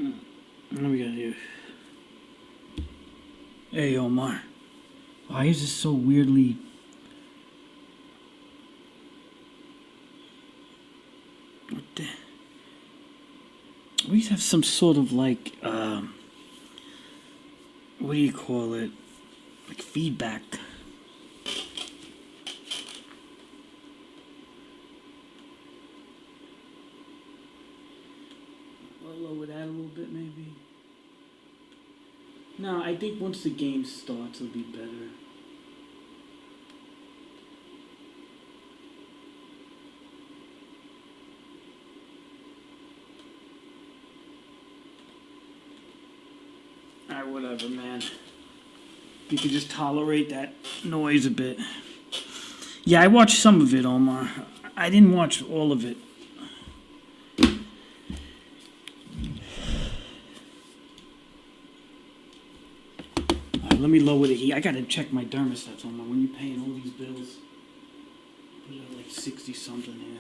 What do we got here? Hey, Omar. Why is this so weirdly... What the... We have some sort of like, what do you call it? Like feedback. I'll lower that a little bit maybe. No, I think once the game starts it'll be better. Alright, whatever, man. You can just tolerate that noise a bit. Yeah, I watched some of it, Omar. I didn't watch all of it. Let me lower the heat. I gotta check my thermostats, Omar. When you're paying all these bills, put it at like 60 something here.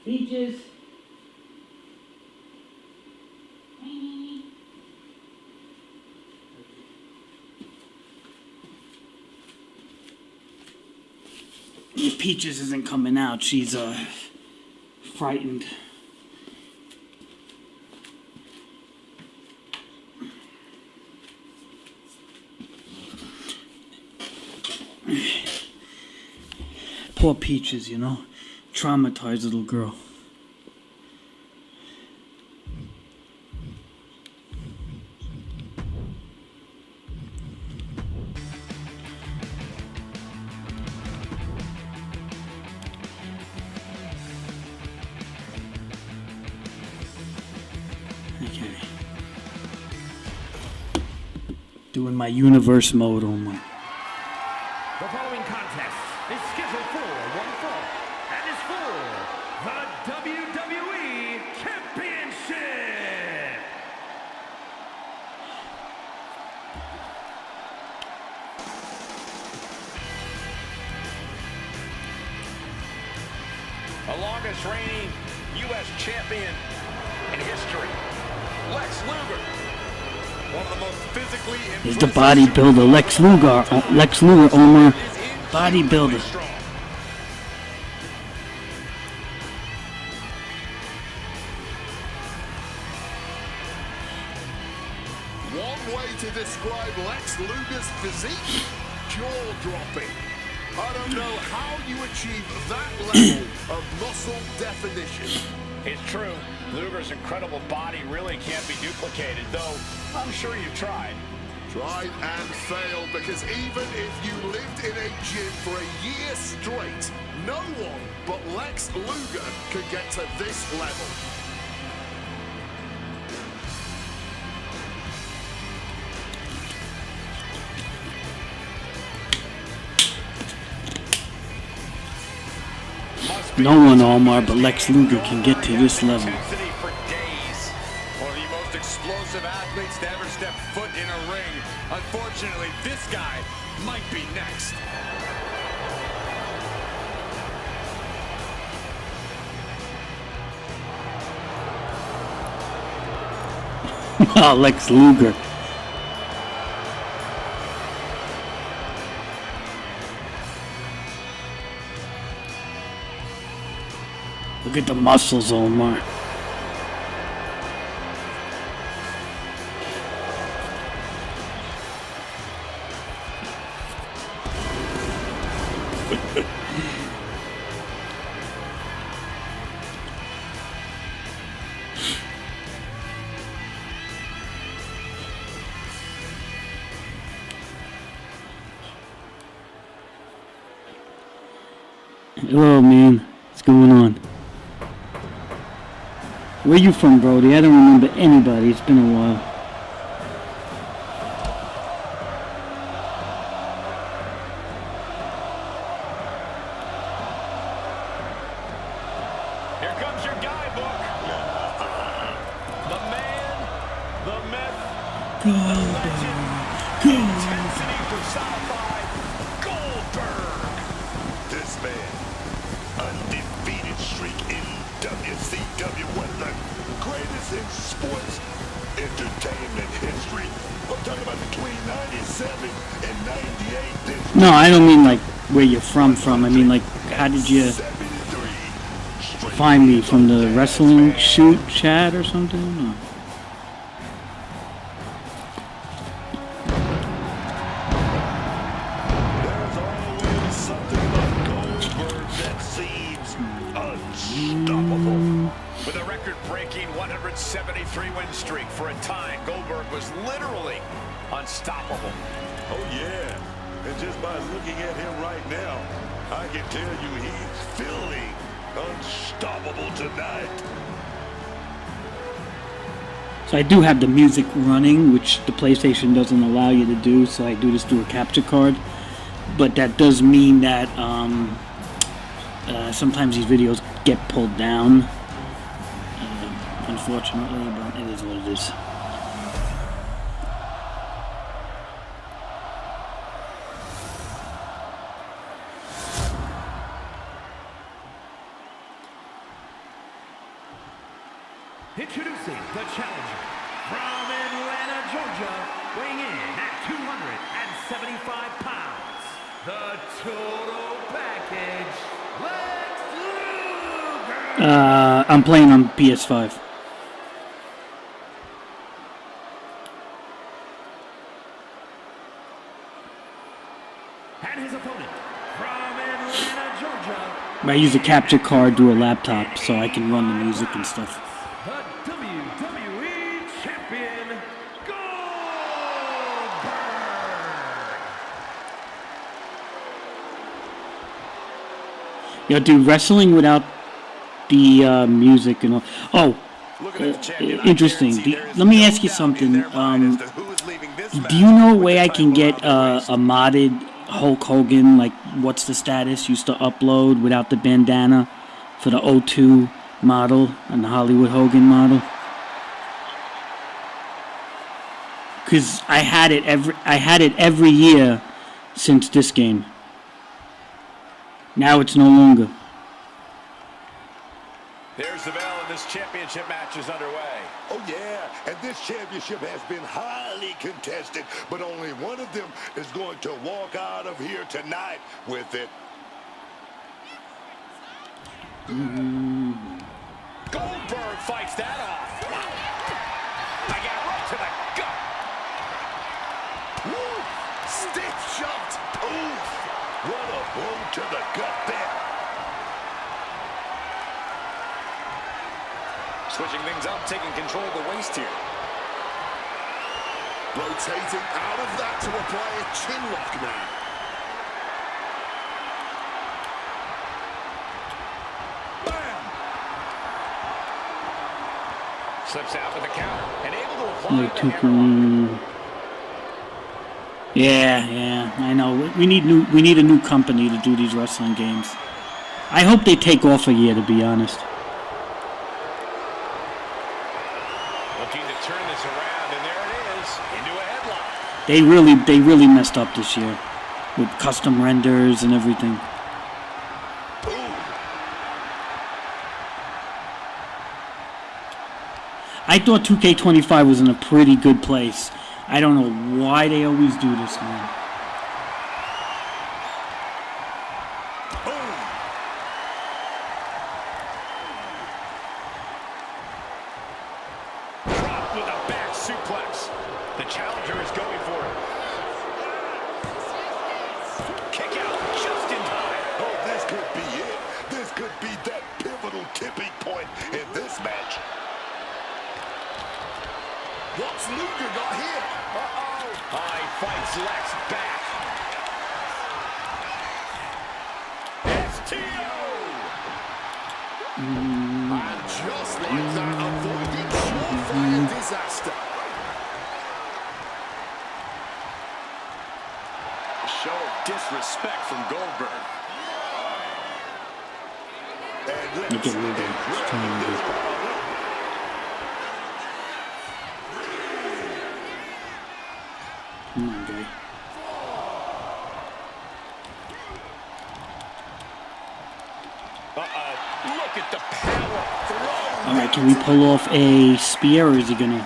Peaches. Peaches isn't coming out. She's frightened. Poor Peaches, you know, traumatized little girl. Okay. Doing my universe mode on my. The following contest is scheduled for one fall and is for the WWE Championship. The longest reigning U.S. champion in history, Lex Luger. One of the most physically He's the bodybuilder, Lex Luger. Lex Luger, Omar. Bodybuilder. One way to describe Lex Luger's physique, jaw-dropping. I don't know how you achieve that level of muscle definition. It's true. Luger's incredible body really can't be duplicated, though I'm sure you've tried. Tried and failed, because even if you lived in a gym for a year straight, no one but Lex Luger could get to this level. No one, Omar, but Lex Luger can get to this level. For days. One of the most explosive athletes to ever step foot in a ring. Unfortunately, this guy might be next. Lex Luger. Look at the muscles, Omar. Hello, man. What's going on? Where you from, Brody? I don't remember anybody. It's been a while. Here comes your guidebook. The man, the myth, the legend, intensity personified, Goldberg. This man, undefeated streak in WCW, one of the greatest in sports entertainment history. I'm talking about between 97 and 98. This No, I don't mean like where you're from. I mean like, how did you 73 straight find me from the wrestling shoot chat or something? Or? There's always something about Goldberg that seems unstoppable. With a record-breaking 173-win streak for a time, Goldberg was literally unstoppable. Oh yeah, and just by looking at him right now, I can tell you he's feeling unstoppable tonight. So I do have the music running, which the PlayStation doesn't allow you to do, so I do this through a capture card. But that does mean that sometimes these videos get pulled down, unfortunately, but it is what it is. Introducing the challenger from Atlanta, Georgia, weighing in at 275 pounds, the total package, Lex Luger. I'm playing on PS5. And his opponent from Atlanta, Georgia. I use a capture card through a laptop so I can run the music and stuff. The WWE Champion, Goldberg! Yo, dude, wrestling without the music and all. Oh, interesting. Let me ask you something. Do you know a way I can get a modded Hulk Hogan? Like, what's the status? Used to upload without the bandana for the O2 model and the Hollywood Hogan model. Because I had it every year since this game. Now it's no longer. There's the bell, and this championship match is underway. Oh yeah, and this championship has been highly contested, but only one of them is going to walk out of here tonight with it. Goldberg fights that off. I got right to the gut. Woo! Stiff shot. Oof! What a blow to the gut there. Switching things up, taking control of the waist here. Rotating out of that to apply a chin lock now. Bam! Slips out with a counter and able to apply Like the two hammer. from... Yeah, I know. We need a new company to do these wrestling games. I hope they take off a year, to be honest. Looking to turn this around, and there it is, into a headlock. They really messed up this year with custom renders and everything. I thought 2K25 was in a pretty good place. I don't know why they always do this, man. Dropped with a back suplex. The challenger is going for it. Kick out just in time. Oh, this could be it. This could be that pivotal tipping point in this match. What's Luger got here? Uh-oh. He fights Lex back. STO! And just like that, avoiding surefire disaster. A show of disrespect from Goldberg. And You get rid of it. It's trying to do. Come on, guy. Look at the power throw. All right, can we pull off a spear, or is he gonna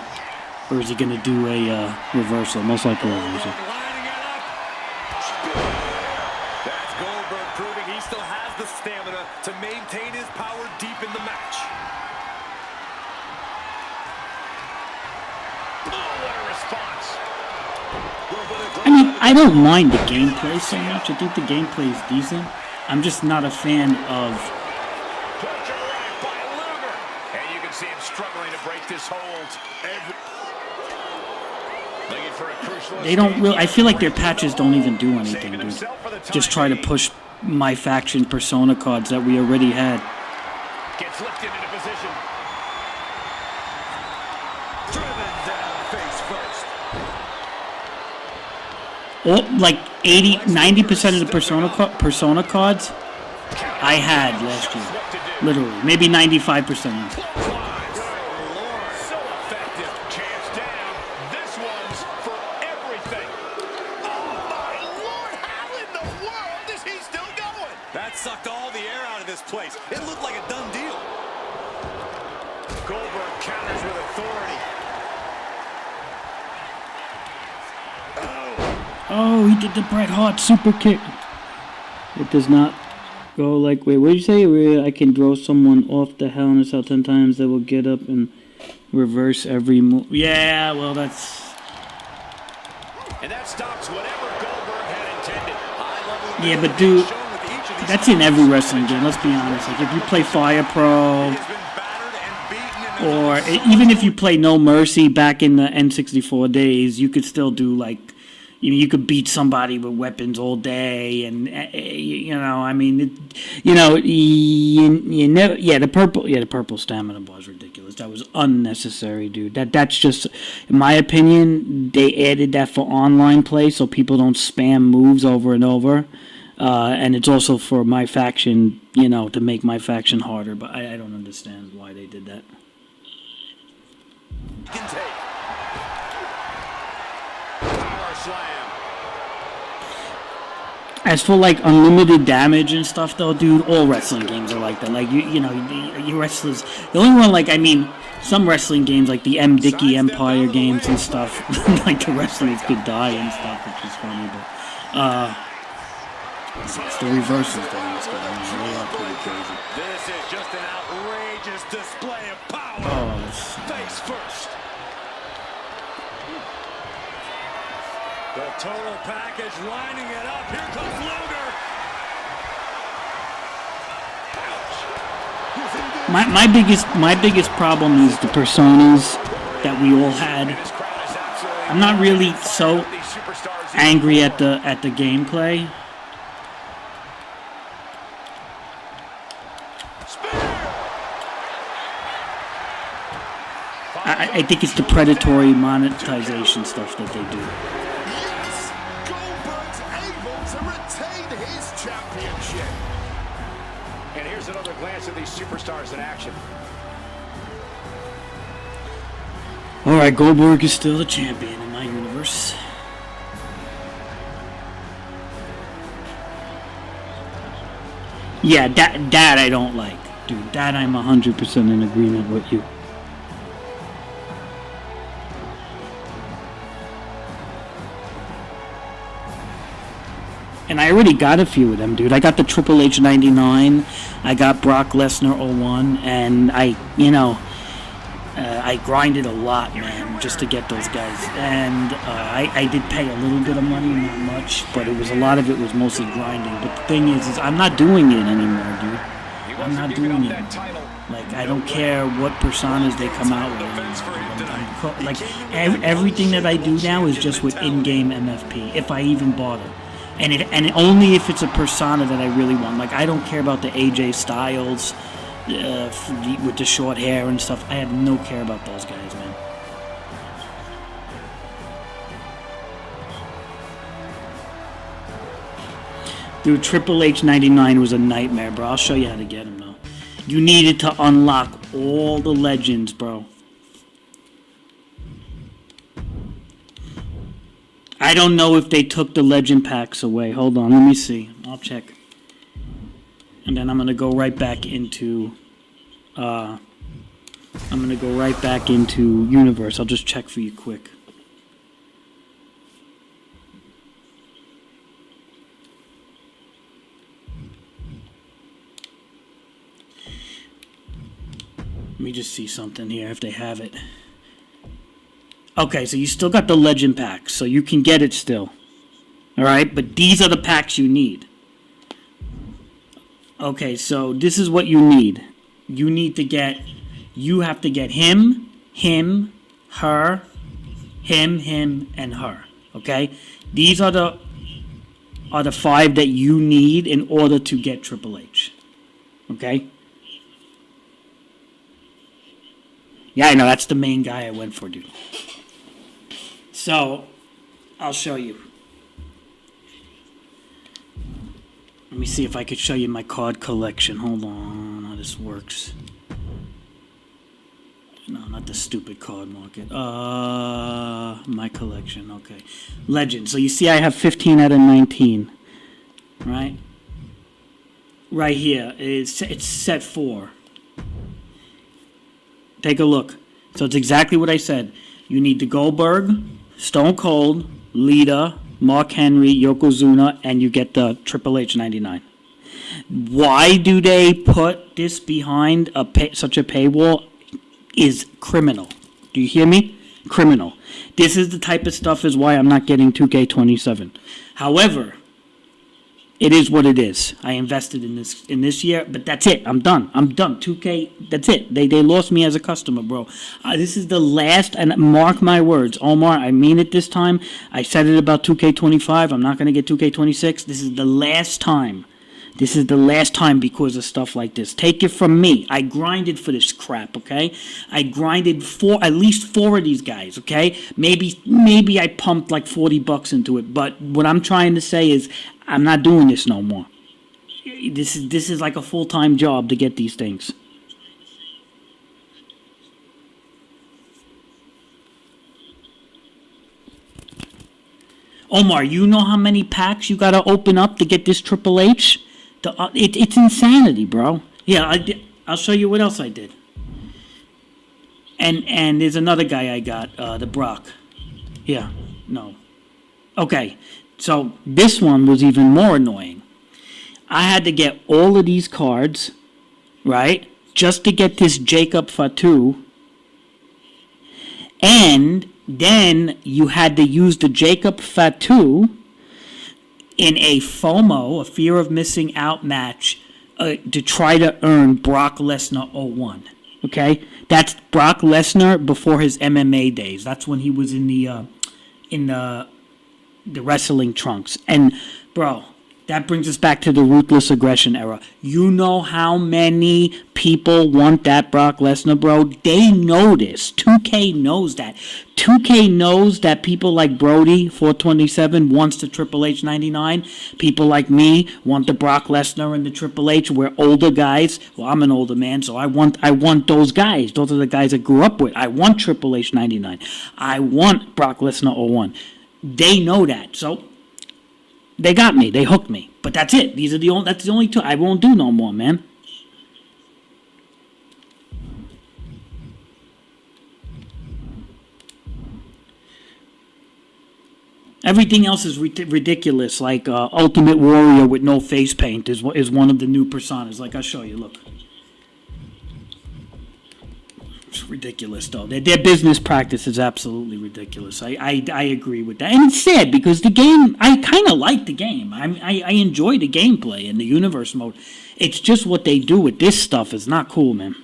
do a reversal? Most likely a reversal. Lining it up. That's Goldberg proving he still has the stamina to maintain his power deep in the match. Oh, what a response. I mean, I don't mind the gameplay so much. I think the gameplay is decent. I'm just not a fan of. Torture rack by Luger. And you can see him struggling to break this hold. Looking for a crucial They don't escape. really. I feel like their patches don't even do anything, dude. Just try to push my faction persona cards that we already had. Gets lifted into position. Driven down face first. All, like 80, 90% of the persona cards I had last year. Literally. Maybe 95% of them. So effective. Chance down. This one's for everything. Oh my Lord, how in the world is he still going? That sucked all the air out of this place. It looked like a done deal. Goldberg counters with authority. Oh, he did the Bret Hart super kick. It does not go like, wait, what did you say? Where I can throw someone off the Hell in a Cell 10 times, they will get up and reverse every move. Yeah, well, that's... And that stops whatever Goldberg had intended. High level Yeah, but dude, shown with each of these that's in every wrestling game, let's be honest. Like, if you play Fire Pro, He's been battered and beaten in the or even if you play No Mercy back in the N64 days, you could still do, like, you could beat somebody with weapons all day, and you know, I mean, you never, the purple stamina bar is ridiculous. That was unnecessary, dude. That's just, in my opinion, they added that for online play so people don't spam moves over and over, and it's also for my faction, you know, to make my faction harder. But I don't understand why they did that. can take. Power slam. As for like unlimited damage and stuff, though, dude, all wrestling games are like that. Like you know, you wrestlers. The only one, like, I mean, some wrestling games, like the M. Dickey Empire games and stuff, like the wrestlers could die and stuff, which is funny. But it's the reversals though in this game. They are pretty crazy. This is just an outrageous display of power. Oh, that's... Face first. The total package lining it up. Here comes Luger. My biggest problem is the personas that we all had. I'm not really so angry at the gameplay. I think it's the predatory monetization stuff that they do. Yes, Goldberg's able to retain his championship. And here's another glance at these superstars in action. Alright, Goldberg is still the champion in my universe. Yeah, that I don't like. Dude, that I'm 100% in agreement with you. And I already got a few of them, dude. I got the Triple H 99, I got Brock Lesnar 01, and I grinded a lot, man, just to get those guys. And I did pay a little bit of money, not much, but a lot of it was mostly grinding. But the thing is I'm not doing it anymore, dude. I'm not doing it. Like, I don't care what personas they come out with. Like, everything that I do now is just with in-game MFP, if I even bother. And only if it's a persona that I really want. Like, I don't care about the AJ Styles with the short hair and stuff. I have no care about those guys, man. Dude, Triple H 99 was a nightmare, bro. I'll show you how to get him, though. You needed to unlock all the legends, bro. I don't know if they took the legend packs away. Hold on, let me see. I'll check. And then I'm gonna go right back into Universe. I'll just check for you quick. Let me just see something here if they have it. Okay, so you still got the legend packs, so you can get it still. Alright, but these are the packs you need. Okay, so this is what you need. You have to get him, her, him, and her. Okay? These are the 5 that you need in order to get Triple H. Okay? Yeah, I know, that's the main guy I went for, dude. So, I'll show you. Let me see if I could show you my card collection. Hold on, how this works. No, not the stupid card market. My collection, okay. Legend. So you see I have 15 out of 19. Right? Right here. It's set 4. Take a look. So it's exactly what I said. You need the Goldberg, Stone Cold, Lita, Mark Henry, Yokozuna, and you get the Triple H 99. Why do they put this behind such a paywall is criminal. Do you hear me? Criminal. This is the type of stuff is why I'm not getting 2K27. However, it is what it is. I invested in this year, but that's it. I'm done. 2K, that's it. They lost me as a customer, bro. This is the last, and mark my words, Omar, I mean it this time. I said it about 2K25. I'm not going to get 2K26. This is the last time. This is the last time because of stuff like this. Take it from me. I grinded for this crap, okay? I grinded for at least 4 of these guys, okay? Maybe I pumped like $40 into it, but what I'm trying to say is I'm not doing this no more. This is like a full-time job to get these things. Omar, you know how many packs you gotta open up to get this Triple H? It's insanity, bro. Yeah, I'll show you what else I did. And there's another guy I got, the Brock. Yeah, no. Okay, so this one was even more annoying. I had to get all of these cards, right, just to get this Jacob Fatu. And then you had to use the Jacob Fatu in a FOMO, a fear of missing out match, to try to earn Brock Lesnar 01. Okay? That's Brock Lesnar before his MMA days. That's when he was in the wrestling trunks. And, bro, that brings us back to the ruthless aggression era. You know how many people want that Brock Lesnar, bro? They know this. 2K knows that. 2K knows that people like Brody, 427, wants the Triple H 99. People like me want the Brock Lesnar and the Triple H. We're older guys. Well, I'm an older man, so I want those guys. Those are the guys I grew up with. I want Triple H 99. I want Brock Lesnar 01. They know that, so they got me. They hooked me. But that's it. That's the only 2. I won't do no more, man. Everything else is ridiculous. Like Ultimate Warrior with no face paint is one of the new personas. Like I'll show you. Look. It's ridiculous, though. Their business practice is absolutely ridiculous. I agree with that. And it's sad because the game, I kind of like the game. I enjoy the gameplay and the universe mode. It's just what they do with this stuff is not cool, man.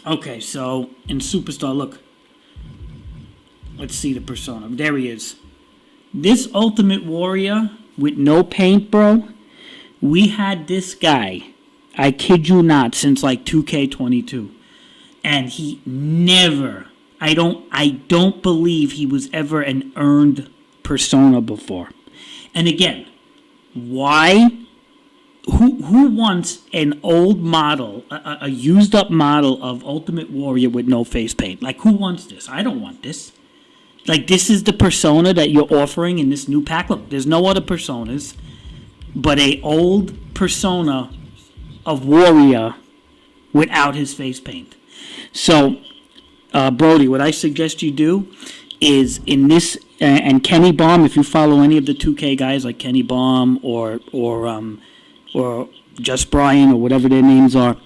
Okay, so in Superstar, look. Let's see the persona. There he is. This Ultimate Warrior with no paint, bro. We had this guy, I kid you not, since like 2K22. And he never, I don't believe he was ever an earned persona before. And again, Why? Who wants an old model, a used up model of Ultimate Warrior with no face paint? Like, who wants this? I don't want this. Like, this is the persona that you're offering in this new pack. Look, there's no other personas, but a old persona of Warrior without his face paint. So, Brody, what I suggest you do is in this, and Kenny Baum, if you follow any of the 2K guys like Kenny Baum or Just Brian or whatever their names are,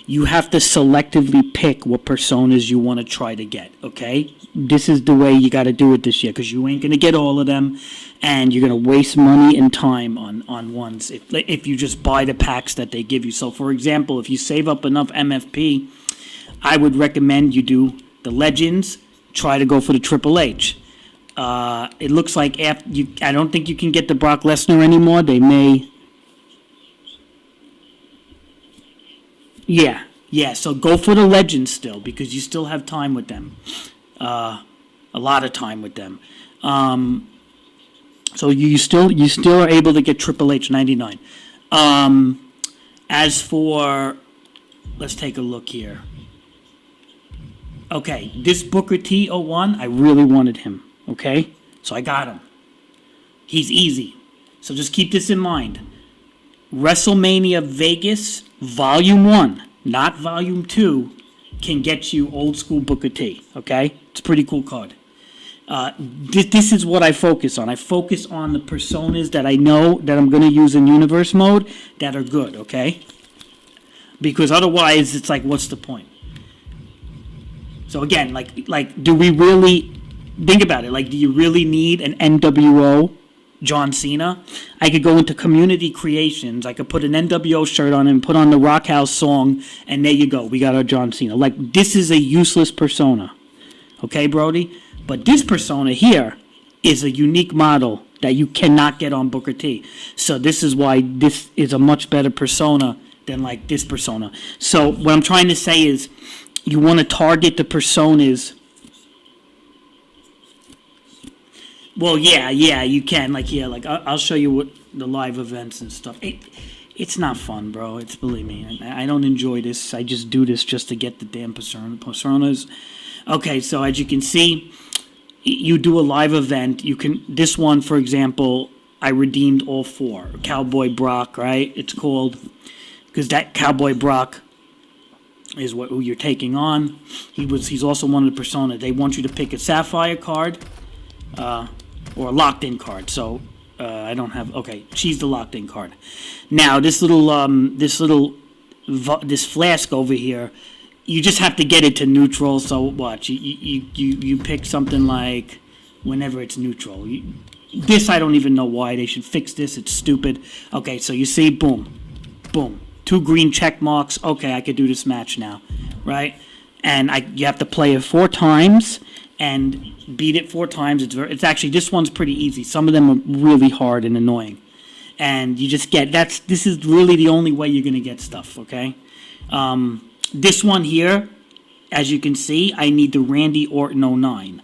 you have to selectively pick what personas you want to try to get, okay? This is the way you got to do it this year, because you ain't going to get all of them, and you're going to waste money and time on ones if you just buy the packs that they give you. So, for example, if you save up enough MFP, I would recommend you do the Legends, try to go for the Triple H. It looks like I don't think you can get the Brock Lesnar anymore. They may... Yeah, so go for the Legends still, because you still have time with them. A lot of time with them. So you still are able to get Triple H 99. As for... Let's take a look here. Okay, this Booker T 01, I really wanted him, okay? So I got him. He's easy. So just keep this in mind. WrestleMania Vegas Volume 1, not Volume 2, can get you old school Booker T, okay? It's a pretty cool card. This is what I focus on. I focus on the personas that I know that I'm going to use in Universe mode that are good, okay? Because otherwise, it's like, what's the point? So again, like, do we really... Think about it. Like, do you really need an NWO John Cena? I could go into Community Creations. I could put an NWO shirt on and put on the Rock House song, and there you go. We got our John Cena. Like, this is a useless persona. Okay, Brody? But this persona here is a unique model that you cannot get on Booker T. So this is why this is a much better persona than, like, this persona. So what I'm trying to say is you want to target the personas... Well, yeah, you can. Like, yeah, like I'll show you what the live events and stuff. It's not fun, bro. It's, believe me, I don't enjoy this. I just do this just to get the damn personas. Okay, so as you can see, you do a live event. You can, this one, for example, I redeemed all 4. Cowboy Brock, right? It's called, because that Cowboy Brock is who you're taking on. He's also one of the personas. They want you to pick a Sapphire card. Or a locked-in card. So I don't have. Okay, she's the locked-in card. Now this flask over here, you just have to get it to neutral. So watch, you pick something like whenever it's neutral. This I don't even know why they should fix this. It's stupid. Okay, so you see, boom, 2 green check marks. Okay, I could do this match now, right? And you have to play it 4 times. And beat it 4 times. It's actually, this one's pretty easy. Some of them are really hard and annoying. And you just get, this is really the only way you're going to get stuff, okay? This one here, as you can see, I need the Randy Orton 09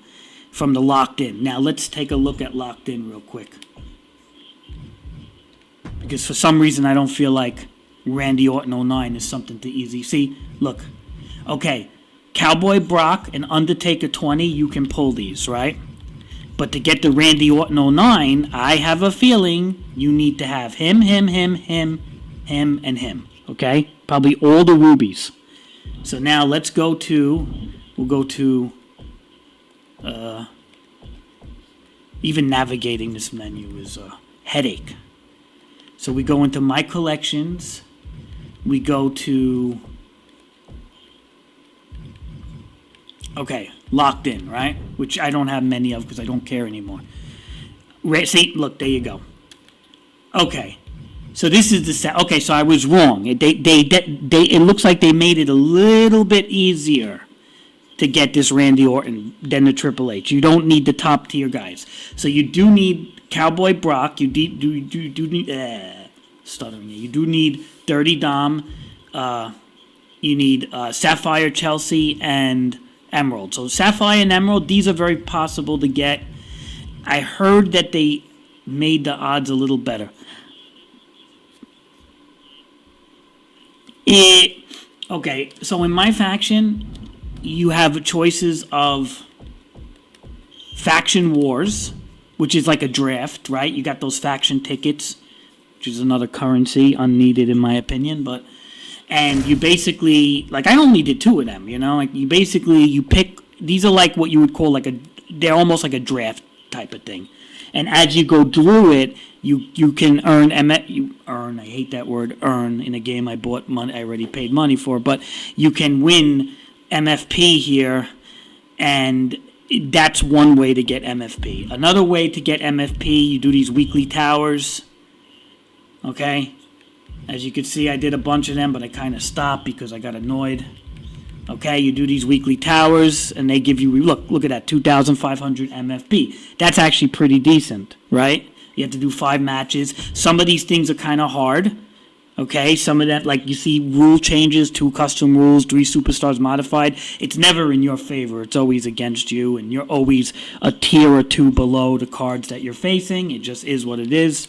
from the Locked In. Now let's take a look at Locked In real quick. Because for some reason I don't feel like Randy Orton 09 is something too easy. See, look. Okay. Cowboy Brock and Undertaker 20, you can pull these, right? But to get the Randy Orton 09, I have a feeling you need to have him, and him, okay? Probably all the rubies. So now we'll go to, even navigating this menu is a headache. So we go into My Collections, we go to... Okay, Locked In, right? Which I don't have many of because I don't care anymore. See, look, there you go. Okay, so this is the set. Okay, so I was wrong. It looks like they made it a little bit easier to get this Randy Orton than the Triple H. You don't need the top tier guys. So you do need Cowboy Brock. You do need stuttering. You do need Dirty Dom. You need Sapphire Chelsea and Emerald. So Sapphire and Emerald, these are very possible to get. I heard that they made the odds a little better. Okay, so in my faction, you have choices of faction wars, which is like a draft, right? You got those faction tickets, which is another currency, unneeded in my opinion, but... And you basically, like, I only did 2 of them, you know? Like, you pick, these are like what you would call they're almost like a draft type of thing. And as you go through it, you can earn, I hate that word, earn, in a game I bought money, I already paid money for, but you can win MFP here, and that's one way to get MFP. Another way to get MFP, you do these weekly towers, okay? As you can see, I did a bunch of them, but I kind of stopped because I got annoyed. Okay, you do these weekly towers, and they give you, look at that, 2,500 MFP. That's actually pretty decent, right? You have to do 5 matches. Some of these things are kind of hard, okay? Some of that, like you see rule changes, 2 custom rules, 3 superstars modified. It's never in your favor. It's always against you, and you're always a tier or 2 below the cards that you're facing. It just is what it is.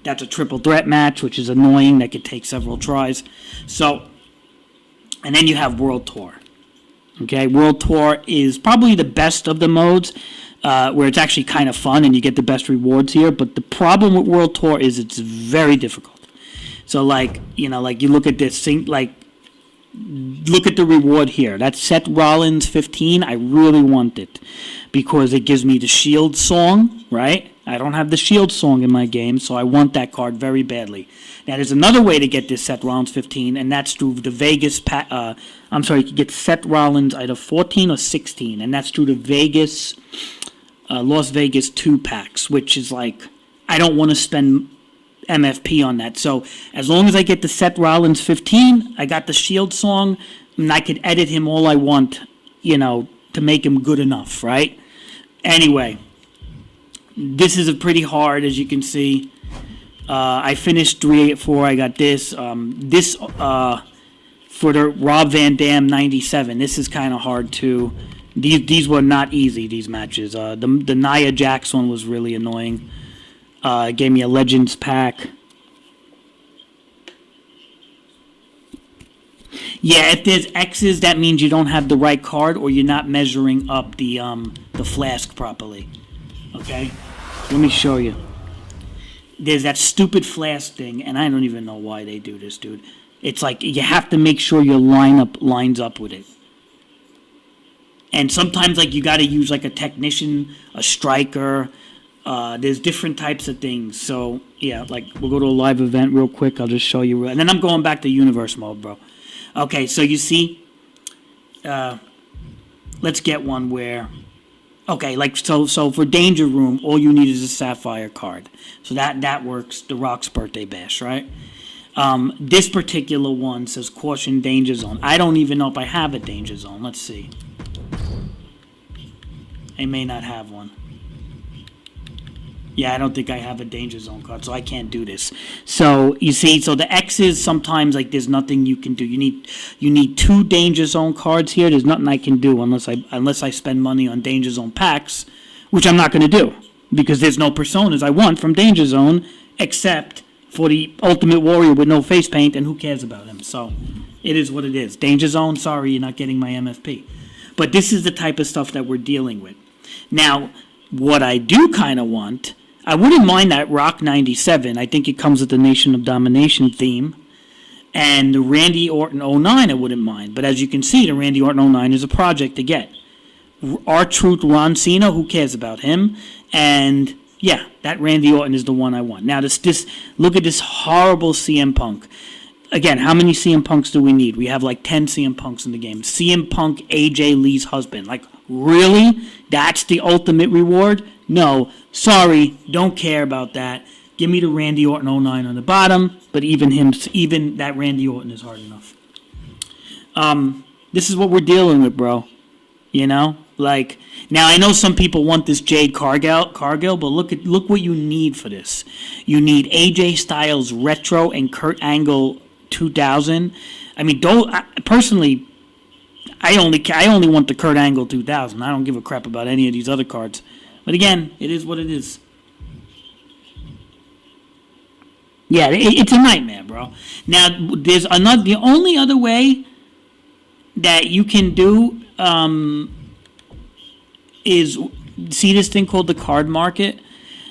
That's a triple threat match, which is annoying. That could take several tries. So, and then you have World Tour. Okay, World Tour is probably the best of the modes, where it's actually kind of fun and you get the best rewards here. But the problem with World Tour is it's very difficult. So, like, you know, like you look at this, look at the reward here. That's Seth Rollins 15. I really want it because it gives me the Shield song, right? I don't have the Shield song in my game, so I want that card very badly. Now, there's another way to get this Seth Rollins 15, and that's through the Vegas... you can get Seth Rollins either 14 or 16, and that's through the Vegas... Las Vegas 2 packs, which is like... I don't want to spend MFP on that. So, as long as I get the Seth Rollins 15, I got the Shield song, and I could edit him all I want, you know, to make him good enough, right? Anyway... This is a pretty hard, as you can see. I finished 384. I got this. For the Rob Van Dam 97. This is kind of hard too. These were not easy, these matches. The Nia Jax one was really annoying. It gave me a Legends pack. Yeah, if there's X's, that means you don't have the right card or you're not measuring up the flask properly. Okay, let me show you. There's that stupid flask thing, and I don't even know why they do this, dude. It's like you have to make sure your lineup lines up with it. And sometimes, like, you got to use, like, a technician, a striker. There's different types of things. So, yeah, like, we'll go to a live event real quick. I'll just show you. And then I'm going back to universe mode, bro. Okay, so you see, let's get one where... Okay, like, so for Danger Room, all you need is a Sapphire card. So that works, the Rock's Birthday Bash, right? This particular one says Caution Danger Zone. I don't even know if I have a Danger Zone. Let's see. I may not have one. Yeah, I don't think I have a Danger Zone card, so I can't do this. So, you see, so the X's, sometimes, like, there's nothing you can do. You need 2 Danger Zone cards here. There's nothing I can do unless I spend money on Danger Zone packs, which I'm not going to do, because there's no personas I want from Danger Zone, except for the Ultimate Warrior with no face paint, and who cares about him? So, it is what it is. Danger Zone, sorry, you're not getting my MFP. But this is the type of stuff that we're dealing with. Now, what I do kind of want... I wouldn't mind that Rock 97. I think it comes with the Nation of Domination theme. And the Randy Orton 09 I wouldn't mind. But as you can see, the Randy Orton 09 is a project to get. R-Truth Ron Cena, who cares about him? And, yeah, that Randy Orton is the one I want. Now, this look at this horrible CM Punk. Again, how many CM Punks do we need? We have like 10 CM Punks in the game. CM Punk, AJ Lee's husband. Like, really? That's the ultimate reward? No, sorry, don't care about that. Give me the Randy Orton 09 on the bottom, but even that Randy Orton is hard enough. This is what we're dealing with, bro. You know? Like, now I know some people want this Jade Cargill, but look what you need for this. You need AJ Styles Retro and Kurt Angle 2000. I mean, personally, I only want the Kurt Angle 2000. I don't give a crap about any of these other cards. But again, it is what it is. Yeah, it's a nightmare, bro. Now, there's another. The only other way that you can do is see this thing called the card market.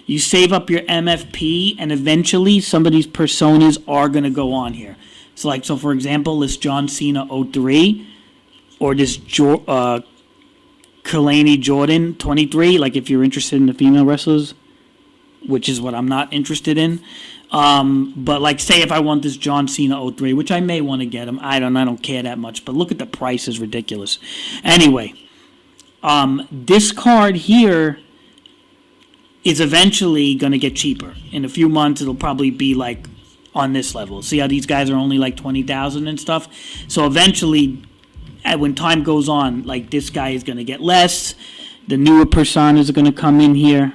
You save up your MFP, and eventually some of these personas are gonna go on here. So for example, this John Cena 03 or this Kalani Jordan 23. Like if you're interested in the female wrestlers, which is what I'm not interested in. But like, say if I want this John Cena 03, which I may want to get him. I don't care that much. But look at the price, is ridiculous. Anyway, this card here is eventually going to get cheaper. In a few months, it'll probably be like on this level. See how these guys are only like 20,000 and stuff? So eventually, when time goes on, like this guy is going to get less. The newer personas are going to come in here.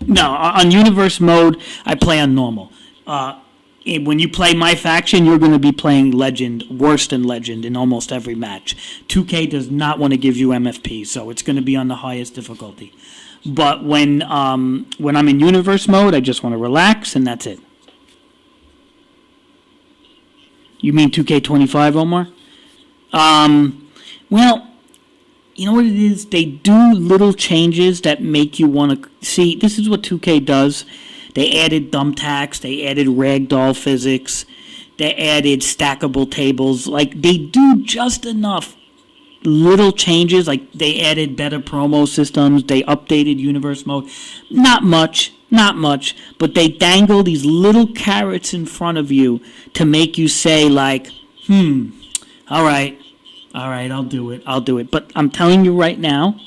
No, on Universe mode, I play on normal. When you play my faction, you're going to be playing Legend, worse than Legend in almost every match. 2K does not want to give you MFP, so it's going to be on the highest difficulty. But when I'm in Universe mode, I just want to relax, and that's it. You mean 2K25, Omar? Well, you know what it is? They do little changes that make you want to see. This is what 2K does. They added thumbtacks. They added ragdoll physics. They added stackable tables. Like, they do just enough little changes. Like, they added better promo systems. They updated Universe mode. Not much. But they dangle these little carrots in front of you to make you say, like, all right, I'll do it. But I'm telling you right now,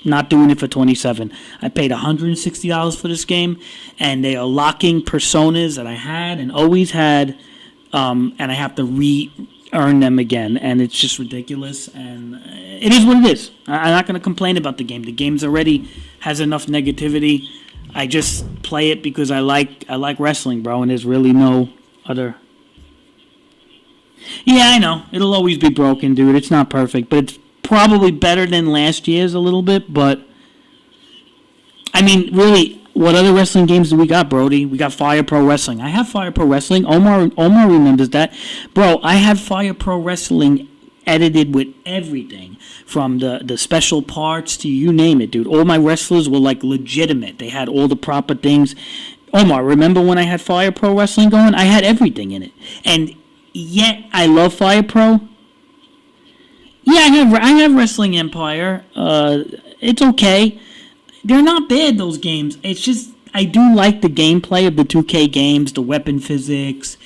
not doing it for 27. I paid $160 for this game, and they are locking personas that I had and always had, and I have to re-earn them again, and it's just ridiculous, and it is what it is. I'm not going to complain about the game. The game's already has enough negativity. I just play it because I like wrestling, bro, and there's really no other... Yeah, I know. It'll always be broken, dude. It's not perfect, but it's probably better than last year's a little bit, but... I mean, really, what other wrestling games do we got, Brody? We got Fire Pro Wrestling. I have Fire Pro Wrestling. Omar remembers that. Bro, I have Fire Pro Wrestling edited with everything, from the special parts to you name it, dude. All my wrestlers were, like, legitimate. They had all the proper things. Omar, remember when I had Fire Pro Wrestling going? I had everything in it. And... yet, I love Fire Pro. Yeah, I have Wrestling Empire. It's okay. They're not bad, those games. It's just, I do like the gameplay of the 2K games, the weapon physics.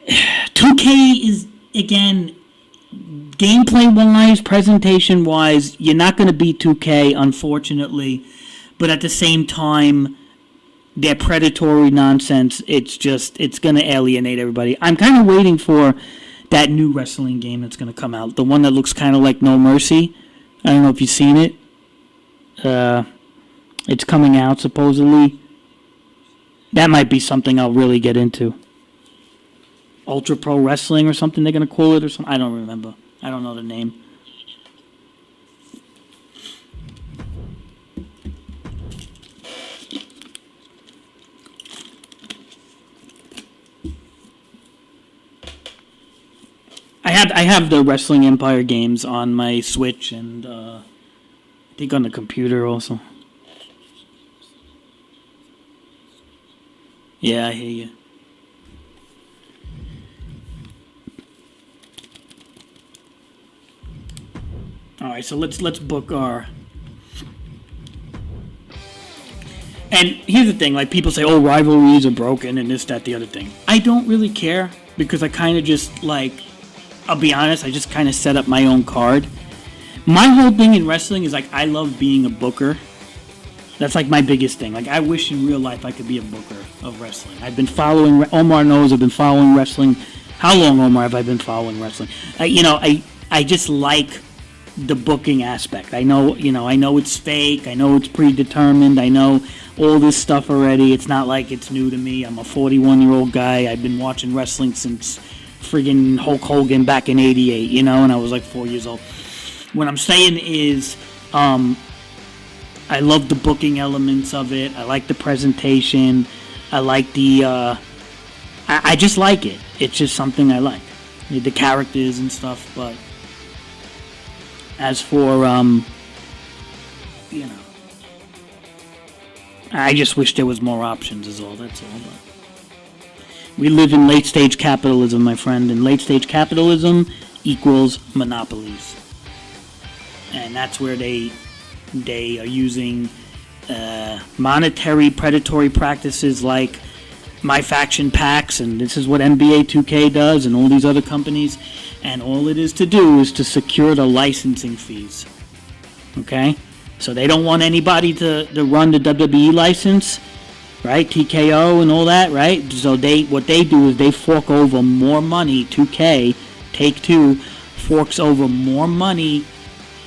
2K is, again, gameplay-wise, presentation-wise, you're not going to beat 2K, unfortunately. But at the same time... their predatory nonsense, it's going to alienate everybody. I'm kind of waiting for that new wrestling game that's going to come out. The one that looks kind of like No Mercy. I don't know if you've seen it. It's coming out, supposedly. That might be something I'll really get into. Ultra Pro Wrestling or something they're going to call it or something. I don't remember. I don't know the name. I have the Wrestling Empire games on my Switch and I think on the computer also. Yeah, I hear you. All right, so let's book our. And here's the thing, like people say, oh, rivalries are broken and this, that, the other thing. I don't really care because I kind of just like. I'll be honest, I just kind of set up my own card. My whole thing in wrestling is, like, I love being a booker. That's, like, my biggest thing. Like, I wish in real life I could be a booker of wrestling. I've been following... Omar knows I've been following wrestling. How long, Omar, have I been following wrestling? I just like the booking aspect. I know it's fake. I know it's predetermined. I know all this stuff already. It's not like it's new to me. I'm a 41-year-old guy. I've been watching wrestling since... friggin' Hulk Hogan back in '88, and I was like 4 years old. What I'm saying is, I love the booking elements of it. I like the presentation. I like the. I just like it. It's just something I like. The characters and stuff, but as for I just wish there was more options. Is all. That's all. But we live in late stage capitalism, my friend, and late stage capitalism equals monopolies, and that's where they are using monetary predatory practices like my faction packs, and this is what NBA 2K does and all these other companies, and all it is to do is to secure the licensing fees. Okay? So they don't want anybody to run the WWE license, right? TKO and all that, right? So what they do is they fork over more money. 2K, Take-Two, forks over more money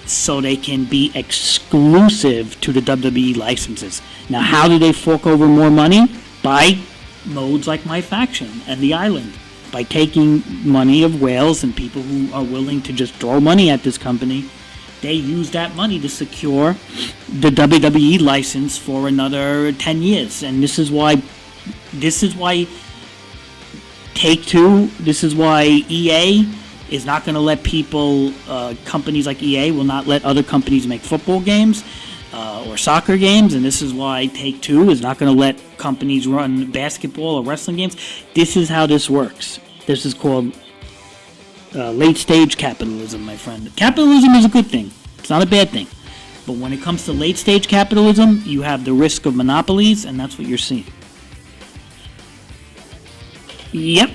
so they can be exclusive to the WWE licenses. Now, how do they fork over more money? By modes like My Faction and The Island. By taking money of whales and people who are willing to just throw money at this company, they use that money to secure the WWE license for another 10 years. And this is why Take-Two, this is why EA is not going to let people, companies like EA will not let other companies make football games or soccer games, and this is why Take-Two is not going to let companies run basketball or wrestling games. This is how this works. This is called late-stage capitalism, my friend. Capitalism is a good thing. It's not a bad thing. But when it comes to late-stage capitalism, you have the risk of monopolies, and that's what you're seeing. Yep.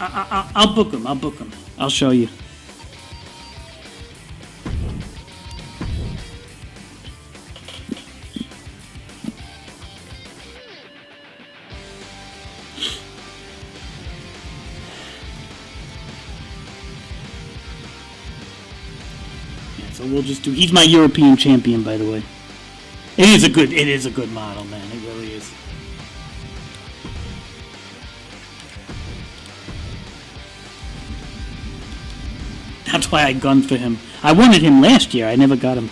I'll book them. I'll show you. So we'll just do. He's my European champion, by the way. It is a good model, man. It really is. That's why I gunned for him. I wanted him last year. I never got him.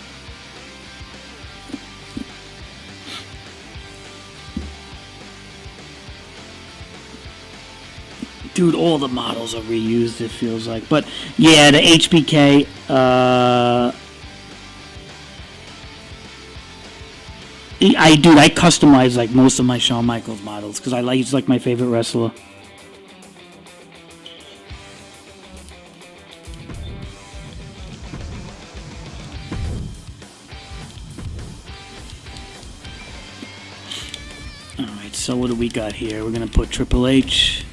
Dude, all the models are reused, it feels like. But, yeah, the HBK, I customize, like, most of my Shawn Michaels models, because he's, like, my favorite wrestler. Alright, so what do we got here? We're going to put Triple H.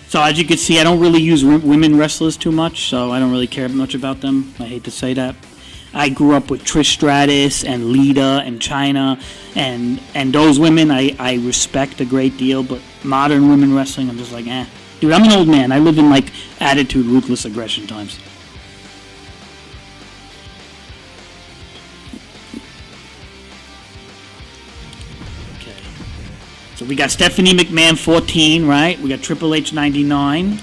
So as you can see, I don't really use women wrestlers too much, so I don't really care much about them. I hate to say that. I grew up with Trish Stratus and Lita and Chyna, and those women I respect a great deal, but modern women wrestling, I'm just like, eh. Dude, I'm an old man. I live in, like, attitude, ruthless aggression times. So we got Stephanie McMahon 14, right? We got Triple H 99.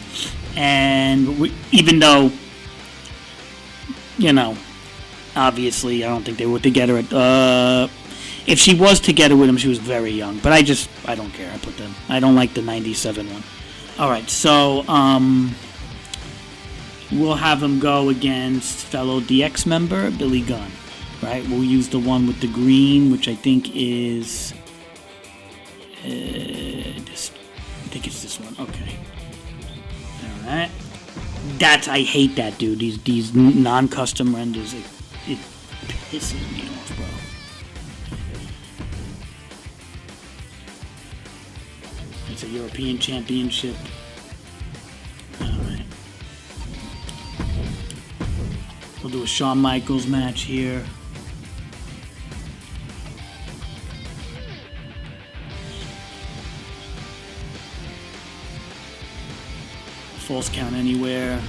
And even though, obviously, I don't think they were together. If she was together with him, she was very young. But I don't care. I put them. I don't like the 97 one. All right, so we'll have him go against fellow DX member, Billy Gunn, right? We'll use the one with the green, which I think is... I think it's this one. Okay. Alright. I hate that, dude. These non-custom renders, it pisses me off, bro. It's a European Championship. Alright. We'll do a Shawn Michaels match here. False count anywhere.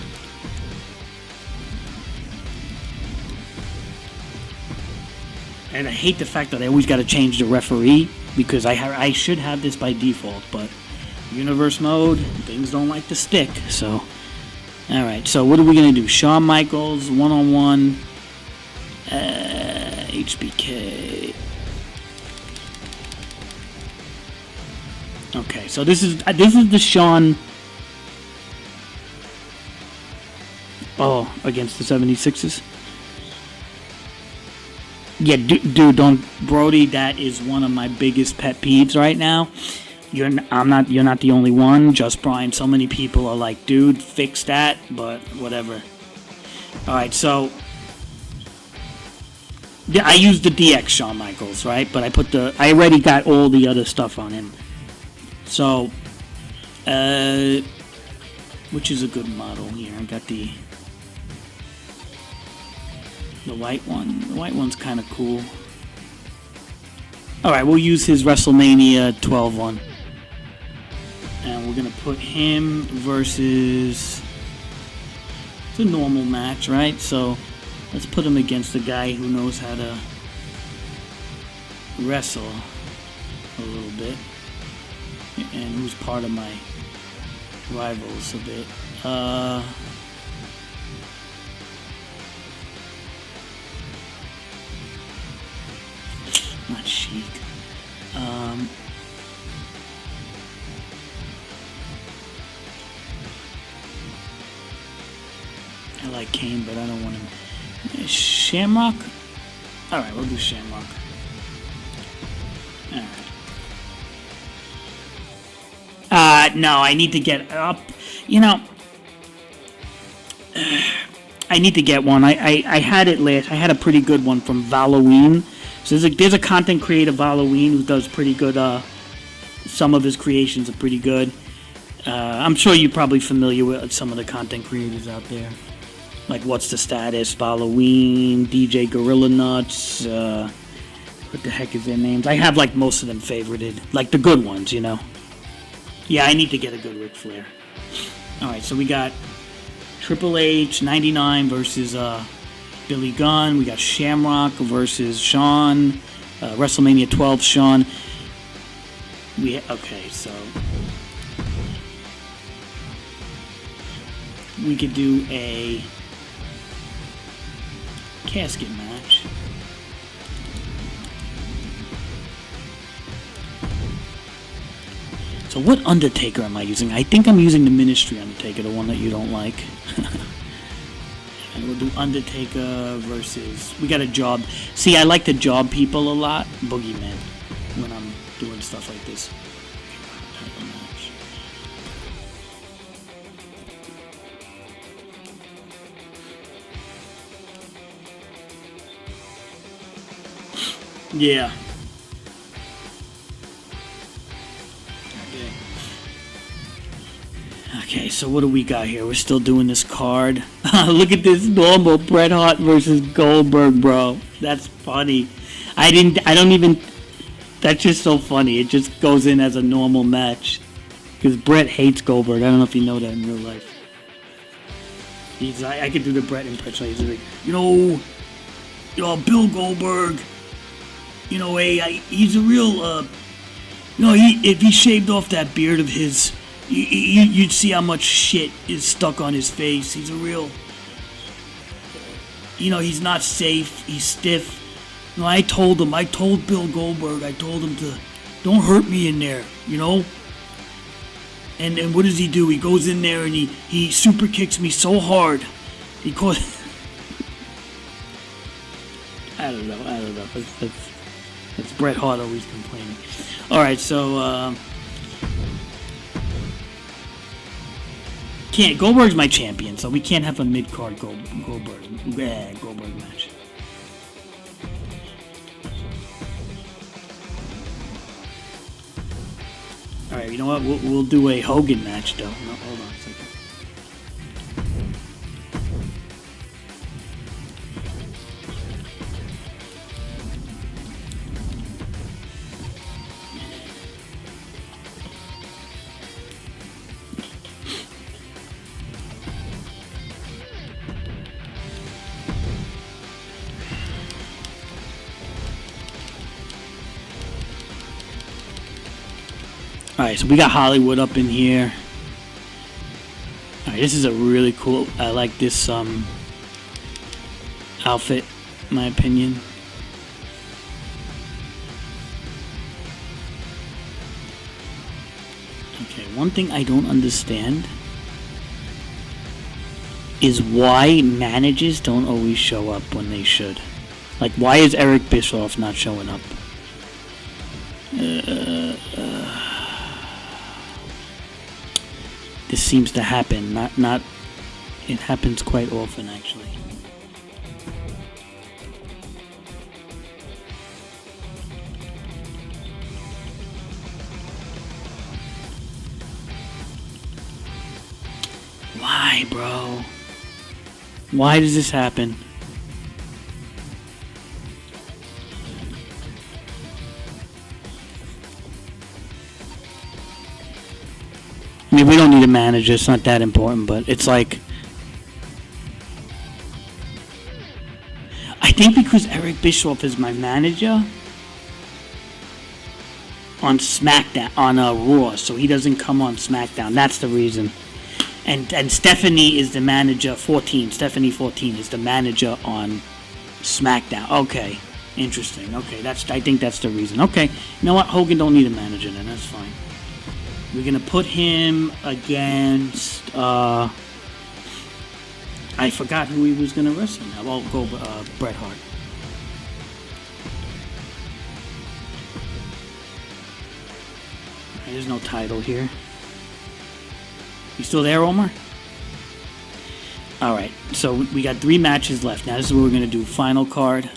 And I hate the fact that I always got to change the referee, because I should have this by default, but universe mode, things don't like to stick, so All right, so what are we gonna do? Shawn Michaels, one-on-one, HBK. Okay, so this is the Shawn. Oh, against the 76ers. Yeah, dude, don't, Brody. That is one of my biggest pet peeves right now. You're not the only one. Just Brian. So many people are like, dude, fix that. But whatever. All right, so yeah, I used the DX Shawn Michaels, right? But I already got all the other stuff on him. So, which is a good model here? I got the white one. The white one's kind of cool. All right, we'll use his WrestleMania 12 one. And we're going to put him versus... It's a normal match, right? So let's put him against a guy who knows how to wrestle a little bit. And who's part of my rivals a bit. Not Sheik. I like Kane, but I don't want him. Shamrock? Alright, we'll do Shamrock. Alright. No, I need to get up. You know, I need to get one. I had it last. I had a pretty good one from Halloween. So there's a content creator, Halloween, who does pretty good. Some of his creations are pretty good. I'm sure you're probably familiar with some of the content creators out there. Like What's the Status, Halloween, DJ Gorilla Nuts. What the heck is their names? I have like most of them favorited. Like the good ones, you know. Yeah, I need to get a good Ric Flair. Alright, so we got Triple H 99 versus Billy Gunn. We got Shamrock versus Shawn. WrestleMania 12 Shawn. Okay, so we could do a casket match. So what Undertaker am I using? I think I'm using the Ministry Undertaker, the one that you don't like. And we'll do Undertaker versus... We got a job. See, I like to job people a lot. Boogeyman. When I'm doing stuff like this. Yeah. Okay, so what do we got here? We're still doing this card. Look at this normal Bret Hart versus Goldberg, bro. That's funny. That's just so funny. It just goes in as a normal match. Because Bret hates Goldberg. I don't know if you know that in real life. I could do the Bret impression. He's like, Bill Goldberg. He's a real, if he shaved off that beard of his, you'd see how much shit is stuck on his face. He's a real, he's not safe. He's stiff. I told Bill Goldberg, I told him to, don't hurt me in there, And what does he do? He goes in there and he super kicks me so hard. He calls, I don't know. That's Bret Hart always complaining. Alright, so, Goldberg's my champion, so we can't have a mid-card Goldberg match. Alright, you know what? We'll do a Hogan match, though. No, hold on a second. Alright, so we got Hollywood up in here. Alright, This is a really cool. I like this outfit, in my opinion. Okay, one thing I don't understand is why managers don't always show up when they should. Like, why is Eric Bischoff not showing up? This seems to happen. Not. It happens quite often, actually. Why, bro? Why does this happen? I mean, we don't need a manager. It's not that important, but it's like... I think because Eric Bischoff is my manager on SmackDown, on Raw, so he doesn't come on SmackDown. That's the reason. And Stephanie is the manager, 14. Stephanie 14 is the manager on SmackDown. Okay, interesting. Okay, I think that's the reason. Okay, you know what? Hogan don't need a manager then. That's fine. We're gonna put him against. I forgot who he was gonna wrestle now. I'll go Bret Hart. There's no title here. You still there, Omar? Alright, so we got 3 matches left. Now this is what we're going to do. Final card.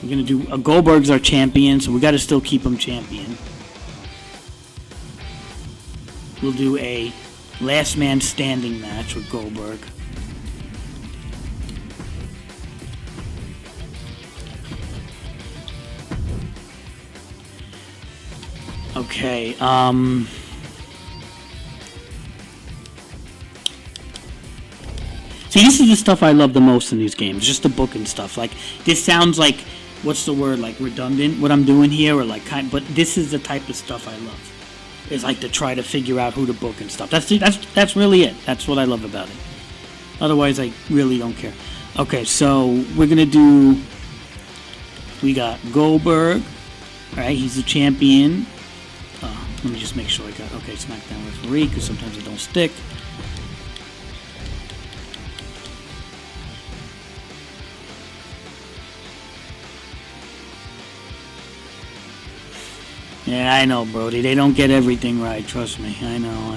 We're going to do... Goldberg's our champion, so we got to still keep him champion. We'll do a last man standing match with Goldberg. Okay, see, this is the stuff I love the most in these games, just the book and stuff. Like, this sounds like, what's the word, like redundant, what I'm doing here, or like but this is the type of stuff I love. It's like to try to figure out who to book and stuff. That's really it. That's what I love about it. Otherwise, I really don't care. Okay, so we're gonna do, we got Goldberg, alright, he's the champion. Let me just make sure I got... Okay, SmackDown referee, because sometimes it don't stick. Yeah, I know, Brody. They don't get everything right. Trust me. I know.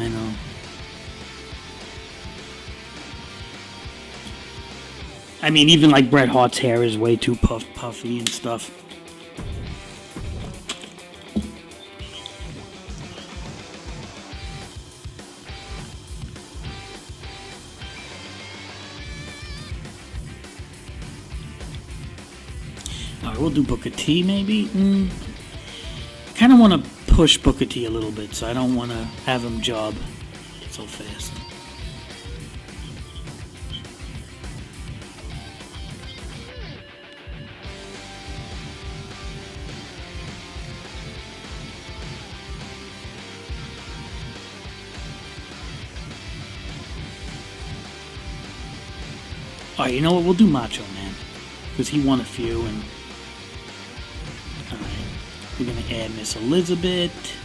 I mean, even like Bret Hart's hair is way too puffy and stuff. We'll do Booker T, maybe? Kind of want to push Booker T a little bit, so I don't want to have him job so fast. Alright, you know what? We'll do Macho Man, because he won a few, and... We're going to add Miss Elizabeth.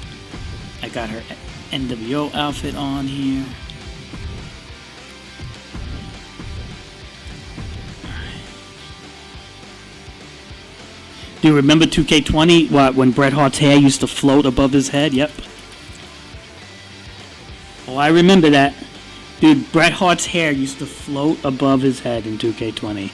I got her NWO outfit on here. Do you remember 2K20? What, when Bret Hart's hair used to float above his head? Yep. Oh, I remember that. Dude, Bret Hart's hair used to float above his head in 2K20.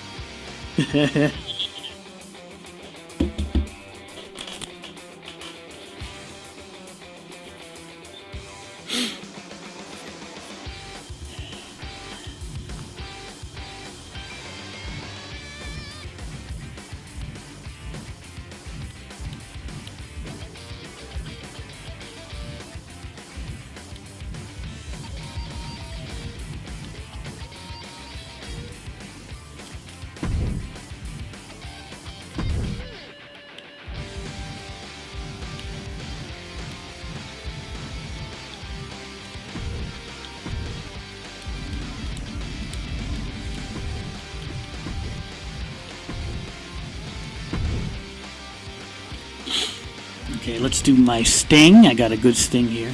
Okay, let's do my Sting. I got a good Sting here.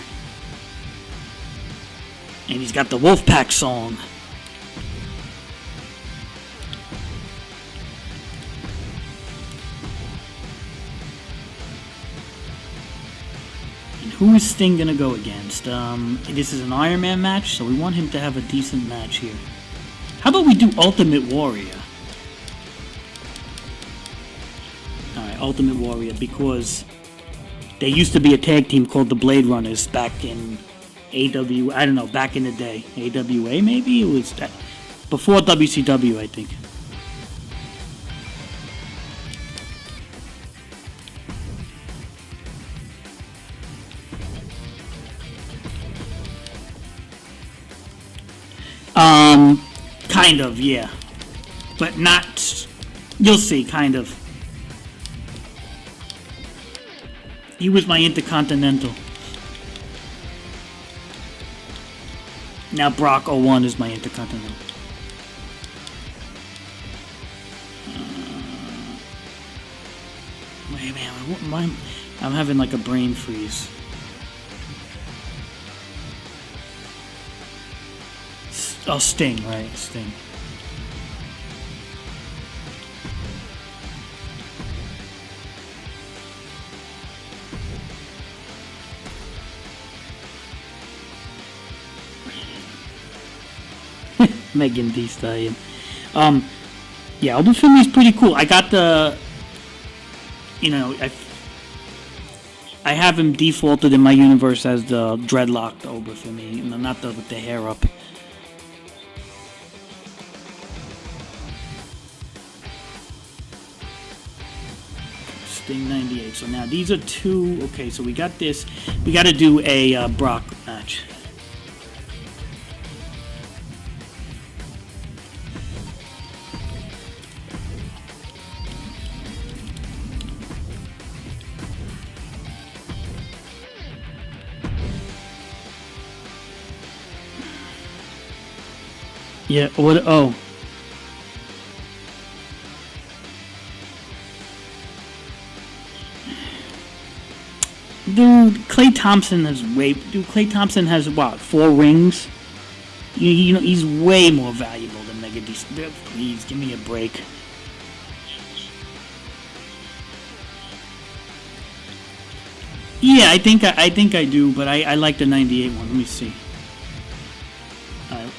And he's got the Wolfpack song. And who is Sting gonna go against? This is an Iron Man match, so we want him to have a decent match here. How about we do Ultimate Warrior? Alright, Ultimate Warrior, because there used to be a tag team called the Blade Runners back in I don't know, back in the day. AWA maybe? It was that before WCW, I think. Kind of, yeah. But not, you'll see, kind of. He was my Intercontinental. Now Brock 01 is my Intercontinental. Wait, man, I'm having like a brain freeze. Oh, Sting, right, Sting. Megan Thee Stallion. Yeah, Oba Finley's pretty cool. I got the, you know, I have him defaulted in my universe as the dreadlocked Oba Finley, not the with the hair up. Sting 98. So now these are two. Okay, so we got this. We got to do a Brock match. Yeah, what? Oh. Dude, Klay Thompson has Klay Thompson has, what, 4 rings? You know, he's way more valuable than Megan Thee Stallion. Please, give me a break. Yeah, I think I do, but I like the 98 one. Let me see. Alright,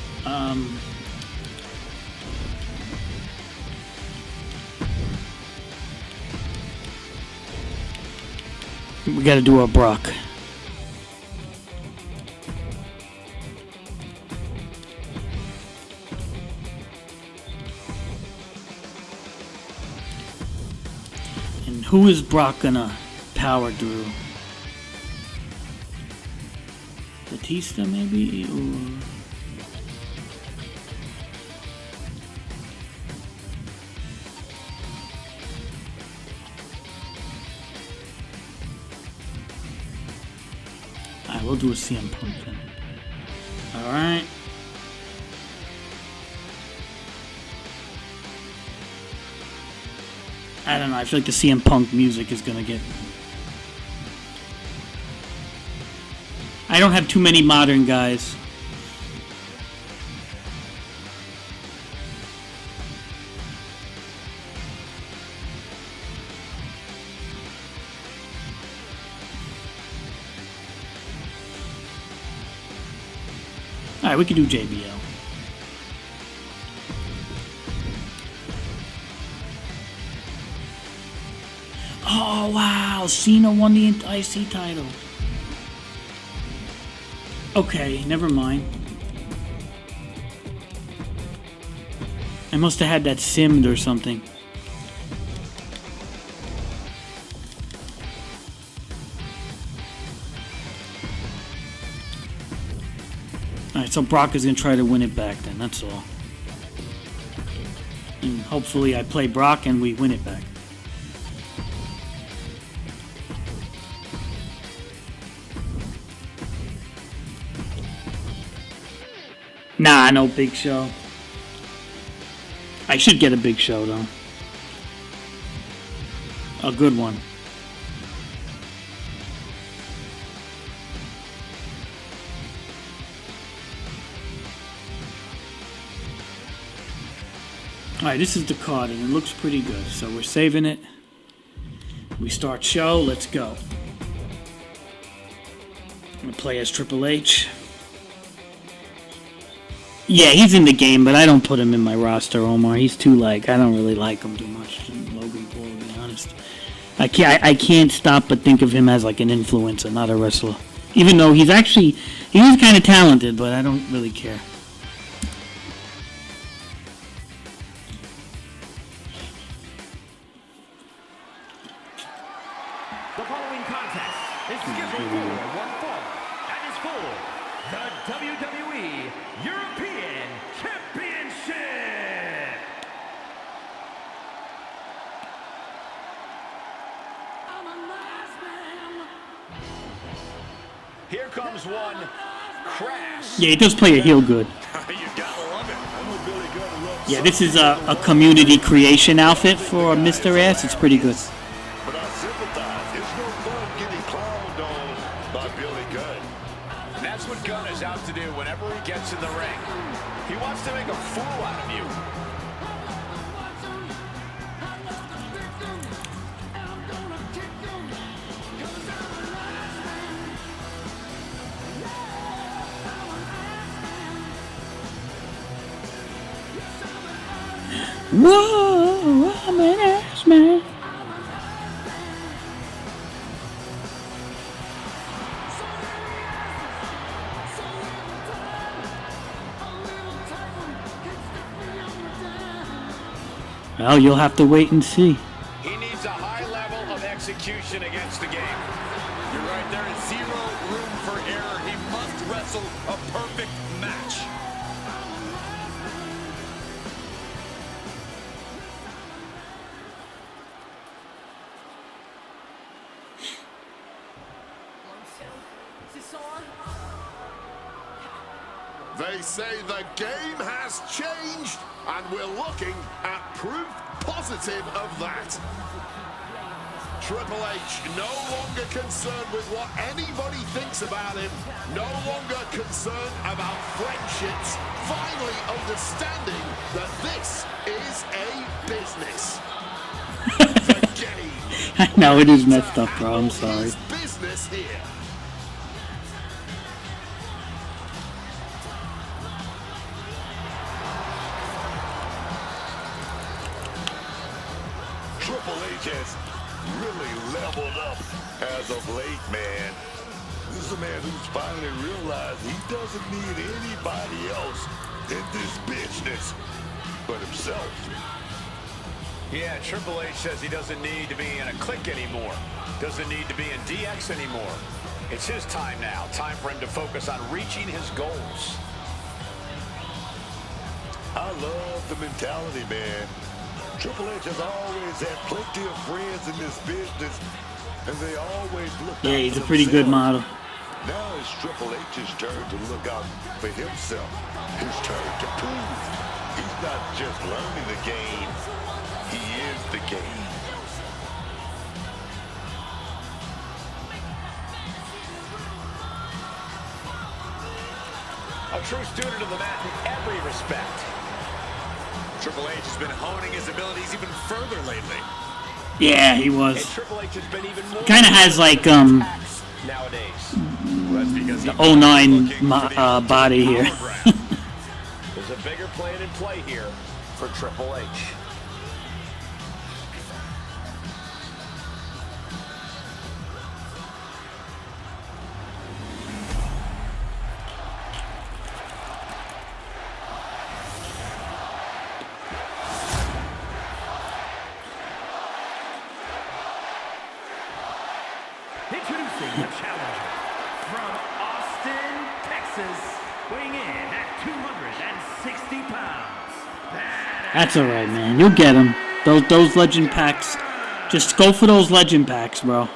we gotta do our Brock. And who is Brock gonna power through? Batista, maybe? Or... Alright, we'll do a CM Punk then. Alright. I don't know, I feel like the CM Punk music is gonna get... I don't have too many modern guys. Alright, we can do JBL. Oh, wow. Cena won the IC title. Okay, never mind. I must have had that simmed or something. Alright, so Brock is going to try to win it back then, that's all. And hopefully I play Brock and we win it back. Nah, no Big Show. I should get a Big Show, though. A good one. Alright, this is the card, and it looks pretty good. So we're saving it. We start show. Let's go. I'm going to play as Triple H. Yeah, he's in the game, but I don't put him in my roster, Omar. He's too, like, I don't really like him too much. Logan Paul, to be honest. I can't stop but think of him as, like, an influencer, not a wrestler. Even though he is kind of talented, but I don't really care. The following contest is scheduled for one fall and is for the WWE European Championship. Here comes one. Crash. Yeah, he does play a heel good. You gotta love it. Yeah, this is a community creation outfit for Mr. Ass. It's pretty good. But I sympathize. It's no fun getting clowned on by Billy Gunn. And that's what Gunn is out to do whenever he gets in the ring. He wants to make a fool out of you. Whoa, I'm an ass man. Well, you'll have to wait and see. He needs a high level of execution against the game. You're right, there is zero room for error. He must wrestle a perfect match. They say the game has changed, and we're looking at proof positive of that. Triple H no longer concerned with what anybody thinks about him, no longer concerned about friendships, finally understanding that this is a business. The game. I know it is messed up, bro. I'm sorry. Business here. Triple H has really leveled up as of late, man. This is a man who's finally realized he doesn't need anybody else in this business but himself. Yeah, Triple H says he doesn't need to be in a clique anymore. Doesn't need to be in DX anymore. It's his time now. Time for him to focus on reaching his goals. I love the mentality, man. Triple H has always had plenty of friends in this business, and they always look out. Yeah, he's a for pretty good themselves. model. Now it's Triple H's turn to look out for himself. His turn to prove he's not just learning the game, he is the game. A true student of the mat in every respect. Triple H has been honing his abilities even further lately. Yeah, he And was. Triple H has been even more Kind of has like nowadays. Well, that's because the he's 09 looking for the body here. power grab. There's a bigger plan in play here for Triple H. Introducing the challenger from Austin, Texas, weighing in at 260 pounds. That's all right, man. You'll get him. Those legend packs. Just go for those legend packs, bro.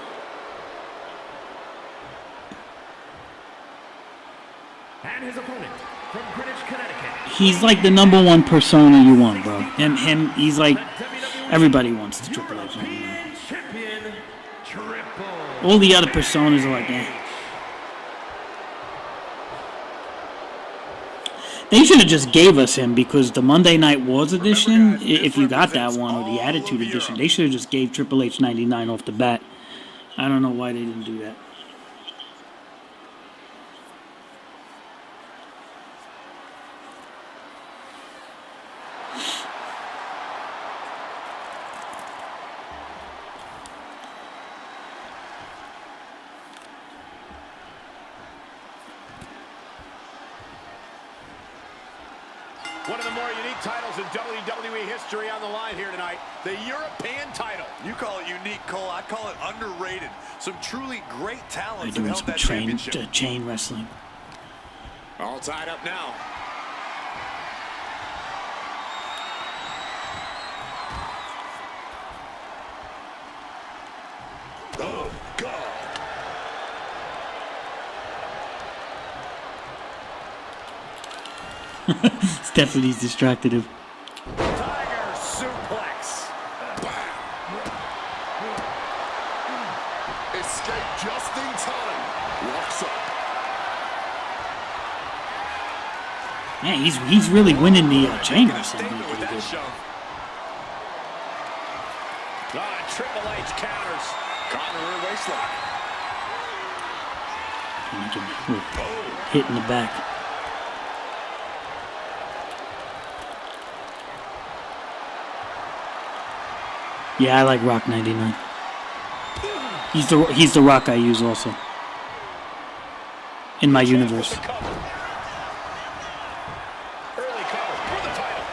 And his opponent from Greenwich, Connecticut. He's like the #1 persona you want, bro. Him. He's like everybody wants the Triple H. European champion, Triple All the other personas are like, eh. They should have just gave us him because the Monday Night Wars edition, if you got that one, or the Attitude edition, they should have just gave Triple H 99 off the bat. I don't know why they didn't do that. One of the more unique titles in WWE history on the line here tonight. The European title. You call it unique, Cole. I call it underrated. Some truly great talents have held that championship. Chain wrestling. All tied up now. Oh, God. Stephanie's distracted him. Tiger suplex. Escape just in time. Locks up. Man, he's really winning the chain wrestling. With that shove. Triple H counters. Caught in a rear waistlock. Hit in the back. Yeah, I like Rock 99. He's the Rock I use also in my universe. Early cover for the title.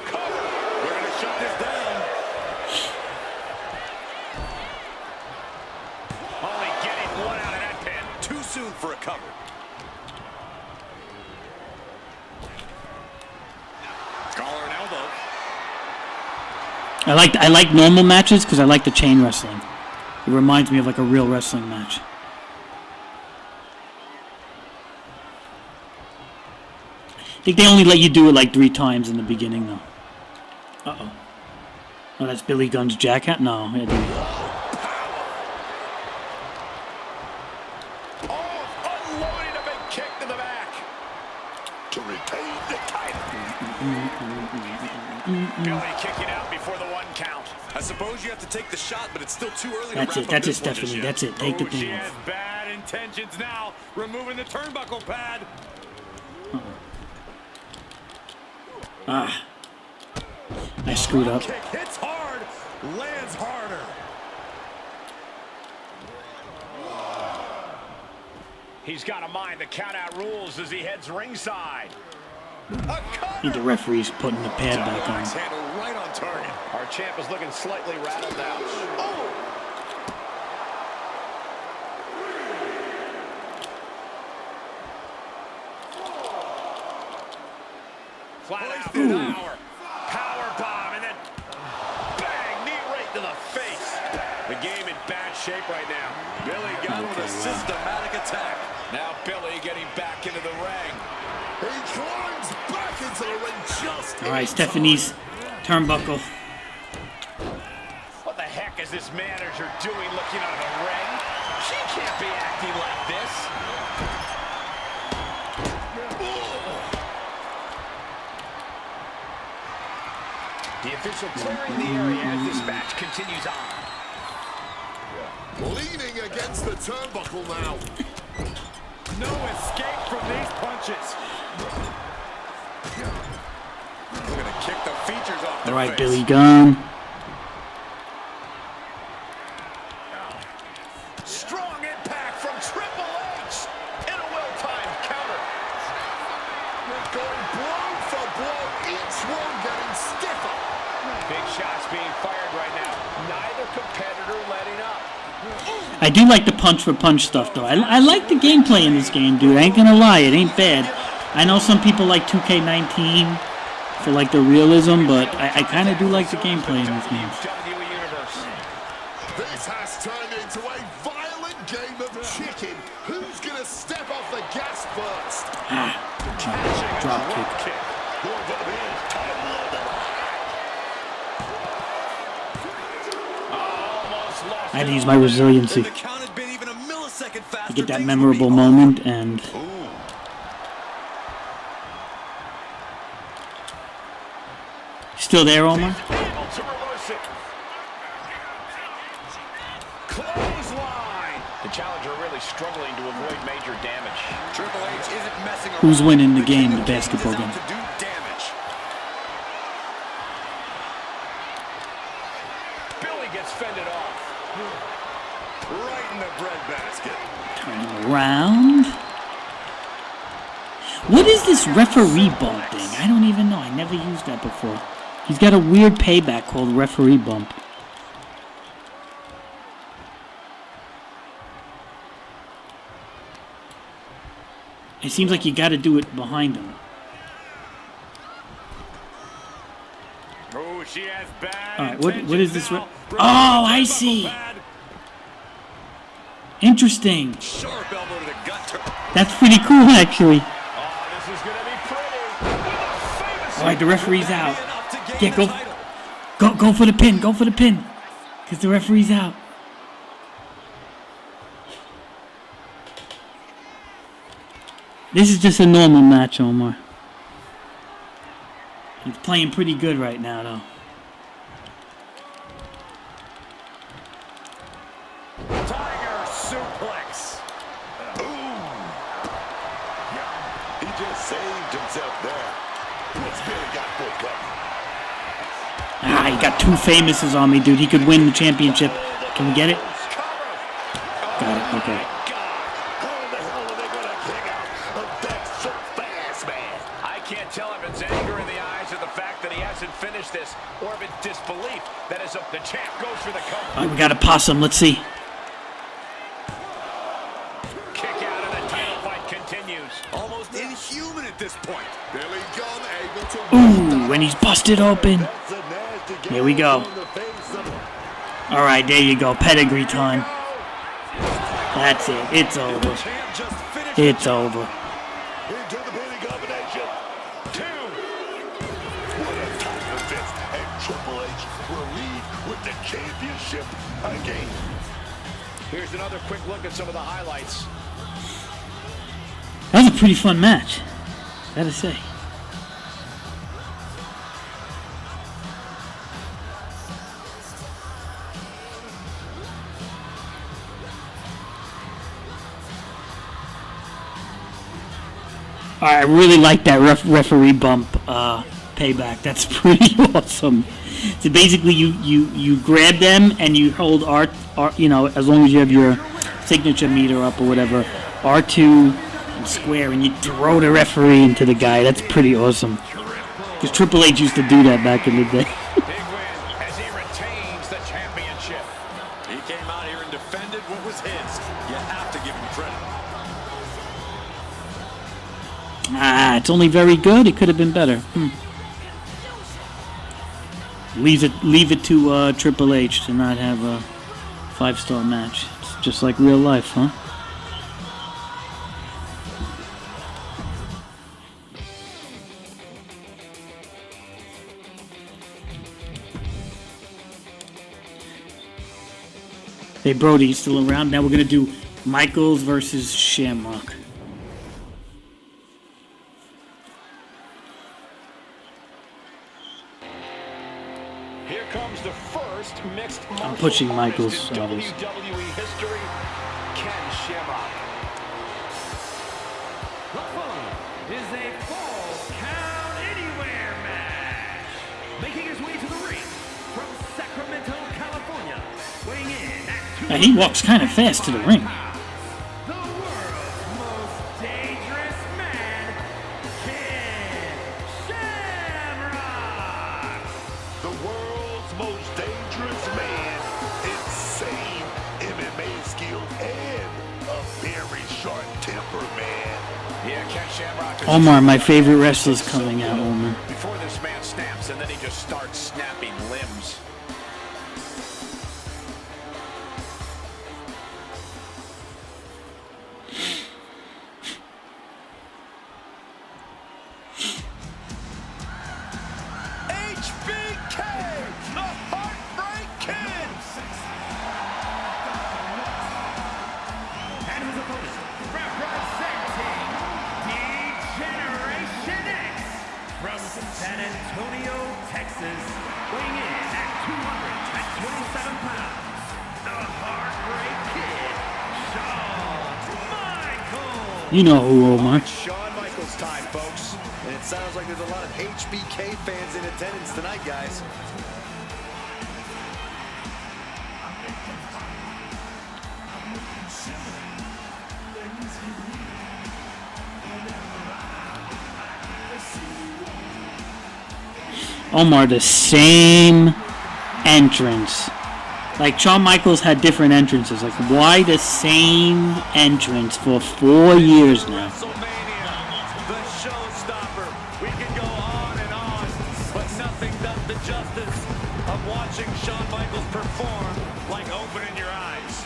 Cover. We're going to shut this down. Only getting one out of that pin. Too soon for a cover. Collar and elbow. I like normal matches because I like the chain wrestling. It reminds me of like a real wrestling match. I think they only let you do it like 3 times in the beginning though. Uh-oh. Oh, that's Billy Gunn's jacket? No. I didn't. Unloading a big kick to the back. To retain the title. Billy kicking out before the 1 count. I suppose you have to take the shot, but it's still too early That's to it. wrap That's up it, this one just Stephanie. yet. That's it. Take the She thing has off. bad intentions now. Removing the turnbuckle pad. Ah. I screwed up. Kick hits hard, lands harder. He's got to mind the count-out rules as he heads ringside. I think the referee's putting the pad back on. Handle right on target. Our champ is looking slightly rattled now. Oh! Flat out power. Power bomb, and then bang, knee right to the face. The game in bad shape right now. Billy Gunn with a systematic attack. Now Billy getting back into the ring. He climbs back into the ring just All right, Stephanie's turnbuckle. What the heck is this manager doing looking out of the ring? She can't be acting like this. The official clearing the area as this match continues on. leaning against the turnbuckle now. No escape from these punches. We're going to kick the features off the All right, face. Billy Gunn. Strong impact from Triple H. And a well-timed counter. Going blow for blow, each one getting stiffer. Big shots being fired right now. Neither competitor letting up. I do like the punch for punch stuff though. I like the gameplay in this game, dude. I ain't gonna lie, it ain't bad. I know some people like 2K19 for like the realism, but I kind of do like the gameplay in this game. WWE Universe. This has turned into a violent game of chicken. Who's going to step off the gas first? Drop kick. Almost lost I had to it use all my there. resiliency. And the count had been even a millisecond faster get that memorable moment, and still there, Omar? Able to reverse it. Clothesline. The challenger really struggling to avoid major damage. Triple H isn't messing around. Who's winning the game, the basketball game? To do damage. Billy gets fended off. Right in the breadbasket. Turning around. What is this referee bump thing? I don't even know. I never used that before. He's got a weird payback called referee bump. It seems like you got to do it behind him. Oh, she has bad. All right, what is this? Oh, I see. Interesting. Sharp elbow to the gut. That's pretty cool, actually. Oh, this is gonna be pretty. All right, the referee's out. Yeah, go for the pin. Go for the pin, because the referee's out. This is just a normal match, Omar. He's playing pretty good right now, though. Tiger suplex. Ooh. Yeah, he just saved himself there. What's Billy got for cover? Ah, he got two famouses on me, dude. He could win the championship. Can we get it? Got it, okay. How in the hell are they going to kick out of that so fast, man? I can't tell if it's anger in the eyes or the fact that he hasn't finished this, or if it's disbelief that the champ goes for the cover. All right, we got a possum. Let's see. Kick out and the title fight continues. Almost inhuman at this point. Billy Gunn able to... Ooh, and he's busted open. That's a nasty Here we go. on the face of All right, there you go. Pedigree time. That's it. It's over. Champ just finished. It's over. into the pinning combination. 2. What a time of this. And Triple H will lead with the championship again. Here's another quick look at some of the highlights. That was a pretty fun match, gotta say. All right, I really like that referee bump payback. That's pretty awesome. So basically, you grab them and you hold R, you know, as long as you have your signature meter up or whatever, R2 and square, and you throw the referee into the guy. That's pretty awesome. Because Triple H used to do that back in the day. Big win as he retains the championship. He came out here and defended what was his. You have to give him credit. Ah, it's only very good. It could have been better. Leave it to Triple H to not have a 5-star match. It's just like real life, huh? Hey, Brody, you still around? Now we're gonna do Michaels versus Shamrock. Here comes the first mixed I'm pushing martial Michaels, artist in obviously. WWE history, Ken Shamrock. The following is a Fall Count Anywhere match. Making his way to the ring from Sacramento, California, weighing in at Now, he walks kind of fast to the ring. the world's most dangerous man, Ken Shamrock. The world's most dangerous man, insane MMA skills, and a very short temper, man. Yeah, Ken Shamrock is Omar, my favorite wrestler's coming out, Omar. before this man snaps, and then he just starts snapping limbs. HBK, the Heartbreak Kid. And his opponent San Antonio, Texas, weighing in at 227 pounds, the Heartbreak Kid, Shawn Michaels. You know who, Omar. Shawn Michaels time, folks. And it sounds like there's a lot of HBK fans in attendance tonight, guys. Omar, the same entrance. Like, Shawn Michaels had different entrances. Like, why the same entrance for 4 years now? WrestleMania, the showstopper. We can go on and on, but nothing does the justice of watching Shawn Michaels perform like opening your eyes.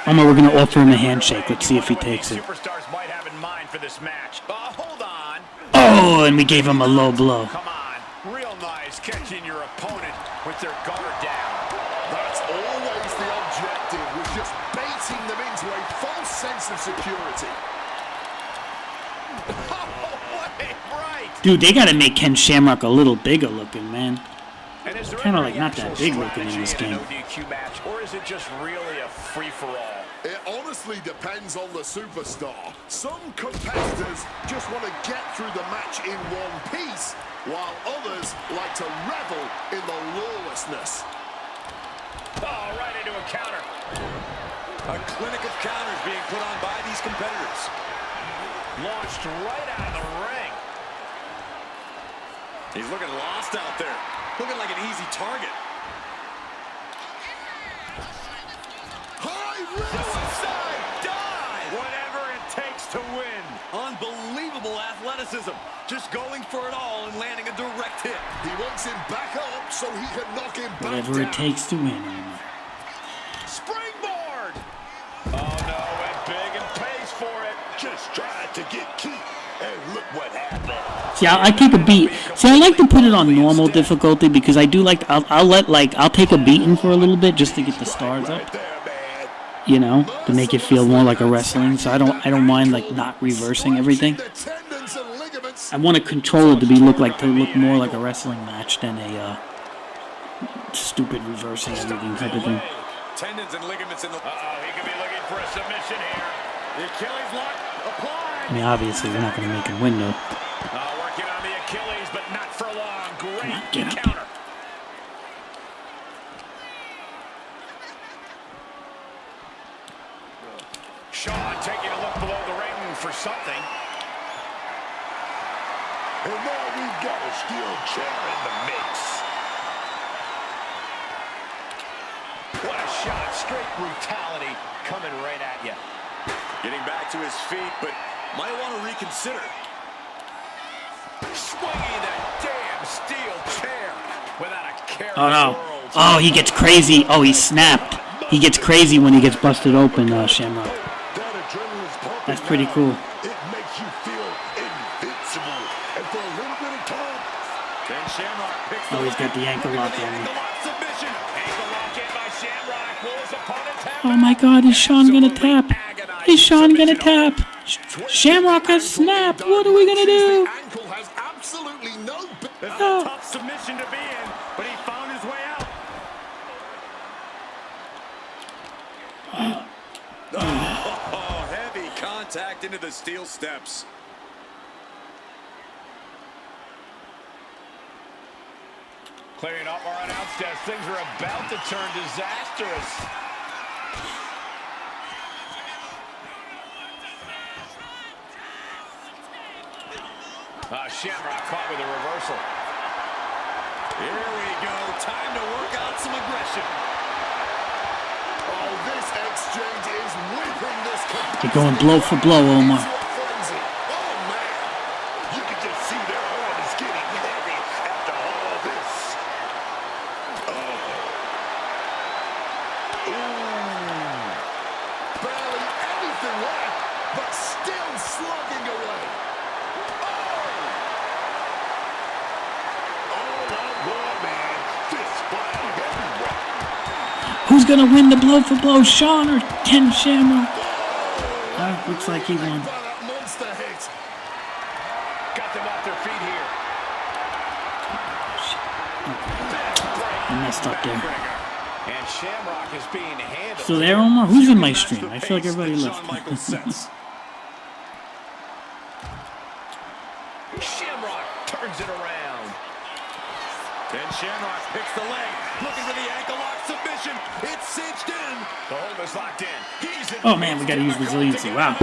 Omar, we're going to offer him a handshake. Let's see if he takes it. Superstars might have in mind for this match. Hold on. Oh, and we gave him a low blow. Come on. Real nice catching your opponent with their guard down. That's always the objective, was just baiting them into a false sense of security. Oh, wait, right. Dude, they got to make Ken Shamrock a little bigger looking, man. Kind of like any not that actual big looking in this strategy game. an ODQ match, or is it just really a free-for-all? It honestly depends on the superstar. Some competitors just want to get through the match in one piece, while others like to revel in the lawlessness. Oh, right into a counter. A clinic of counters being put on by these competitors. Launched right out of the ring. He's looking lost out there. Looking like an easy target. High risk! Suicide dive! Whatever it takes to win. Unbelievable athleticism. Just going for it all and landing a direct hit. He wants him back up so he can knock him back Whatever down. it takes to win, Omar. Springboard! Oh no, went big and pays for it. Just tried to get Keith, and look what happened. See, I take a beat. See, I like to put it on normal difficulty because I do like. I'll take a beating for a little bit just to get the stars up. You know, to make it feel more like a wrestling. So I don't mind like not reversing everything. I want to control it to look more like a wrestling match than a stupid reversing everything type of thing. Tendons and ligaments in the. He could be looking for a submission here. The Achilles lock applied. I mean, obviously we're not going to make him win though. Working on the Achilles, but not for long. Great Get up. counter. Shawn taking a look below the ring for something. And now we've got a steel chair in the mix. What a shot. Straight brutality coming right at you. Getting back to his feet, but might want to reconsider. Swinging that damn steel chair without a care Oh in the no! world. Oh, he gets crazy. Oh, he snapped. He gets crazy when he gets busted open, Shamrock. That adrenaline's pumping That's pretty now. cool. It makes you feel invincible. And for a little bit of time, Then Shamrock picks Oh, he's got the ankle lock the on him. ankle lock submission. Ankle lock in by Shamrock. Will his opponent tap Oh my God! Is Shawn gonna tap? Is Shawn gonna tap? Shamrock has snapped. What are we gonna do? The ankle has absolutely no... This is Oh. a tough submission to be in, but he found his way out. Oh, heavy contact into the steel steps. Clearing up our announce desk. Things are about to turn disastrous. Shamrock caught with a reversal. Here we go. Time to work out some aggression. Oh, this exchange is whipping this competitor. They're going blow for blow, Omar. into a frenzy. oh man, you can just see their arm is getting heavy after all this. Oh, Who's gonna win the blow for blow, Sean or Ken Shamrock? Looks like he won. That monster hit. Got them off their feet here. I messed up there. And Shamrock is being handled. So there, Omar. Who's in my stream? I feel like everybody left. Shamrock turns it around. And Shamrock picks the leg, looking for the ankle lock submission. It's cinched in. The hold is locked in. He's in. Oh man, we gotta use resiliency. Wow.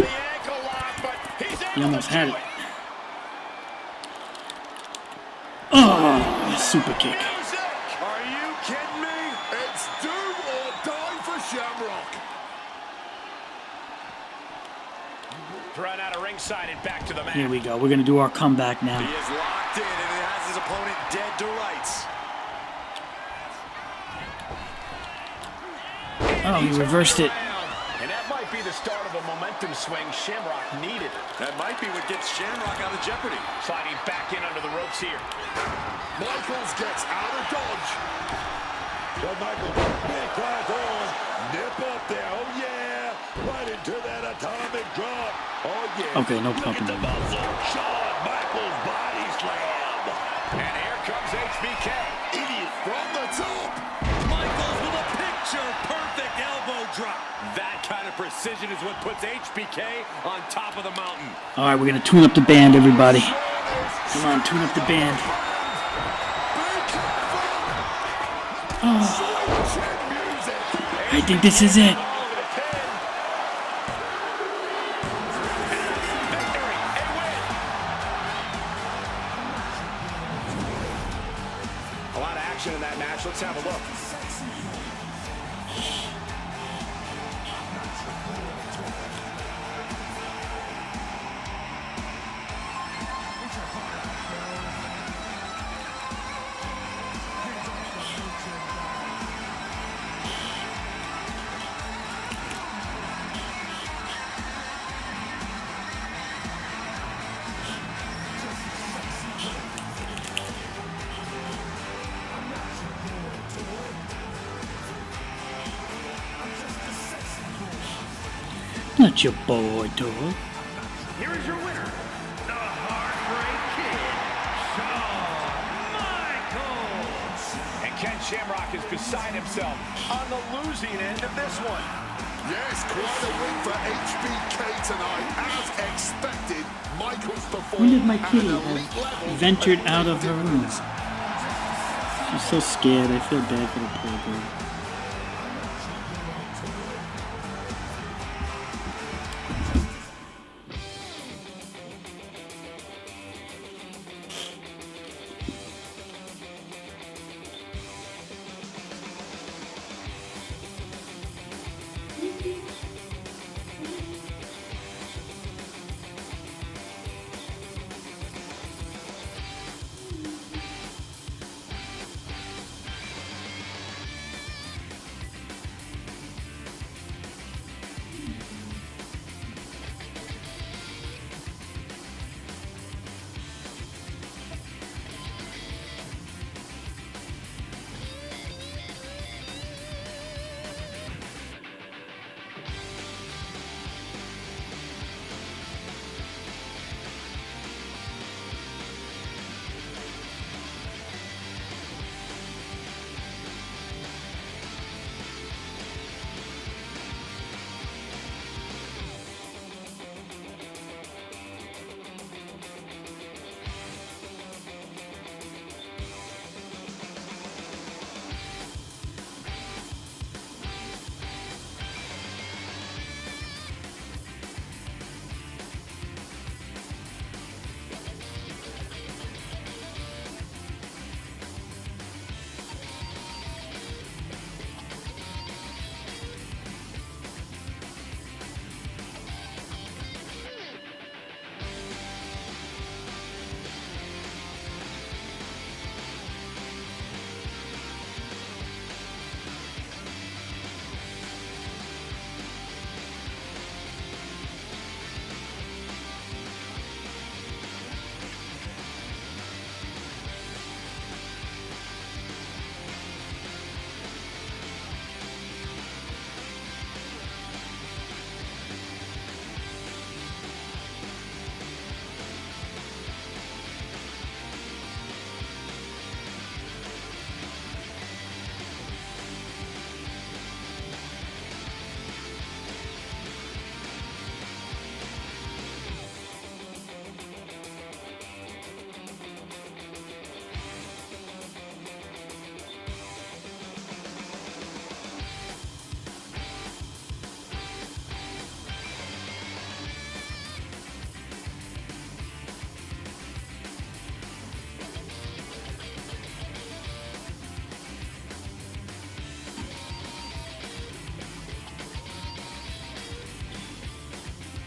He almost had it. Oh, super kick. Are you kidding me? It's do or die for Shamrock. Thrown out of ringside and back to the mat. Here we go. We're gonna do our comeback now. He is locked in and he has his opponent dead to rights. Oh, he reversed it. And that might be the start of a momentum swing Shamrock needed. That might be what gets Shamrock out of jeopardy. Sliding back in under the ropes here. Michaels gets out of dodge. So Michael, big class on. Nip up there. Oh, yeah. Right into that atomic drop. Oh, yeah. Okay, no Look pumping. at the muscle. Shawn Michaels body slam. And here comes HBK. Idiot from the top. Michaels with a picture-perfect elbow drop. That kind of precision is what puts HBK on top of the mountain. All right, we're gonna tune up the band, everybody. Come on, tune up the band. Oh, I think this is it. A lot of action in that match. Let's have a look. Not your boy, dog. Here is your winner, the Heartbreak Kid, Shawn Michaels. And Ken Shamrock is beside himself on the losing end of this one. Yes, quite a win for HBK tonight. As expected, Michaels performed When did my at kitty an have elite level. ventured out of her room? She's so scared. I feel bad for the poor girl.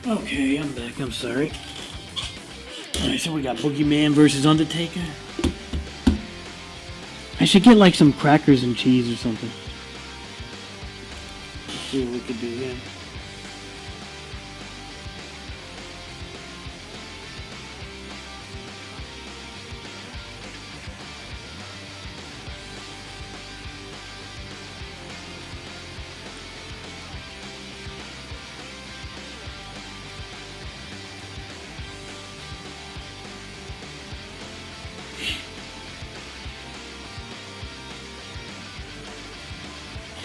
Okay, I'm back. I'm sorry. Alright, so we got Boogeyman versus Undertaker. I should get like some crackers and cheese or something. Let's see what we could do here.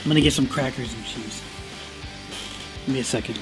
I'm gonna get some crackers and cheese. Give me a second.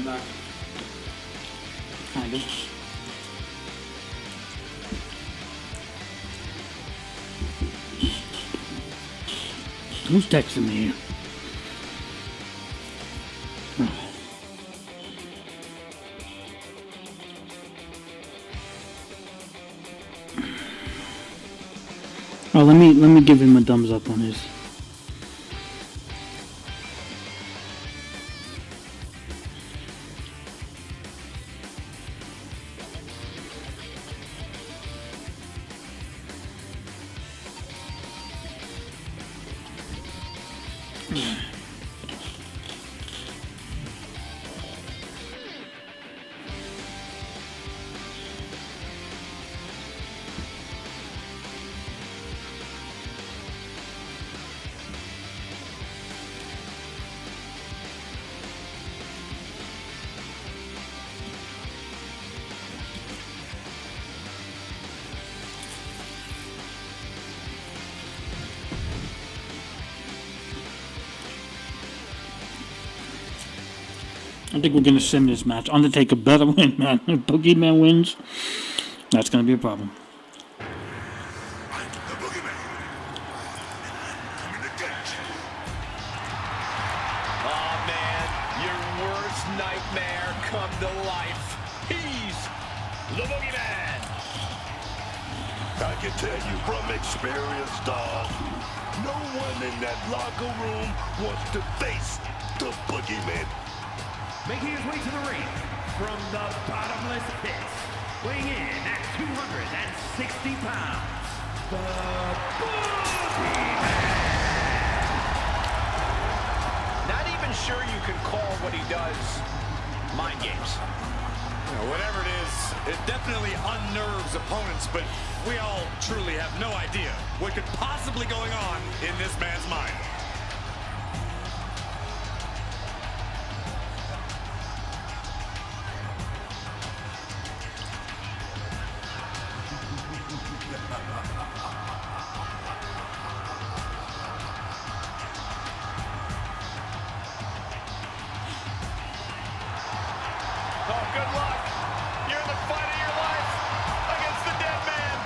coming back. Kind of. Who's texting me? Oh, let me give him a thumbs up on his. I think we're going to sim this match. Undertaker better win, man. If Boogeyman wins, that's going to be a problem. I'm the Boogeyman. Coming to get you. Oh, man, your worst nightmare come to life. He's the Boogeyman. I can tell you from experience, dog. No one in that locker room wants to face the Boogeyman. Making his way to the ring from the bottomless pits, weighing in at 260 pounds, the Boogeyman. Not even sure you can call what he does mind games. You know, whatever it is, it definitely unnerves opponents, but we all truly have no idea what could possibly going on in this man's mind. Oh, good luck. You're in the fight of your life against the dead man.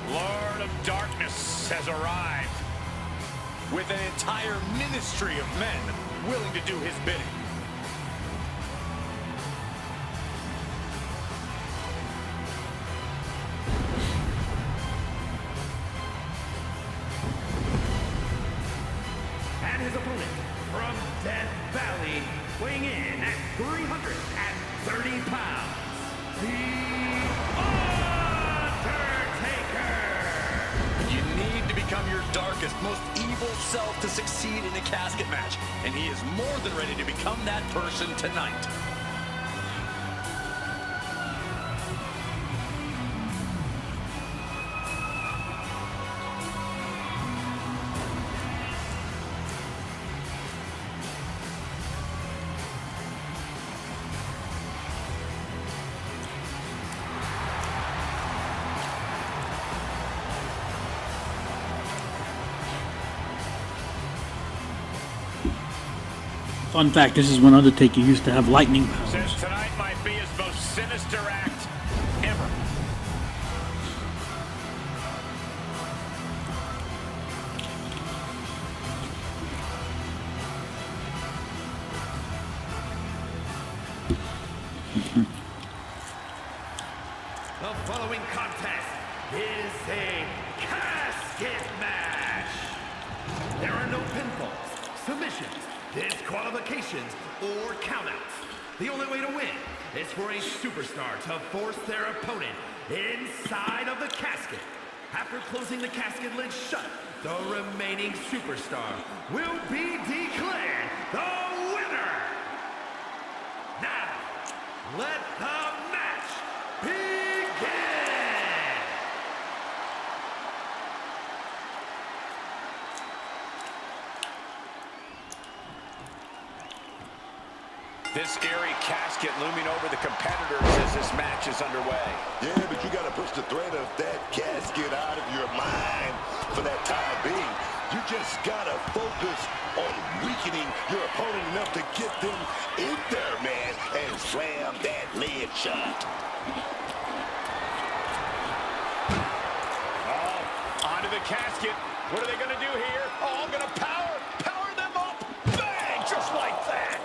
Lord of Darkness has arrived with an entire ministry of men willing to do his bidding. And his opponent from Death Valley, weighing in at 330 pounds, the Undertaker. You need to become your darkest, most evil self to succeed in a casket match, and he is more than ready to become that person tonight. Fun fact, this is when Undertaker used to have lightning powers. Says tonight might be his most sinister act ever. The following contest is a casket match. There are no pinfalls, submissions, disqualifications, or countouts. The only way to win is for a superstar to force their opponent inside of the casket After closing the casket lid shut, the remaining superstar will be declared the winner. Now, let the match begin. This scary casket looming over the competitors as this match is underway. Yeah, but you got to push the threat of that casket out of your mind for that time being. You just got to focus on weakening your opponent enough to get them in there, man, and slam that lid shut. Oh, onto the casket. What are they going to do here? Oh, I'm going to power them up. Bang, just like that.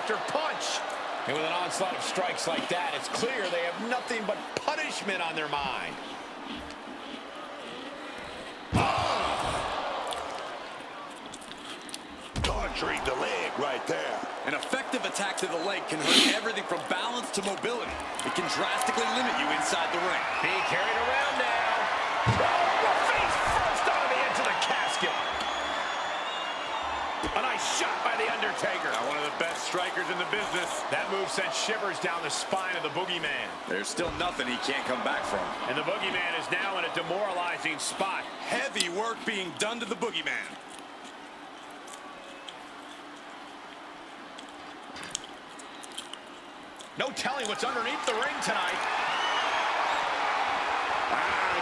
After punch. And with an onslaught of strikes like that, it's clear they have nothing but punishment on their mind. Conjuring the leg right there. An effective attack to the leg can hurt everything from balance to mobility. It can drastically limit you inside the ring. Being carried around now. Oh, face first on the edge of the casket. A nice shot by The Undertaker. Now, one of the best strikers in the business. That move sent shivers down the spine of the Boogeyman. There's still nothing he can't come back from. And the Boogeyman is now in a demoralizing spot. Heavy work being done to the Boogeyman. No telling what's underneath the ring tonight.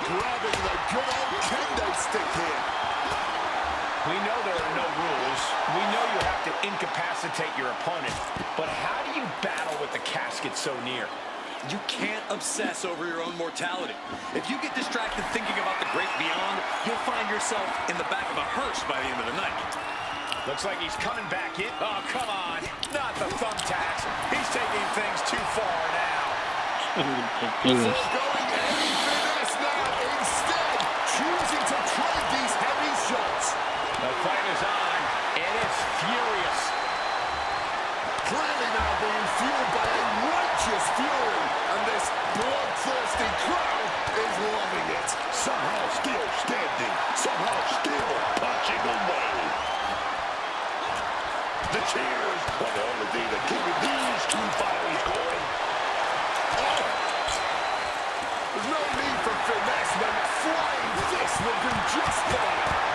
Grabbing the good old kendo stick here. We know there are no rules. We know you have to incapacitate your opponent. But how do you battle with the casket so near? You can't obsess over your own mortality. If you get distracted thinking about the great beyond, you'll find yourself in the back of a hearse by the end of the night. Looks like he's coming back in. Oh, come on. Not the thumbtacks. He's taking things too far now. Ridiculous. Going any finesse now, instead choosing to trade these heavy shots. The fight is on. It is furious. Clearly now being fueled by a righteous fury, and this bloodthirsty crowd is loving it. Somehow still standing, somehow still punching away. The cheers are the only thing that keeping these two fighters going. Oh! There's no need for finesse when flying fists will do just fine.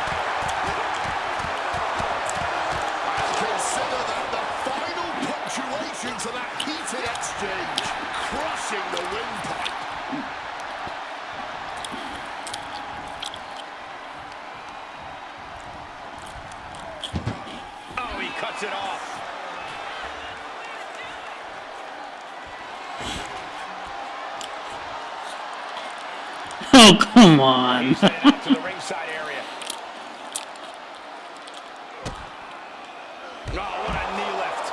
And consider that the final punctuation to that heated exchange, crushing the windpipe. Oh, he cuts it off. Oh, come on. He's headed out to the ringside area. Oh, what a knee lift.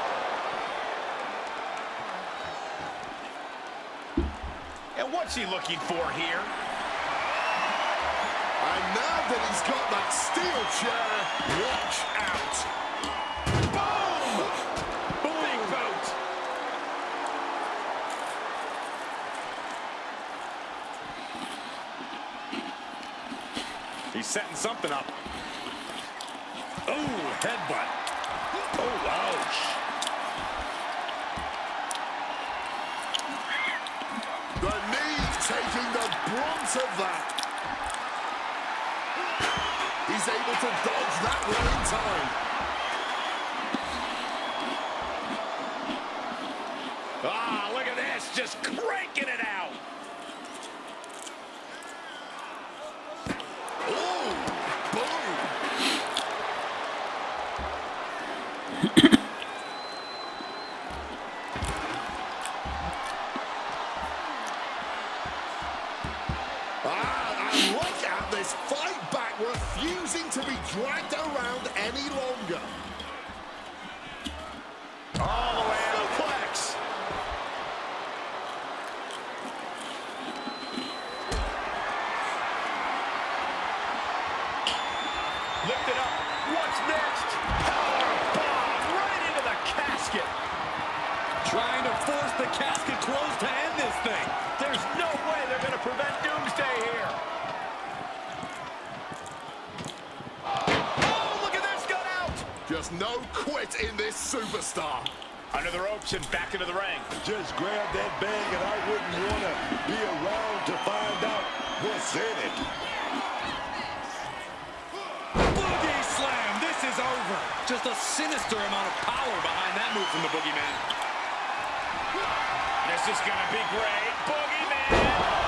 And what's he looking for here? And now that he's got that steel chair, watch out. Boom! Big boot. He's setting something up. Oh, headbutt. Oh, ouch. The knee taking the brunt of that. He's able to dodge that one in time. Ah, look at this, just cranking it out. Oh, boom. And look at this fight back, refusing to be dragged around any longer. All the way to the plex. Lift it up. What's next? Power bomb right into the casket. Trying to force the casket closed to end this thing. There's no way they're going to prevent doomsday here. Oh, look at this, got out. Just no quit in this superstar. Under the ropes and back into the ring. Just grab that bag and I wouldn't want to be around to find out what's in it. Boogie slam. This is over. Just a sinister amount of power behind that move from the Boogeyman. This is going to be great. Boogeyman.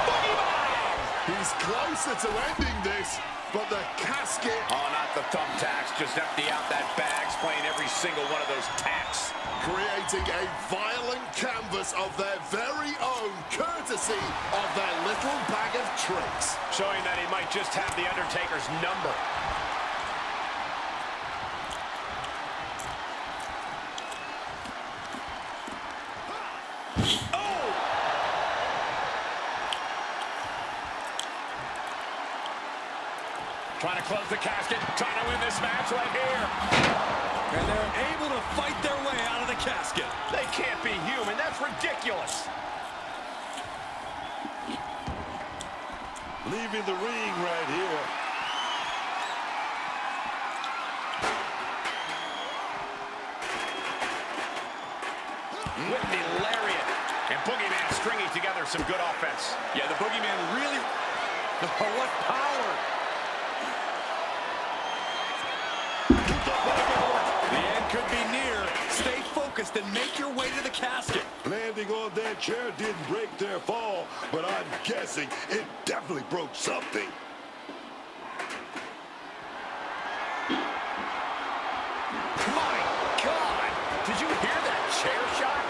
Boogie bomb. He's closer to ending this, but the casket... Oh, not the thumbtacks. Just empty out that bag, playing every single one of those tacks. creating a violent canvas of their very own, courtesy of their little bag of tricks. Showing that he might just have the Undertaker's number. Trying to close the casket, trying to win this match right here. And they're able to fight their way out of the casket. They can't be human, that's ridiculous. Leaving the ring right here. With the lariat. And Boogeyman stringing together some good offense. Yeah, the Boogeyman really... Oh, what power! The end could be near. Stay focused and make your way to the casket. Landing on that chair didn't break their fall, but I'm guessing it definitely broke something. My God! Did you hear that chair shot?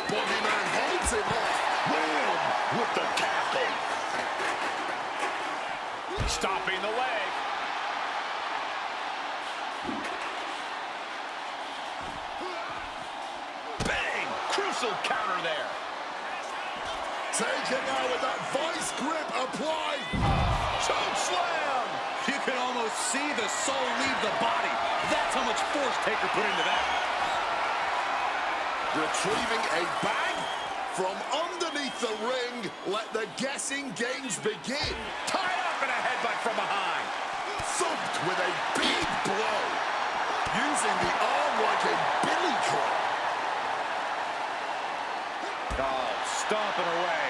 Boogeyman holds him off. Wham! With the tackle. Stopping the leg. Bang! Crucial counter there. Taken out with that vice grip applied. Choke slam! You can almost see the soul leave the body. That's how much force Taker put into that. Retrieving a bag from underneath the ring. Let the guessing games begin. Tied up in a headbutt from behind. Thumped with a big blow. Using the arm like a billy club. Oh, stomping away.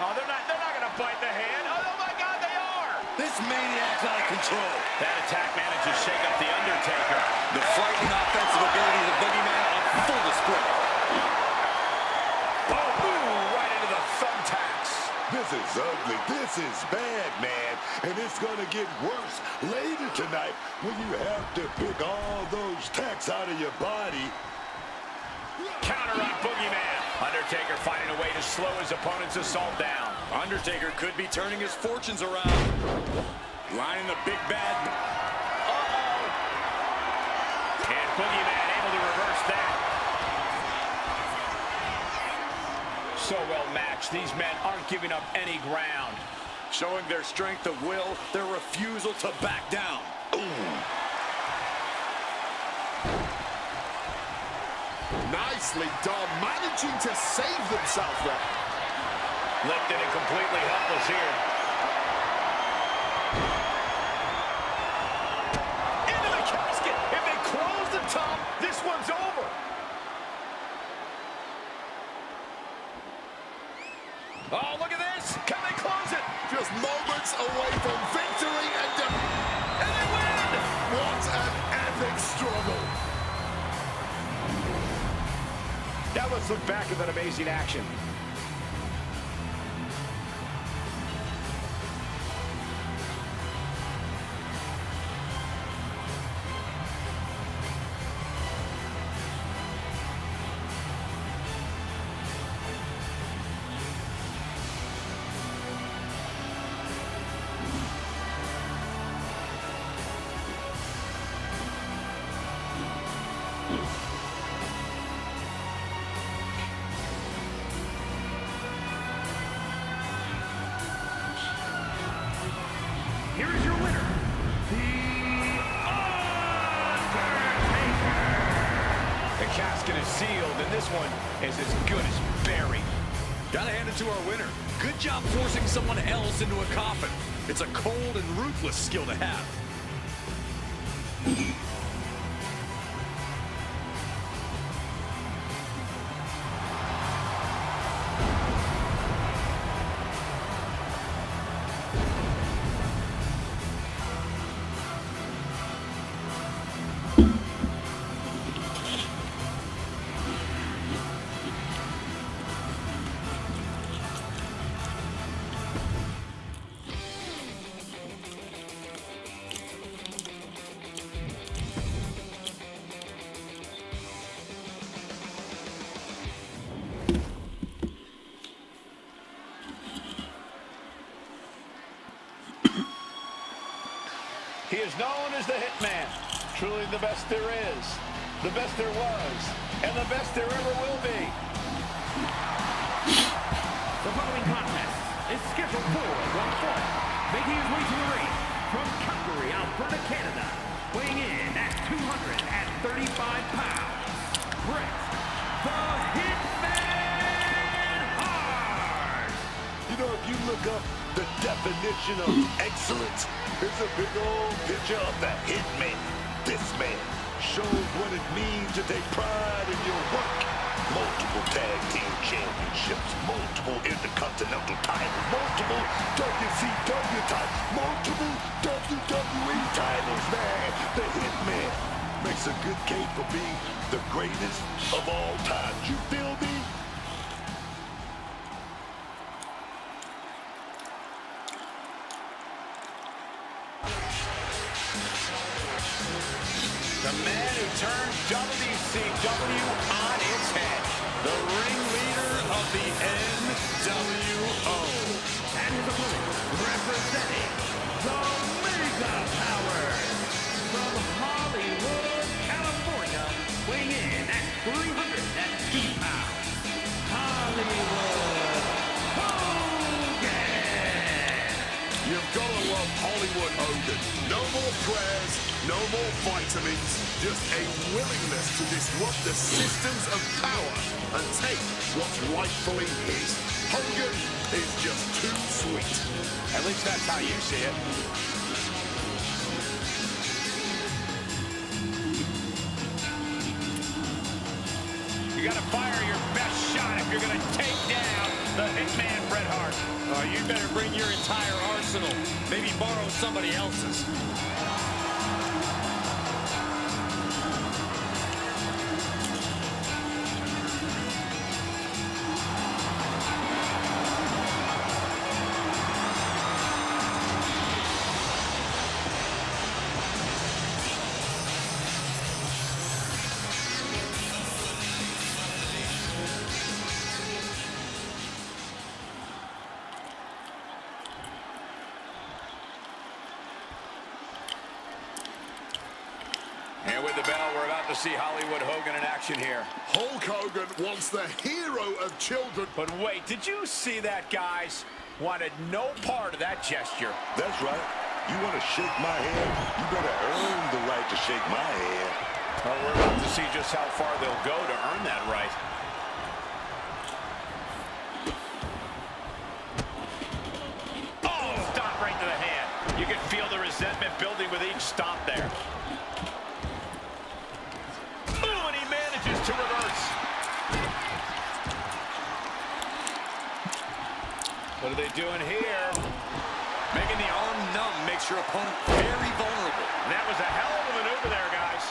Oh, they're not going to bite the hand. Oh, my God, they are. This maniac's out of control. That attack manages to shake up the Undertaker. The frightening offensive abilities of Boogeyman on full display. Oh, ooh, right into the thumbtacks. This is ugly. This is bad, man. And it's going to get worse later tonight when you have to pick all those tacks out of your body. Counter on Boogeyman. Undertaker finding a way to slow his opponent's assault down. Undertaker could be turning his fortunes around. Lining the big bad. Uh-oh. And Boogeyman able to reverse that. So well matched. These men aren't giving up any ground. Showing their strength of will, their refusal to back down. Nicely done, managing to save themselves there. Lifted and completely helpless here. Into the casket. If they close the top, this one's over. Oh, look at this. Can they close it? Just moments away from victory and they win. what an epic struggle. Now let's look back at that amazing action. sealed, and this one is as good as buried. Gotta hand it to our winner. Good job forcing someone else into a coffin. It's a cold and ruthless skill to have. He is known as the Hitman. Truly the best there is, the best there was, and the best there ever will be. The following contest is scheduled for one fall. Making his way to the ring from Calgary, Alberta, Canada. Weighing in at 235 pounds. Bret the Hitman Hart. You know, if you look up the definition of excellence, it's a big old picture of the Hitman. This man shows what it means to take pride in your work. Multiple tag team championships, multiple intercontinental titles, multiple WCW titles, multiple WWE titles, man. The Hitman makes a good case for being the greatest of all time. You feel me? The man who turned WCW on its head. The ringleader of the NWO. And his opponent, representing the Mega Powers from Hollywood, California, weighing in at 302 pounds. Hollywood Hogan! You've got to love Hollywood Hogan. No more prayers, no more vitamins, just a willingness to disrupt the systems of power and take what's rightfully his. Hogan is just too sweet. At least that's how you see it. You got to fire your best shot if you're going to take down the Hitman Bret Hart. Oh, you better bring your entire arsenal. Maybe borrow somebody else's. And with the bell, we're about to see Hollywood Hogan in action here. Hulk Hogan wants the hero of children. But wait, did you see that, guys? Wanted no part of that gesture. That's right. You want to shake my hand? You better earn the right to shake my hand. Well, we're about to see just how far they'll go to earn that right. Oh, stop right to the hand. You can feel the resentment building with each stomp there. Ooh, and he manages to reverse. What are they doing here? Making the arm numb makes your opponent very vulnerable. That was a hell of a maneuver there, guys.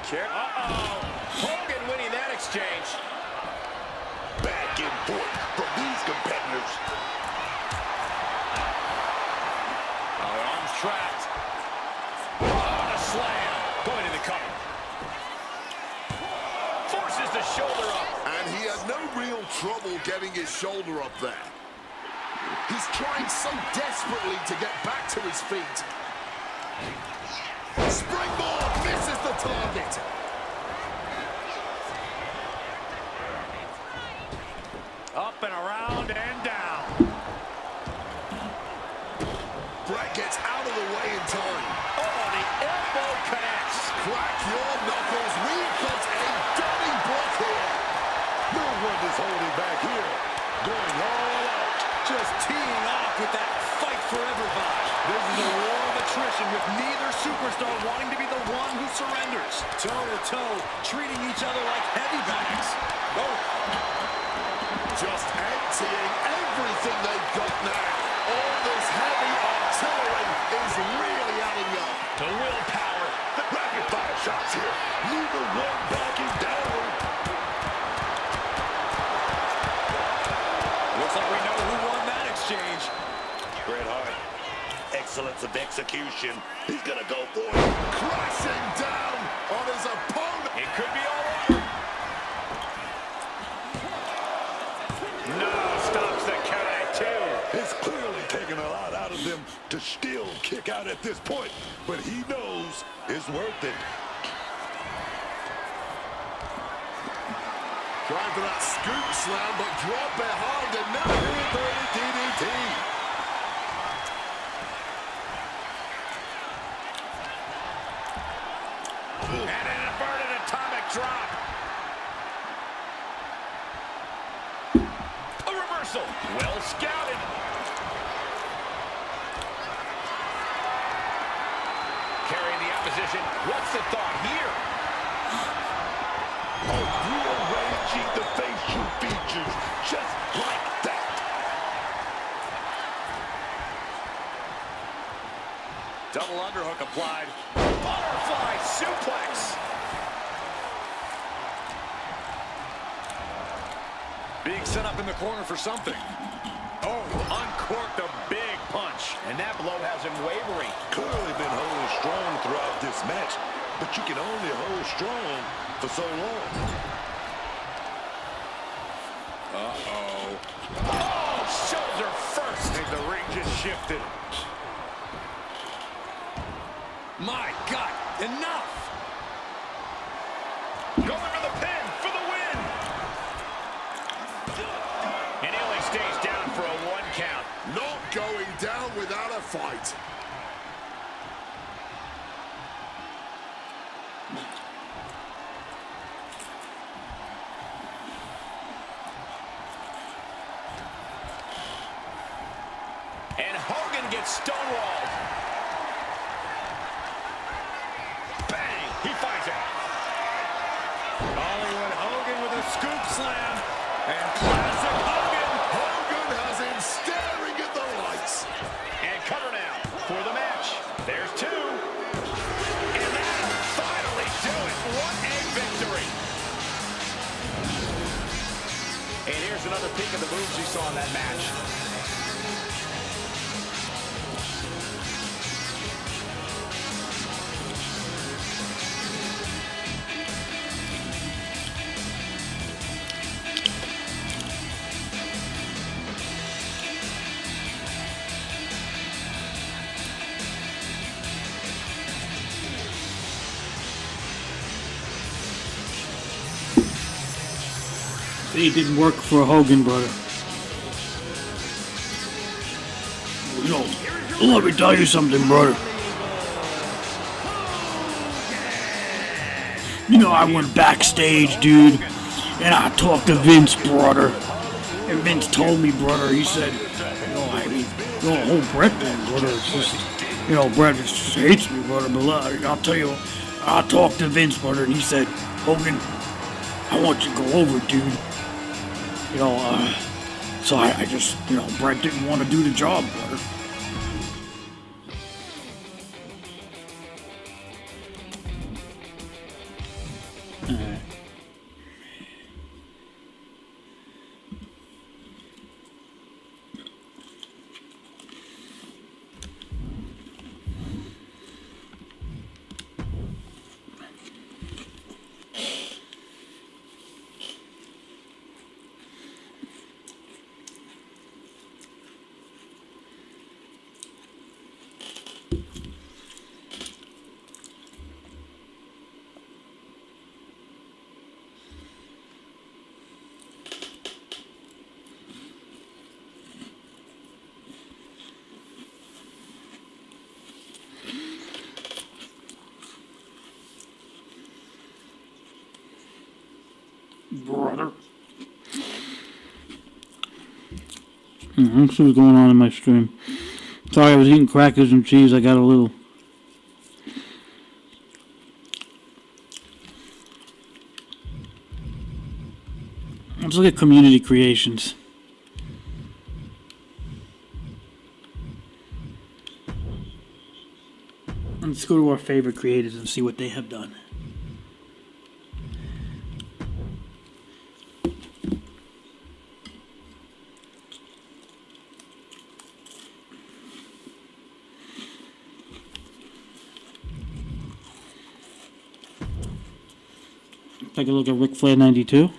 Uh-oh. Hogan winning that exchange. Back and forth from these competitors. Oh, the arm's trapped. Oh, a slam. Going to the cover. Forces the shoulder up. And he had no real trouble getting his shoulder up there. He's trying so desperately to get back to his feet. Springboard misses the target. Up and around and down. Bret gets out of the way in time. Oh, the elbow connects. Crack your knuckles situation with neither superstar wanting to be the one who surrenders. Toe-to-toe, treating each other like heavy bags. Oh. Just emptying everything they've got now. All this heavy artillery is really adding up. The willpower. The rapid-fire shots here. Neither one backing down. Looks like we know who won that exchange. Bret Hart, excellence of execution. He's gonna go for it. Crashing down on his opponent. It could be all over. No, stops the count at 2. It's clearly taken a lot out of them to still kick out at this point, but he knows it's worth it. Trying for that scoop slam, but drop behind and now inverted DDT. And an inverted atomic drop. A reversal. Well scouted. Carrying the opposition. What's the thought here? Rearranging the facial features just like that. Double underhook applied. Butterfly suplex. Being set up in the corner for something. Oh, uncorked a big punch. And that blow has him wavering. Clearly been holding strong throughout this match, but you can only hold strong for so long. Uh-oh. Oh, shoulder first. I think the ring just shifted. My God, enough. Going for the pin for the win. And he only stays down for a 1 count. Not going down without a fight. And Hogan gets stonewalled. Bang! He finds it. Hollywood Hogan with a scoop slam. And classic Hogan. Hogan has him staring at the lights. And cover now for the match. There's 2. And that'll finally do it. What a victory. And here's another peek of the moves you saw in that match. It didn't work for Hogan, brother. You know, let me tell you something, brother. You know, I went backstage, dude, and I talked to Vince, brother. And Vince told me, brother, he said, whole Bret thing, brother, it's just, Bret just hates me, brother, but I'll tell you, I talked to Vince, brother, and he said, Hogan, I want you to go over, dude. So I just, Bret didn't want to do the job, brother. Brother. Let's see what's going on in my stream. Sorry, I was eating crackers and cheese. I got a little Let's look at community creations. Let's go to our favorite creators and see what they have done. Take a look at Ric Flair 92.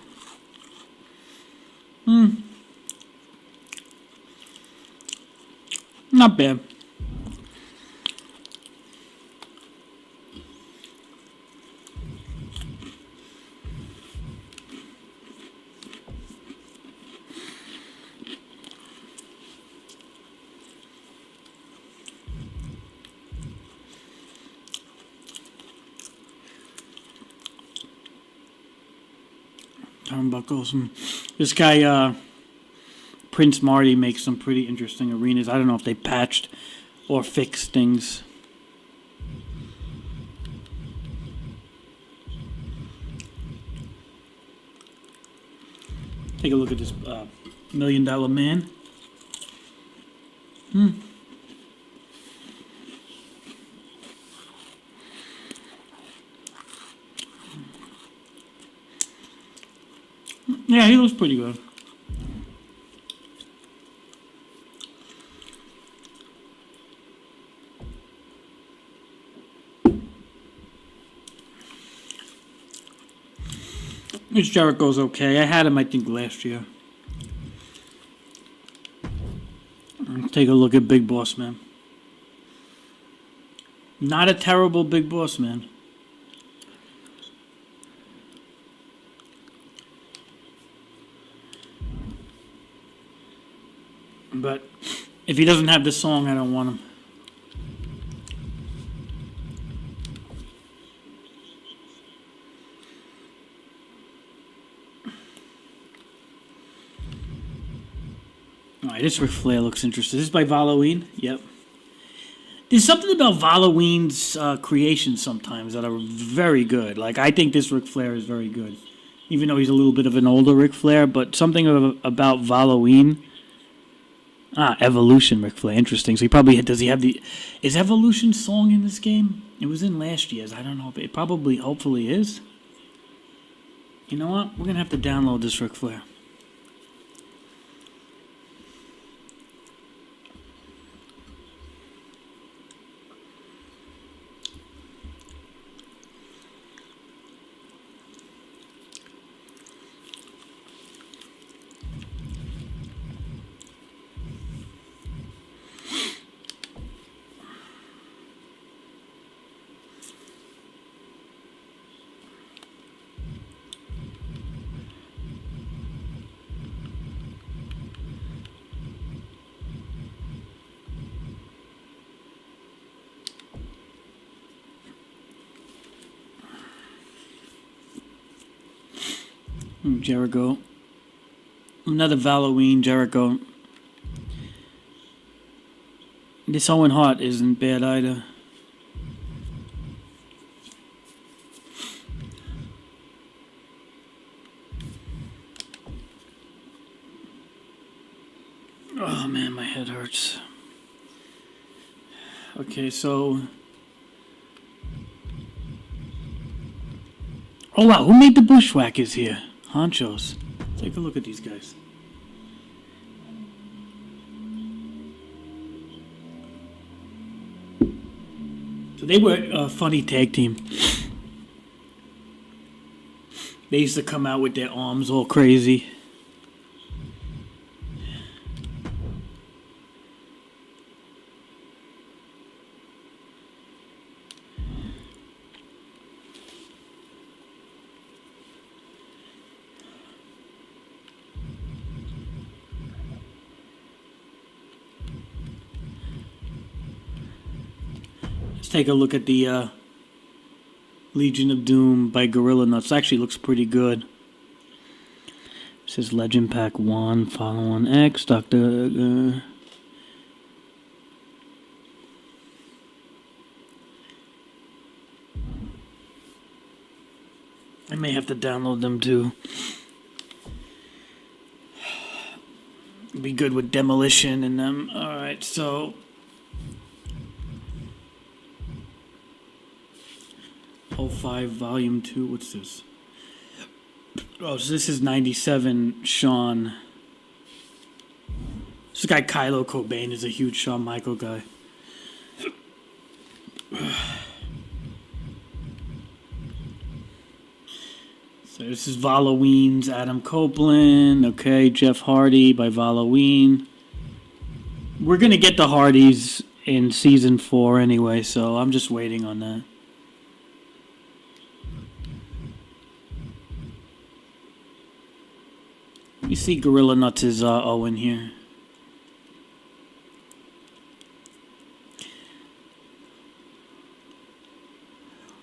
Not bad. Turnbuckles. This guy, Prince Marty, makes some pretty interesting arenas. I don't know if they patched or fixed things. Take a look at this $1 Million Man. Yeah, he looks pretty good. This Jericho's okay. I had him, I think, last year. Let's take a look at Big Boss Man. Not a terrible Big Boss Man. But if he doesn't have the song, I don't want him. Alright, this Ric Flair looks interesting. This is by Halloween. Yep. There's something about Halloween's creations sometimes that are very good. Like, I think this Ric Flair is very good. Even though he's a little bit of an older Ric Flair, but something about Halloween. Evolution Ric Flair. Interesting. So he probably does he have the is Evolution song in this game? It was in last year's. I don't know. It probably hopefully is. You know what? We're gonna have to download this Ric Flair. Jericho. Another Halloween Jericho. This Owen Hart isn't bad either. Oh man, my head hurts. Okay, so... Oh wow, who made the Bushwhackers here? Honchos. Take a look at these guys. So they were a funny tag team. They used to come out with their arms all crazy. Take a look at the Legion of Doom by Gorilla Nuts. Actually looks pretty good. It says Legend Pack 1, Follow on X, Dr. I may have to download them too. Be good with Demolition and them. Alright, so... '05 Volume 2. What's this? Oh, so this is 97 Shawn. This guy Kylo Cobain is a huge Shawn Michael guy. So this is Halloween's Adam Copeland. Okay, Jeff Hardy by Halloween. We're going to get the Hardys in Season 4 anyway, so I'm just waiting on that. You see Gorilla Nuts is Owen here.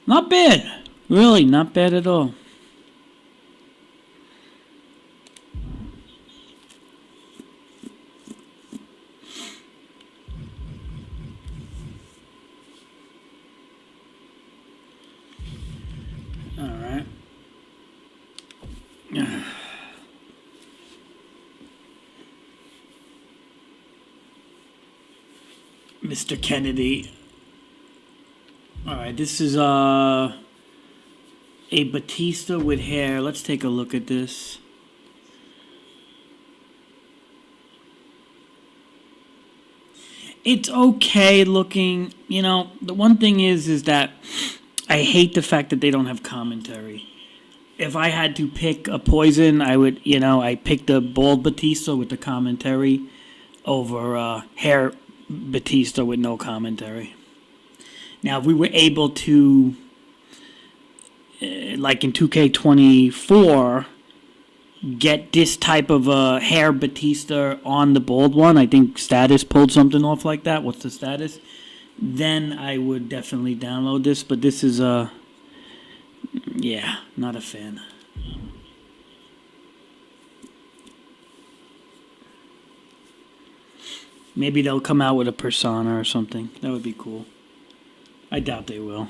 Not bad. Really, not bad at all. Alright. Mr. Kennedy. Alright, this is a Batista with hair. Let's take a look at this. It's okay looking. You know, the one thing is that I hate the fact that they don't have commentary. If I had to pick a poison, I would, I pick the bald Batista with the commentary over hair Batista with no commentary. Now, if we were able to, like in 2K24, get this type of hair Batista on the bald one, I think Status pulled something off like that. What's the Status? Then I would definitely download this, but this is, yeah, not a fan. Maybe they'll come out with a persona or something. That would be cool. I doubt they will.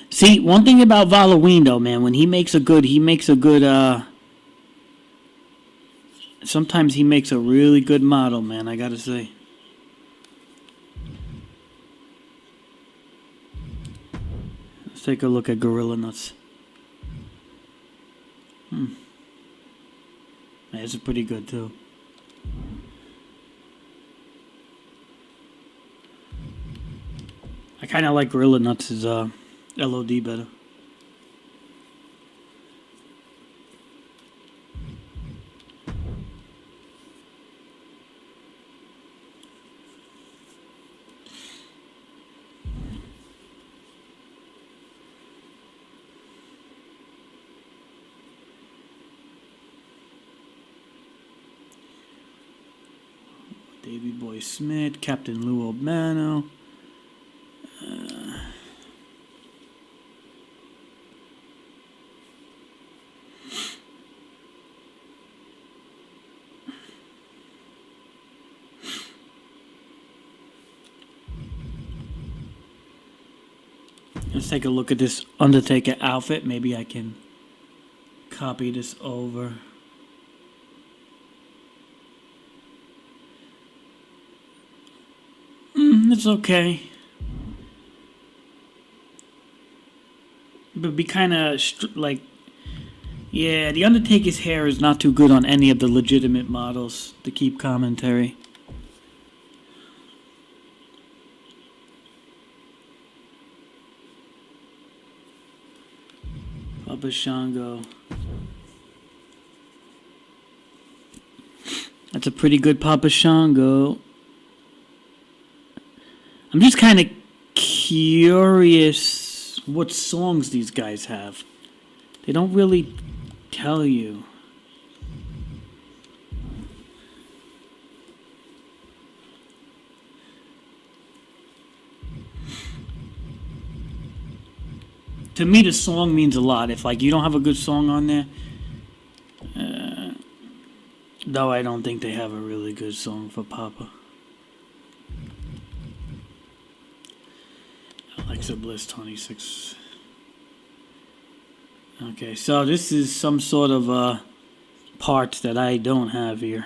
See, one thing about Halloween though, man, when he makes a good, sometimes he makes a really good model, man, I gotta say. Let's take a look at Gorilla Nuts. Yeah, this is pretty good too. I kind of like Gorilla Nuts' LOD better. Davey Boy Smith, Captain Lou Albano. Let's take a look at this Undertaker outfit. Maybe I can copy this over. It's okay. But be kind of like, yeah, the Undertaker's hair is not too good on any of the legitimate models to keep commentary. Papa Shango. That's a pretty good Papa Shango. I'm just kind of curious what songs these guys have. They don't really tell you. To me, the song means a lot. If like you don't have a good song on there, though I don't think they have a really good song for Papa. Alexa Bliss 26. Okay, so this is some sort of part that I don't have here.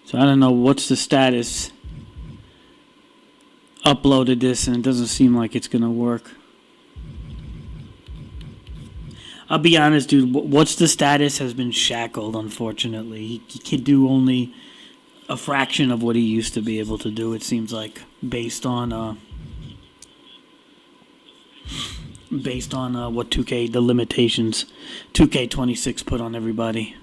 So I don't know what's the status. Uploaded this and it doesn't seem like it's gonna work. I'll be honest, dude. What's the status has been shackled, unfortunately. He can do only a fraction of what he used to be able to do, it seems like, based on what 2K, the limitations 2K26 put on everybody.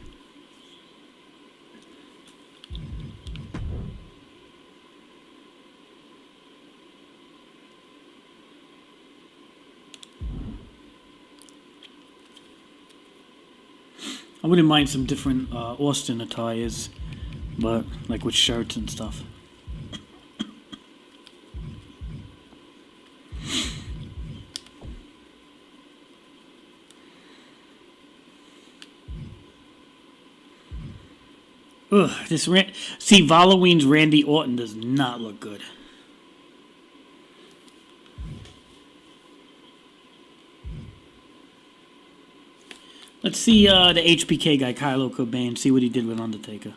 I wouldn't mind some different Austin attires, but like with shirts and stuff. Ugh, see, Halloween's Randy Orton does not look good. Let's see the HBK guy, Kylo Cobain, see what he did with Undertaker.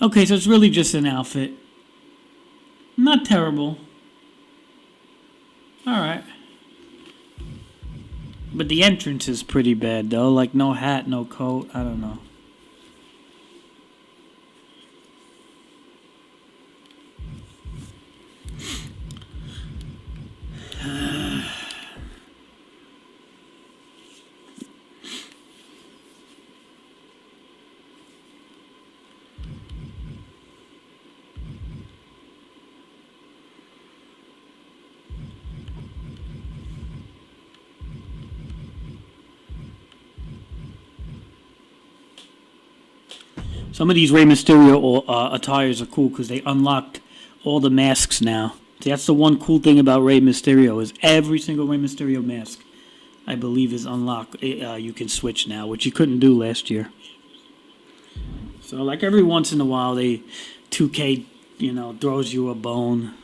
Okay, so it's really just an outfit. Not terrible. Alright. But the entrance is pretty bad, though. Like, no hat, no coat. I don't know. Some of these Rey Mysterio attires are cool because they unlocked all the masks now. See, that's the one cool thing about Rey Mysterio is every single Rey Mysterio mask, I believe, is unlocked. You can switch now, which you couldn't do last year. So, like every once in a while, 2K, throws you a bone.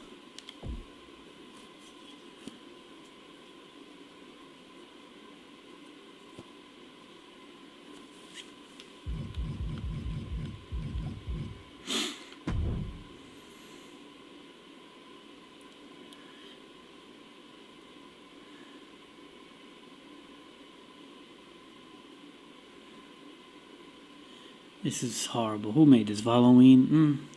This is horrible. Who made this? Halloween?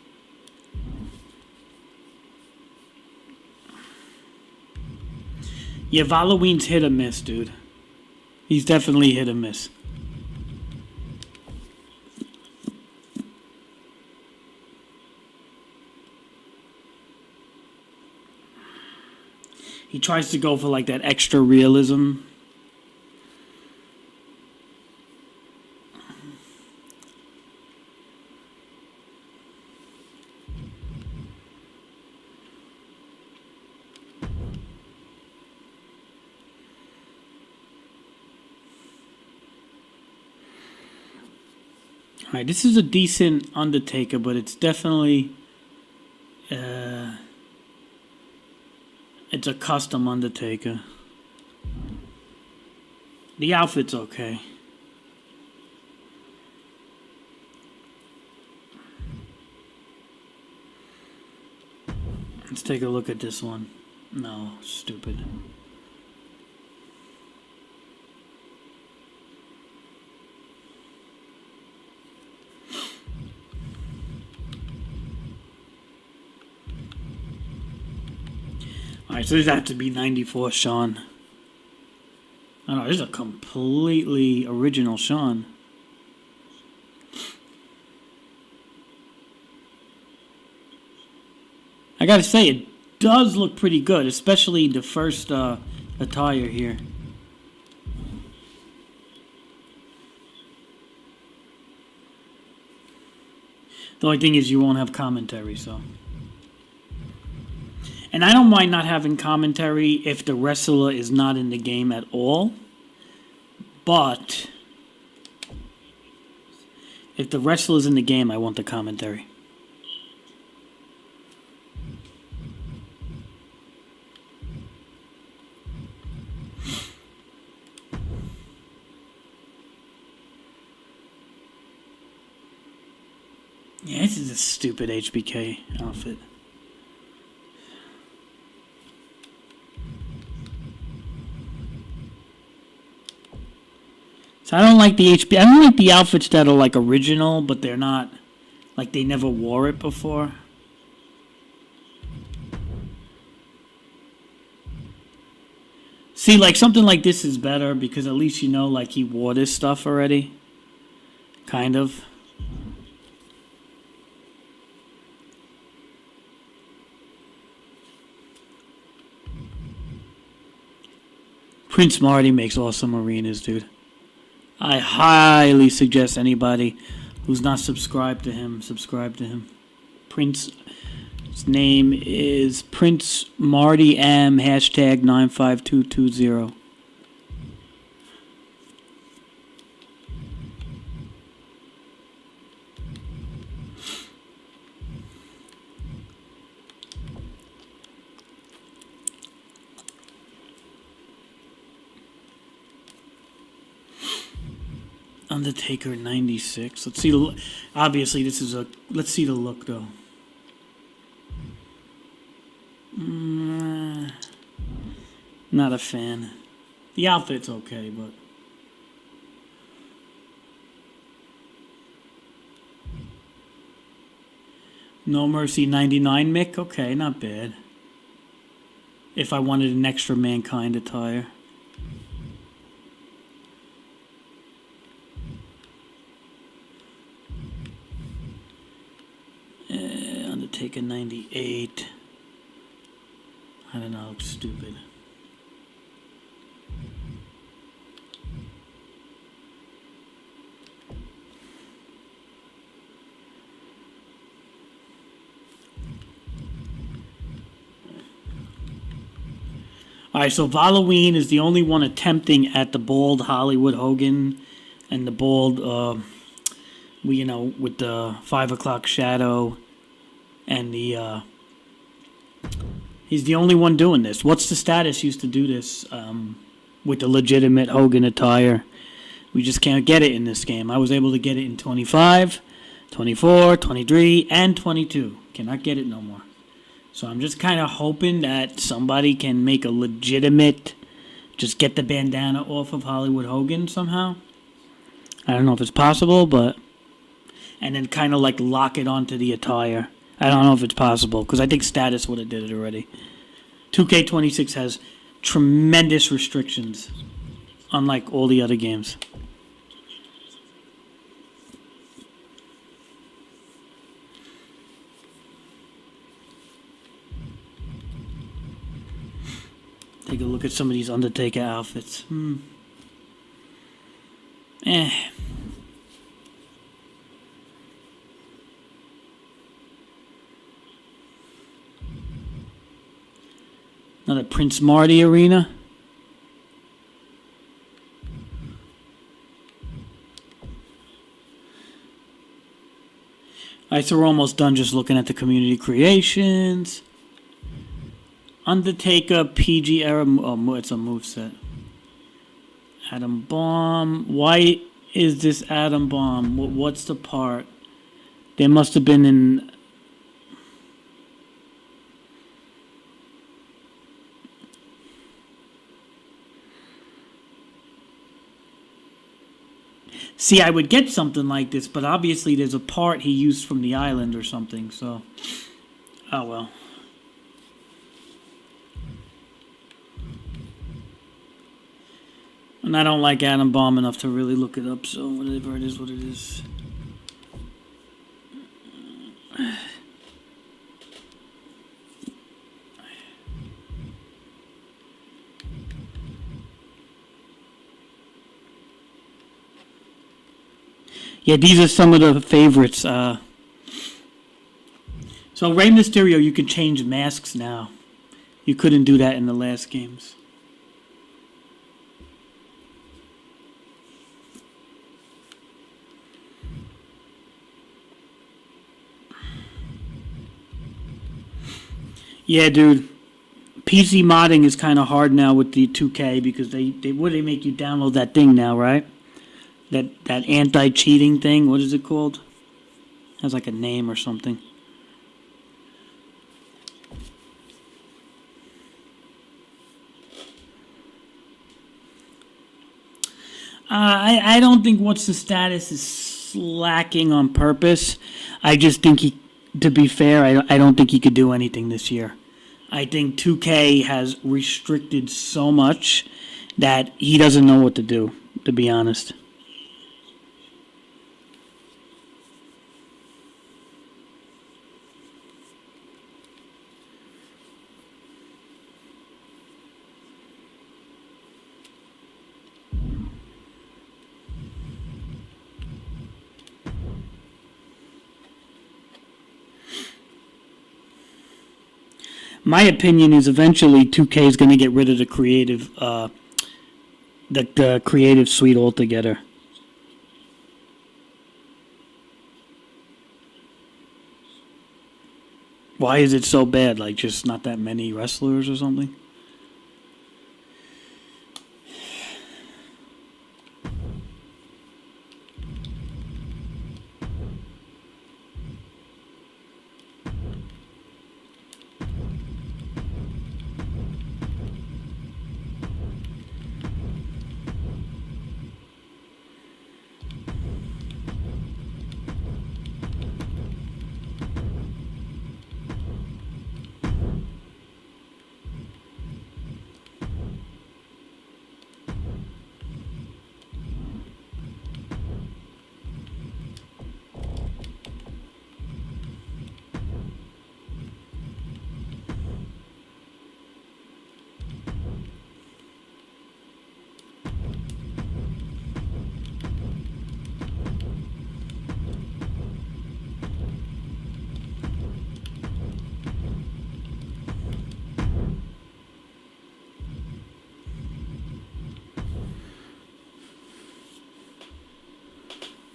Yeah, Halloween's hit or miss, dude. He's definitely hit or miss. He tries to go for like that extra realism. Alright, this is a decent Undertaker, but it's definitely it's a custom Undertaker. The outfit's okay. Let's take a look at this one. No, stupid. Alright, so this has to be 94 Shawn. I don't know, this is a completely original Shawn. I gotta say, it does look pretty good, especially the first attire here. The only thing is you won't have commentary, so. And I don't mind not having commentary if the wrestler is not in the game at all. But if the wrestler's in the game, I want the commentary. Yeah, this is a stupid HBK outfit. So I don't like the I don't like the outfits that are like original, but they're not, like they never wore it before. See, like something like this is better because at least you know like he wore this stuff already. Kind of. Prince Marty makes awesome arenas, dude. I highly suggest anybody who's not subscribed to him, subscribe to him. Prince's name is Prince Marty M, hashtag 95220. Undertaker 96. Let's see. Obviously, this is a. Let's see the look though. Not a fan. The outfit's okay, but No Mercy 99 Mick. Okay, not bad. If I wanted an extra Mankind attire. Undertaker 98. I don't know, looks stupid. Alright, so Halloween is the only one attempting at the bald Hollywood Hogan and the bald, with the 5 o'clock shadow and the, he's the only one doing this. What's the Status used to do this with the legitimate Hogan attire. We just can't get it in this game. I was able to get it in 25, 24, 23, and 22. Cannot get it no more. So I'm just kind of hoping that somebody can make a legitimate, just get the bandana off of Hollywood Hogan somehow. I don't know if it's possible, but, and then kind of like lock it onto the attire. I don't know if it's possible, because I think Status would have did it already. 2K26 has tremendous restrictions, unlike all the other games. Take a look at some of these Undertaker outfits. Another Prince Marty arena. Alright, so we're almost done just looking at the community creations. Undertaker PG era. Oh, it's a moveset. Atom Bomb. Why is this Atom Bomb? What's the part? They must have been in. See, I would get something like this, but obviously there's a part he used from the island or something, so. Oh well. And I don't like Atom Bomb enough to really look it up, so whatever it is, what it is. Yeah, these are some of the favorites. So Rey Mysterio, you can change masks now. You couldn't do that in the last games. Yeah, dude. PC modding is kind of hard now with the 2K because they make you download that thing now, right? That anti-cheating thing. What is it called? It has like a name or something. I don't think what's the status is slacking on purpose. I just think to be fair, I don't think he could do anything this year. I think 2K has restricted so much that he doesn't know what to do, to be honest. My opinion is eventually 2K is going to get rid of the creative suite altogether. Why is it so bad? Like just not that many wrestlers or something?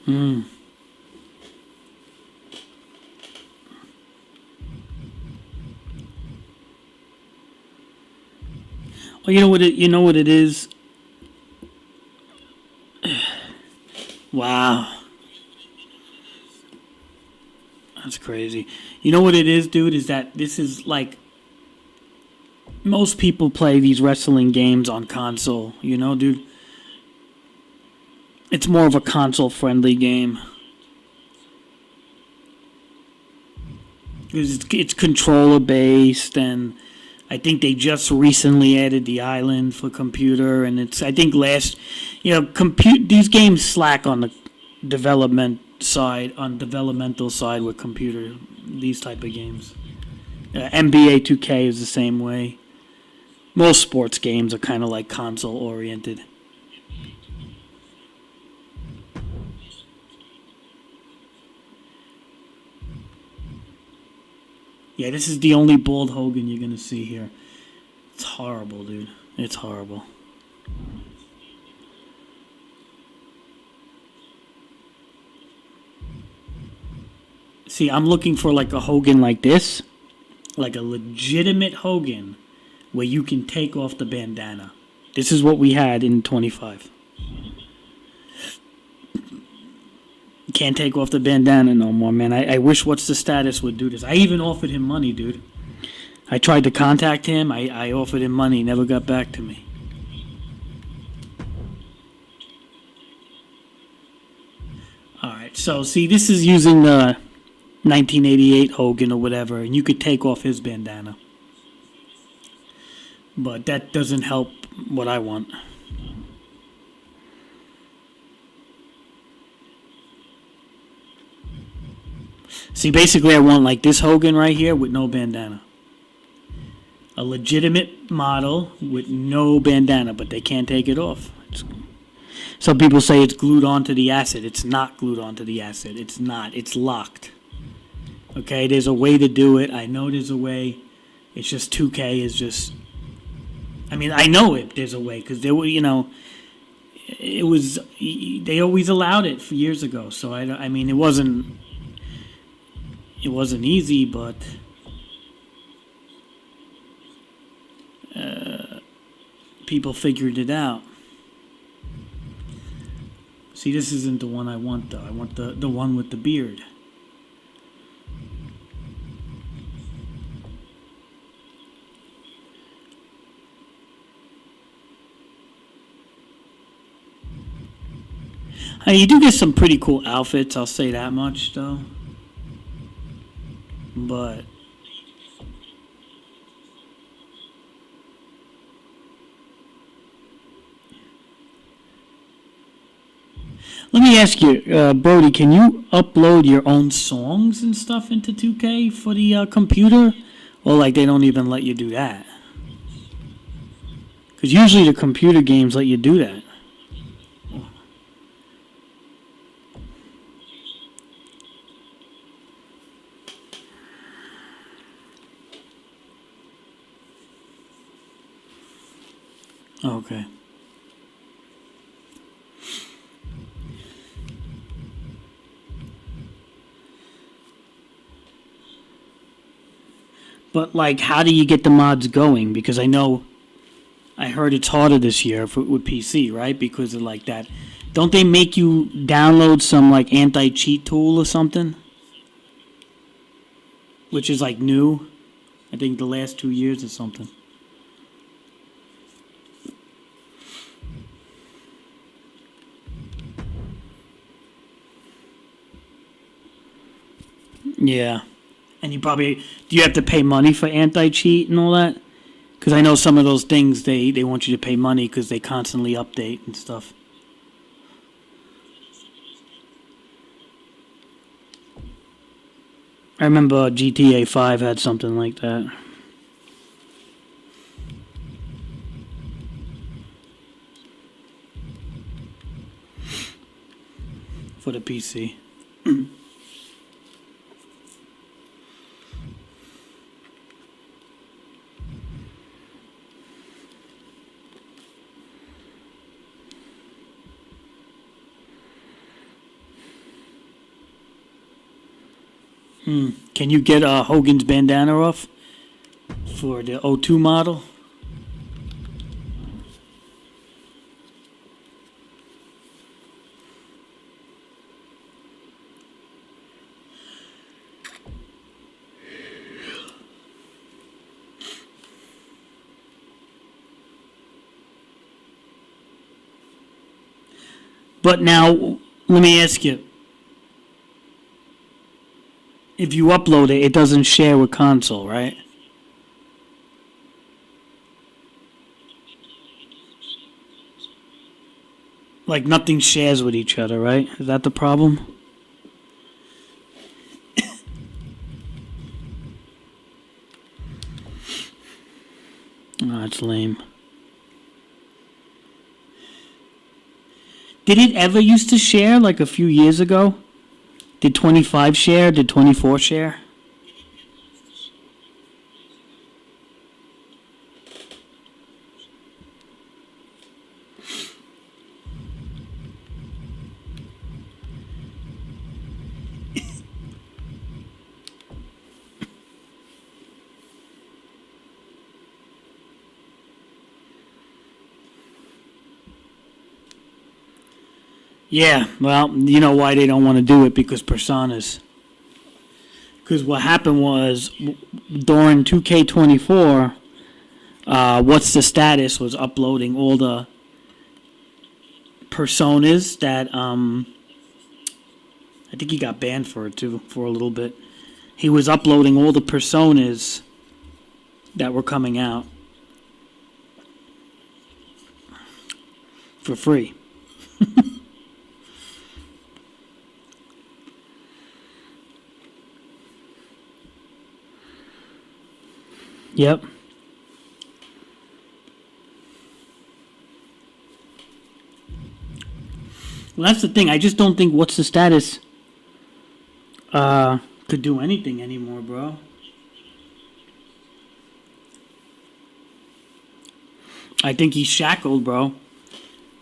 Hmm. Well, you know what it is? Wow. That's crazy. You know what it is, dude, is that this is like most people play these wrestling games on console, dude. It's more of a console-friendly game. It's controller-based, and I think they just recently added the island for computer, and I think these games slack on the developmental side with computer, these type of games. NBA 2K is the same way. Most sports games are kind of like console-oriented. Yeah, this is the only bald Hogan you're going to see here. It's horrible, dude. It's horrible. See, I'm looking for like a Hogan like this. Like a legitimate Hogan where you can take off the bandana. This is what we had in 25. Can't take off the bandana no more, man. I wish What's the Status would do this. I even offered him money, dude. I tried to contact him. I offered him money. He never got back to me. Alright, so see, this is using the 1988 Hogan or whatever, and you could take off his bandana. But that doesn't help what I want. See, basically I want like this Hogan right here with no bandana. A legitimate model with no bandana, but they can't take it off. Some people say it's glued onto the acid. It's not glued onto the acid. It's not. It's locked. Okay, there's a way to do it. I know there's a way. It's just 2K is just. I mean, I know there's a way because they were, it was they always allowed it for years ago. So I mean, it wasn't easy, but people figured it out. See, this isn't the one I want though. I want the one with the beard. You do get some pretty cool outfits, I'll say that much, though. But let me ask you, Brody, can you upload your own songs and stuff into 2K for the computer? Or, like, they don't even let you do that? Because usually the computer games let you do that. Okay. But, like, how do you get the mods going? Because I heard it's harder this year with PC, right? Because of, like, that. Don't they make you download some, like, anti-cheat tool or something? Which is, like, new. I think the last 2 years or something. Yeah. And do you have to pay money for anti-cheat and all that? Because I know some of those things, they want you to pay money because they constantly update and stuff. I remember GTA 5 had something like that. For the PC. Can you get Hogan's bandana off for the O2 model? But now, let me ask you. If you upload it, it doesn't share with console, right? Like, nothing shares with each other, right? Is that the problem? Oh, that's lame. Did it ever used to share, like, a few years ago? Did 25 share? Did 24 share? Yeah, well, you know why they don't want to do it? Because personas. Because what happened was, during 2K24, What's the Status was uploading all the personas that, I think he got banned for it too, for a little bit. He was uploading all the personas that were coming out for free. Yep. Well, that's the thing. I just don't think What's the Status could do anything anymore, bro. I think he's shackled, bro.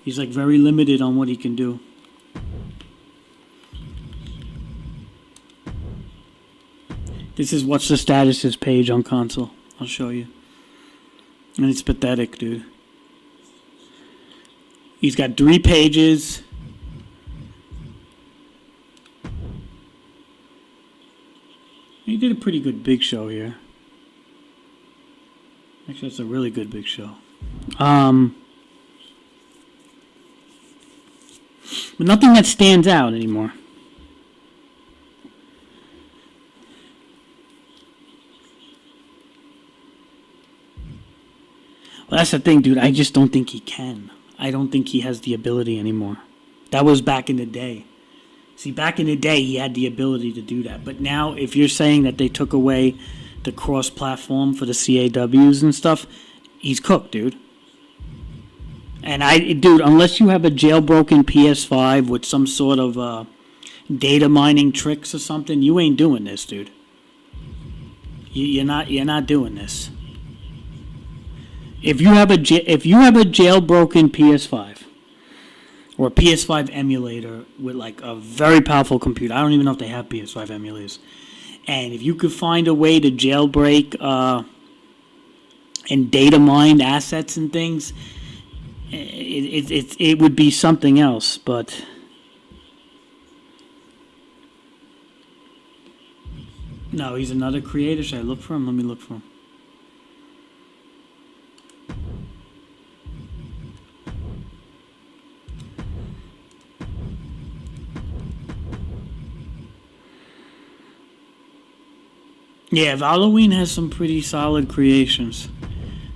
He's like very limited on what he can do. This is what's the statuses page on console. I'll show you. And it's pathetic, dude. He's got 3 pages. He did a pretty good Big Show here. Actually, that's a really good Big Show. But nothing that stands out anymore. Well, that's the thing, dude. I just don't think he can. I don't think he has the ability anymore. That was back in the day. See, back in the day, he had the ability to do that. But now, if you're saying that they took away the cross-platform for the CAWs and stuff, he's cooked, dude. And dude, unless you have a jailbroken PS5 with some sort of data mining tricks or something, you ain't doing this, dude. You're not doing this. If you have a jailbroken PS5 or a PS5 emulator with like a very powerful computer, I don't even know if they have PS5 emulators, and if you could find a way to jailbreak and data mine assets and things, it would be something else. But no, he's another creator. Should I look for him? Let me look for him. Yeah, Halloween has some pretty solid creations.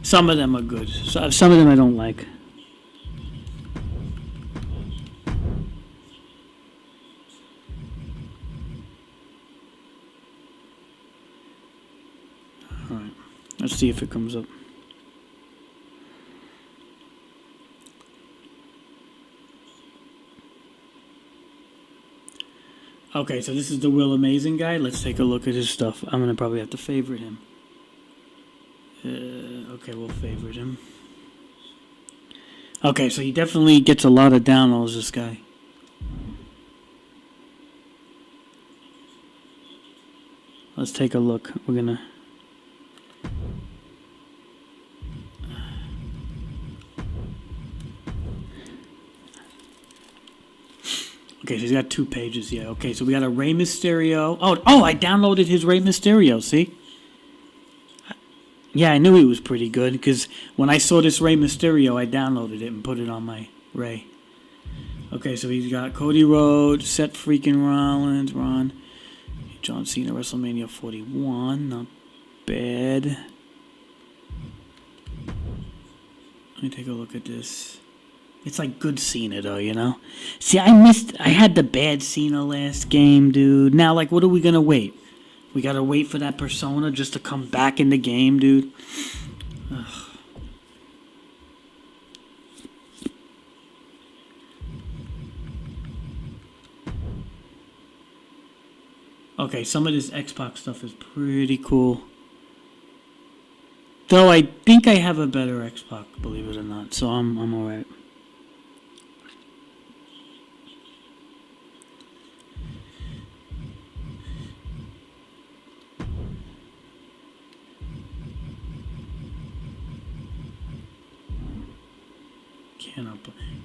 Some of them are good. Some of them I don't like. Alright, let's see if it comes up. Okay, so this is the Will Amazing guy. Let's take a look at his stuff. I'm going to probably have to favorite him. Okay, we'll favorite him. Okay, so he definitely gets a lot of downloads, this guy. Let's take a look. We're going to... Okay, so he's got 2 pages here. Okay, so we got a Rey Mysterio. Oh, I downloaded his Rey Mysterio, see? Yeah, I knew he was pretty good, because when I saw this Rey Mysterio, I downloaded it and put it on my Rey. Okay, so he's got Cody Rhodes, Seth freaking Rollins, Ron, John Cena, WrestleMania 41. Not bad. Let me take a look at this. It's like good Cena, though, you know? See, I had the bad Cena last game, dude. Now, like, what are we going to wait? We got to wait for that persona just to come back in the game, dude? Ugh. Okay, some of this Xbox stuff is pretty cool. Though I think I have a better Xbox, believe it or not, so I'm alright.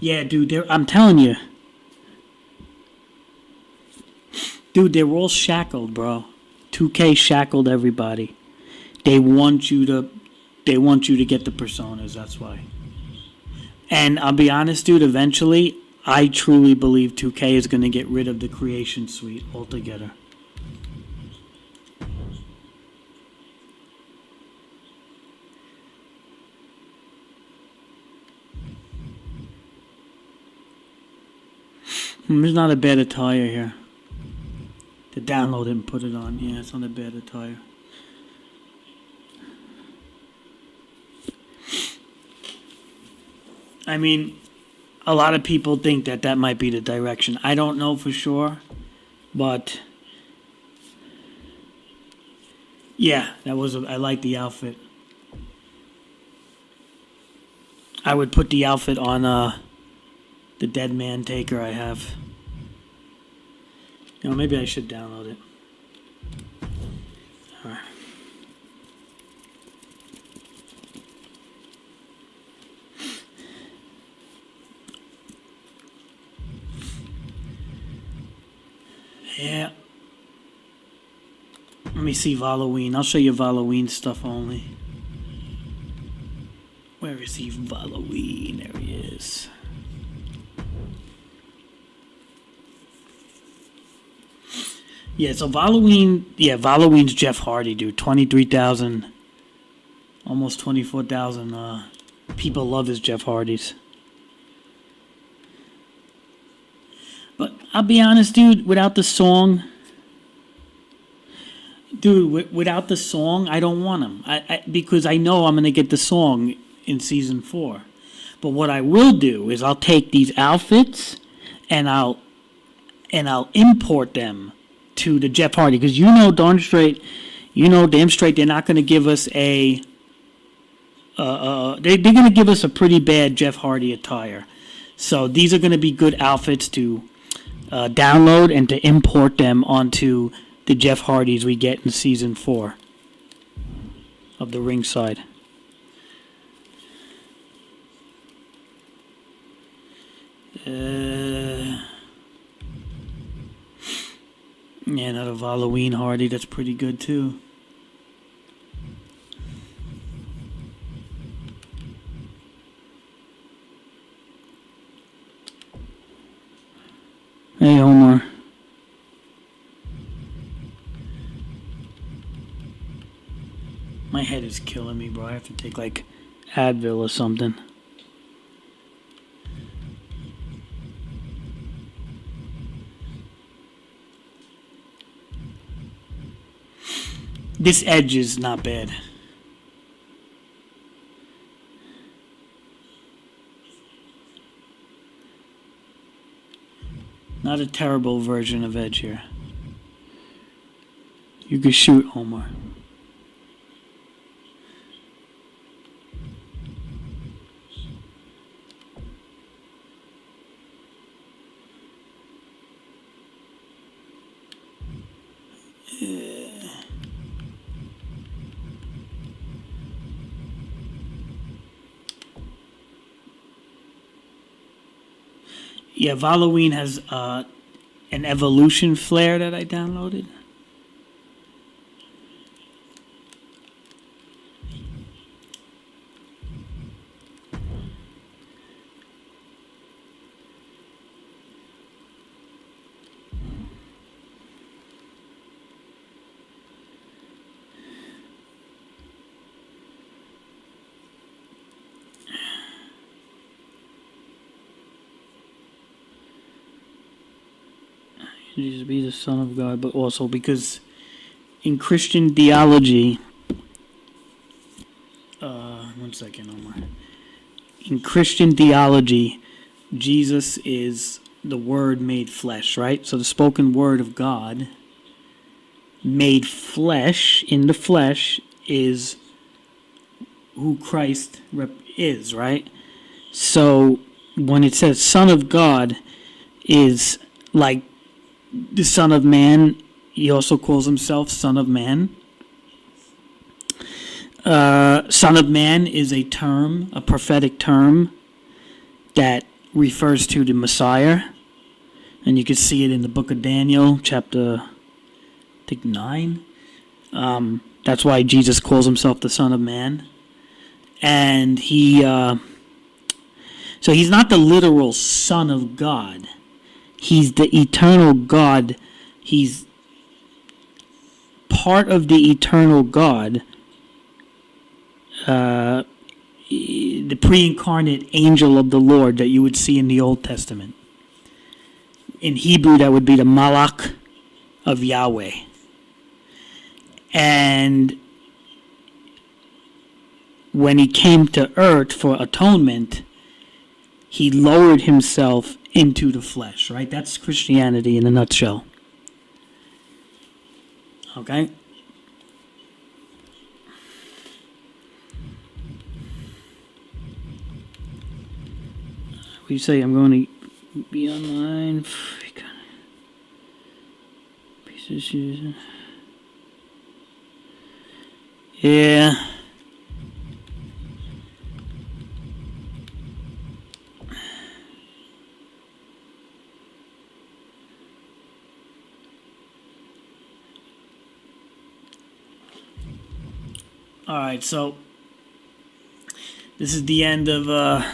Yeah, dude, I'm telling you. Dude, they're all shackled, bro. 2K shackled everybody. They want you to get the personas, that's why. And I'll be honest, dude, eventually, I truly believe 2K is going to get rid of the creation suite altogether. There's not a bad attire here. To download it and put it on. Yeah, it's not a bad attire. I mean, a lot of people think that might be the direction. I don't know for sure, but yeah, I like the outfit. I would put the outfit on the Dead Man Taker I have. You know, maybe I should download it. Alright. Yeah. Let me see Halloween. I'll show you Halloween stuff only. Where is he? Halloween. There he is. Yeah, so Halloween. Yeah, Halloween's Jeff Hardy, dude. 23,000. Almost 24,000 people love his Jeff Hardys. But I'll be honest, dude, without the song. Dude, without the song, I don't want him. Because I know I'm going to get the song in Season 4. But what I will do is I'll take these outfits and I'll import them to the Jeff Hardy. Because you know damn straight they're not going to give us a... they're going to give us a pretty bad Jeff Hardy attire. So these are going to be good outfits to download and to import them onto the Jeff Hardys we get in Season 4 of the Ringside. Yeah, another Halloween Hardy, that's pretty good too. Hey, Omar. My head is killing me, bro. I have to take, like, Advil or something. This edge is not bad. Not a terrible version of Edge here. You can shoot, Omar. Yeah, Halloween has an evolution flare that I downloaded. Jesus be the Son of God, but also because in Christian theology, one second, Omar. In Christian theology, Jesus is the Word made flesh, right? So the spoken Word of God made flesh, in the flesh, is who Christ is, right? So when it says Son of God is like the Son of Man, he also calls himself Son of Man. Son of Man is a term, a prophetic term that refers to the Messiah. And you can see it in the book of Daniel, chapter, I think, 9. That's why Jesus calls himself the Son of Man. And so he's not the literal Son of God. He's the eternal God. He's part of the eternal God. The pre-incarnate angel of the Lord that you would see in the Old Testament. In Hebrew, that would be the Malach of Yahweh. And when he came to earth for atonement, he lowered himself into the flesh, right? That's Christianity in a nutshell. Okay? What do you say? I'm going to be online. Piece of shoes. Yeah. Alright, so this is the end of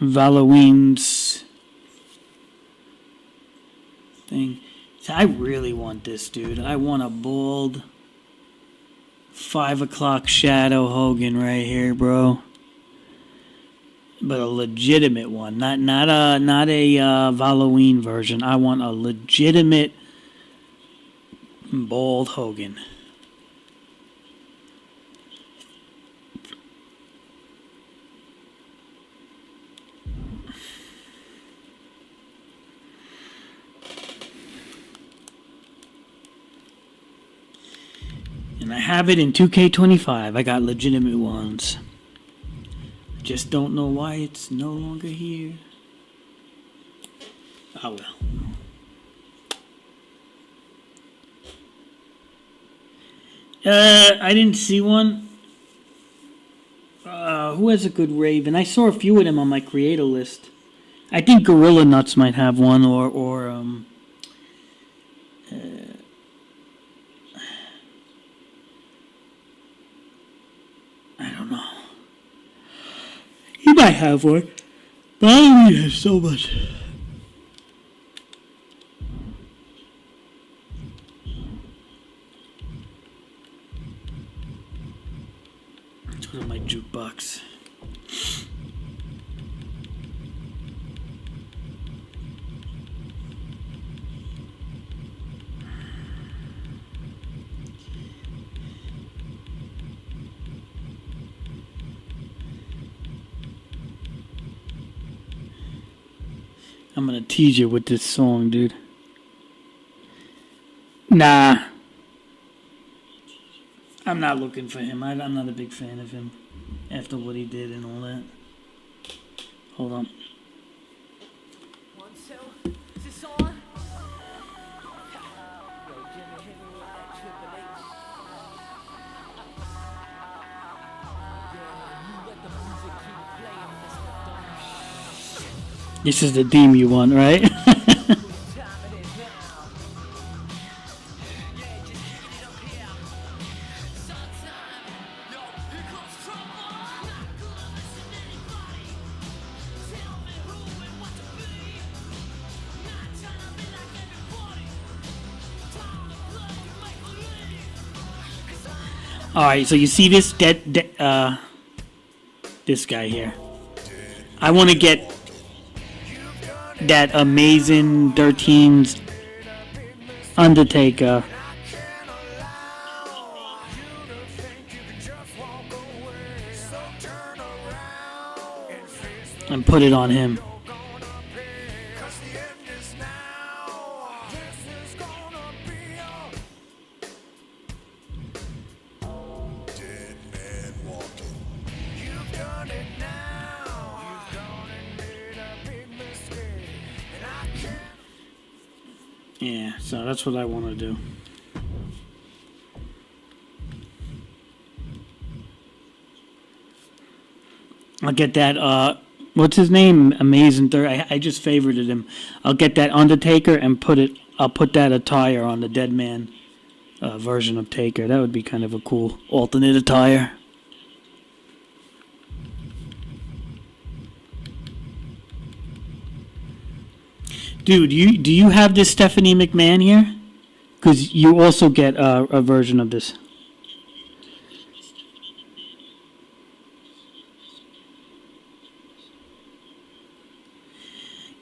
Halloween's thing. So I really want this, dude. I want a bald 5 o'clock shadow Hogan right here, bro. But a legitimate one, not a Halloween version. I want a legitimate bald Hogan. And I have it in 2K25. I got legitimate ones. Just don't know why it's no longer here. Oh well. I didn't see one. Who has a good Raven? I saw a few of them on my creator list. I think Gorilla Nuts might have one, or I don't know. He might have one. But I don't need it so much. Let's go to my jukebox. I'm gonna tease you with this song, dude. Nah. I'm not looking for him. I'm not a big fan of him after what he did and all that. Hold on. 1, 2, is this on? Yo, Jimmy, hit me with that Triple H. Yeah, you let the music keep playing, Mr. Dumb. This is the theme you want, right? All right, so you see this this guy here. I want to get that amazing 13's Undertaker and put it on him. Yeah, so that's what I want to do. I'll get that, what's his name? Amazing Third. I just favorited him. I'll get that Undertaker and I'll put that attire on the Dead Man version of Taker. That would be kind of a cool alternate attire. Dude, do you have this Stephanie McMahon here? Because you also get a version of this.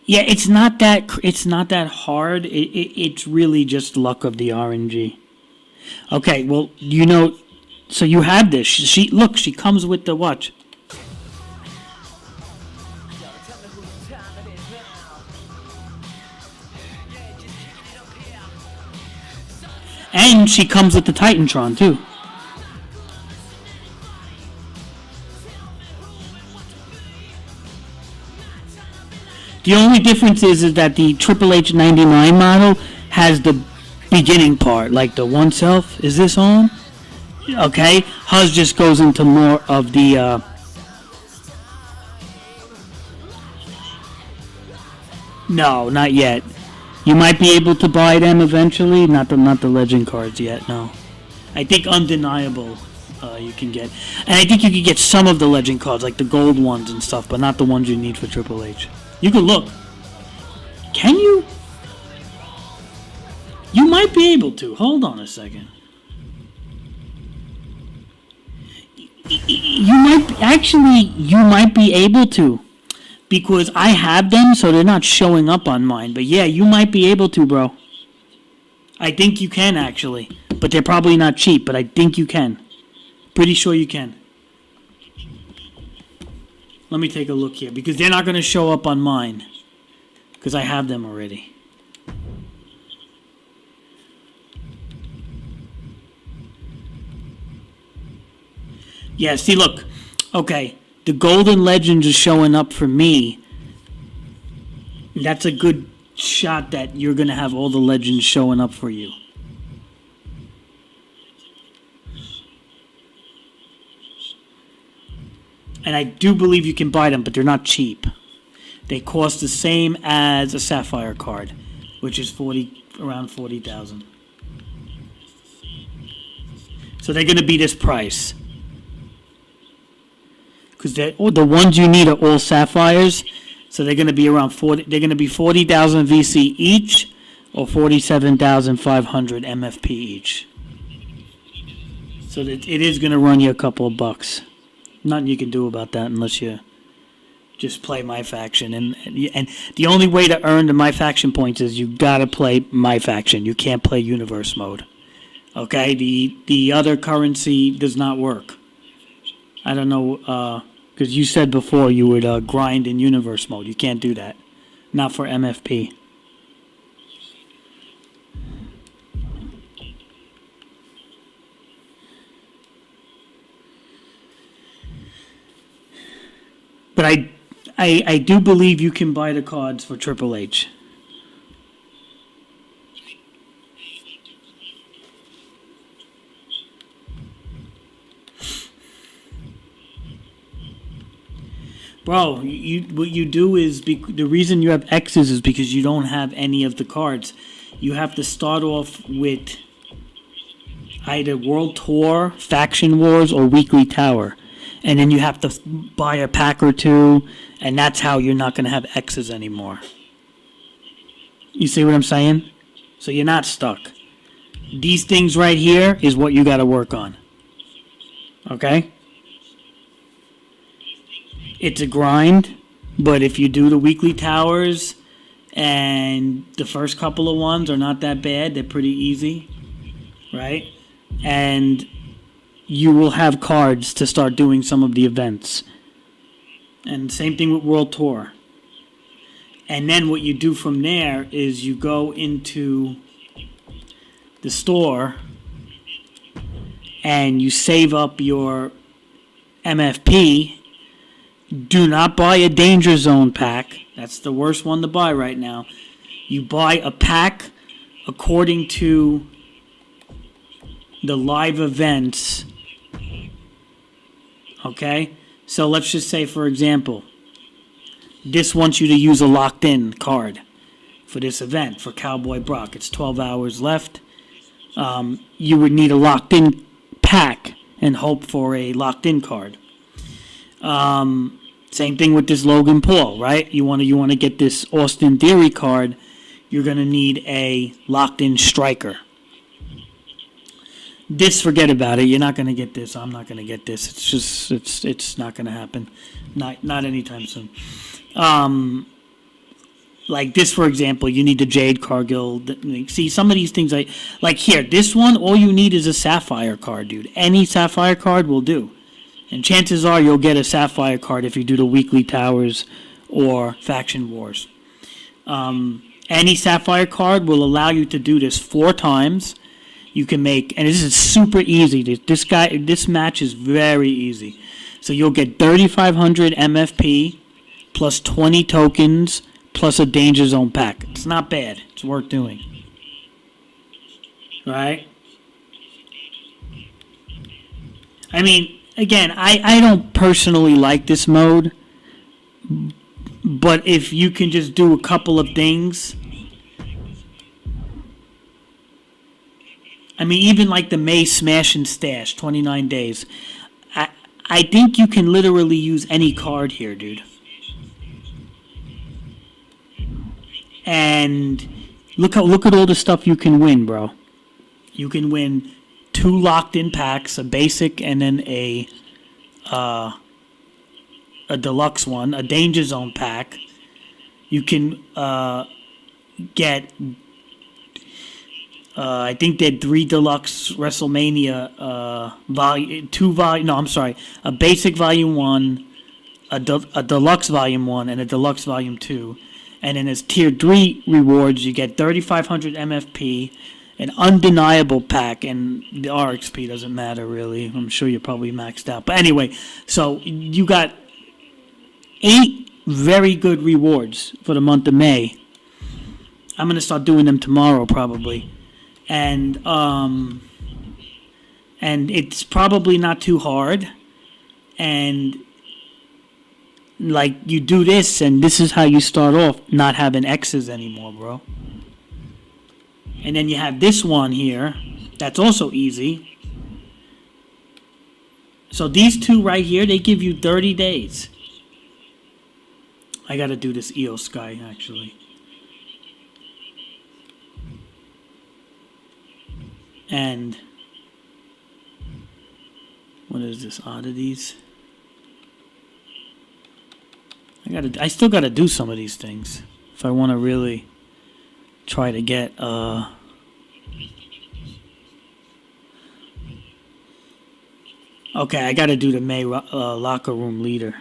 Yeah, it's not that hard. It's really just luck of the RNG. Okay, well, you know, so you have this. She comes with the watch. And she comes with the Titantron, too. The only difference is that the Triple H 99 model has the beginning part, like the one self. Is this on? Okay. Hers just goes into more of the. No, not yet. You might be able to buy them eventually. Not the legend cards yet. No. I think Undeniable you can get. And I think you can get some of the legend cards, like the gold ones and stuff, but not the ones you need for Triple H. You can look. Can you? You might be able to. Hold on a second. You might be able to. Because I have them, so they're not showing up on mine. But yeah, you might be able to, bro. I think you can, actually. But they're probably not cheap, but I think you can. Pretty sure you can. Let me take a look here, because they're not going to show up on mine. Because I have them already. Yeah, see, look. Okay. The Golden Legends is showing up for me. That's a good shot that you're going to have all the legends showing up for you. And I do believe you can buy them, but they're not cheap. They cost the same as a Sapphire card, which is around 40,000. So they're going to be this price. Because the ones you need are all Sapphires, so they're going to be around 40. They're going to be 40,000 VC each, or 47,500 MFP each. So that it is going to run you a couple of bucks. Nothing you can do about that unless you just play my faction. And the only way to earn the my faction points is you gotta play my faction. You can't play universe mode. Okay, the other currency does not work. I don't know, because you said before you would grind in universe mode. You can't do that. Not for MFP. But I do believe you can buy the cards for Triple H. Bro, what you do is, the reason you have X's is because you don't have any of the cards. You have to start off with either World Tour, Faction Wars, or Weekly Tower. And then you have to buy a pack or two, and that's how you're not going to have X's anymore. You see what I'm saying? So you're not stuck. These things right here is what you got to work on. Okay? It's a grind, but if you do the weekly towers, and the first couple of ones are not that bad, they're pretty easy, right? And you will have cards to start doing some of the events. And same thing with World Tour. And then what you do from there is you go into the store and you save up your MFP. Do not buy a Danger Zone pack. That's the worst one to buy right now. You buy a pack according to the live events. Okay? So let's just say, for example, this wants you to use a locked-in card for this event, for Cowboy Brock. It's 12 hours left. You would need a locked-in pack and hope for a locked-in card. Same thing with this Logan Paul, right? You want to get this Austin Theory card, you're going to need a locked-in striker. This, forget about it. You're not going to get this. I'm not going to get this. It's just, it's not going to happen. Not anytime soon. Like this, for example, you need the Jade Cargill. See, some of these things, like here, this one, all you need is a Sapphire card, dude. Any Sapphire card will do. And chances are you'll get a Sapphire card if you do the Weekly Towers or Faction Wars. Any Sapphire card will allow you to do this 4 times. You can make, and this is super easy. This match is very easy. So you'll get 3,500 MFP plus 20 tokens plus a Danger Zone pack. It's not bad. It's worth doing. Right? I mean, again, I don't personally like this mode, but if you can just do a couple of things, I mean, even like the May Smash and Stash, 29 days, I think you can literally use any card here, dude. And look at all the stuff you can win, bro. You can win 2 locked-in packs, a basic and then a deluxe one, a Danger Zone pack. You can get, I think they had 3 deluxe WrestleMania a basic volume 1, a deluxe volume 1, and a deluxe volume 2. And then as tier 3 rewards, you get 3,500 MFP, an undeniable pack, and the RXP doesn't matter really. I'm sure you're probably maxed out. But anyway, so you got 8 very good rewards for the month of May. I'm going to start doing them tomorrow probably. And it's probably not too hard. And like you do this, and this is how you start off not having X's anymore, bro. And then you have this one here. That's also easy. So these 2 right here, they give you 30 days. I got to do this EO Sky, actually. And what is this? Oddities? I still got to do some of these things if I want to really try to get okay, I got to do the May locker room leader.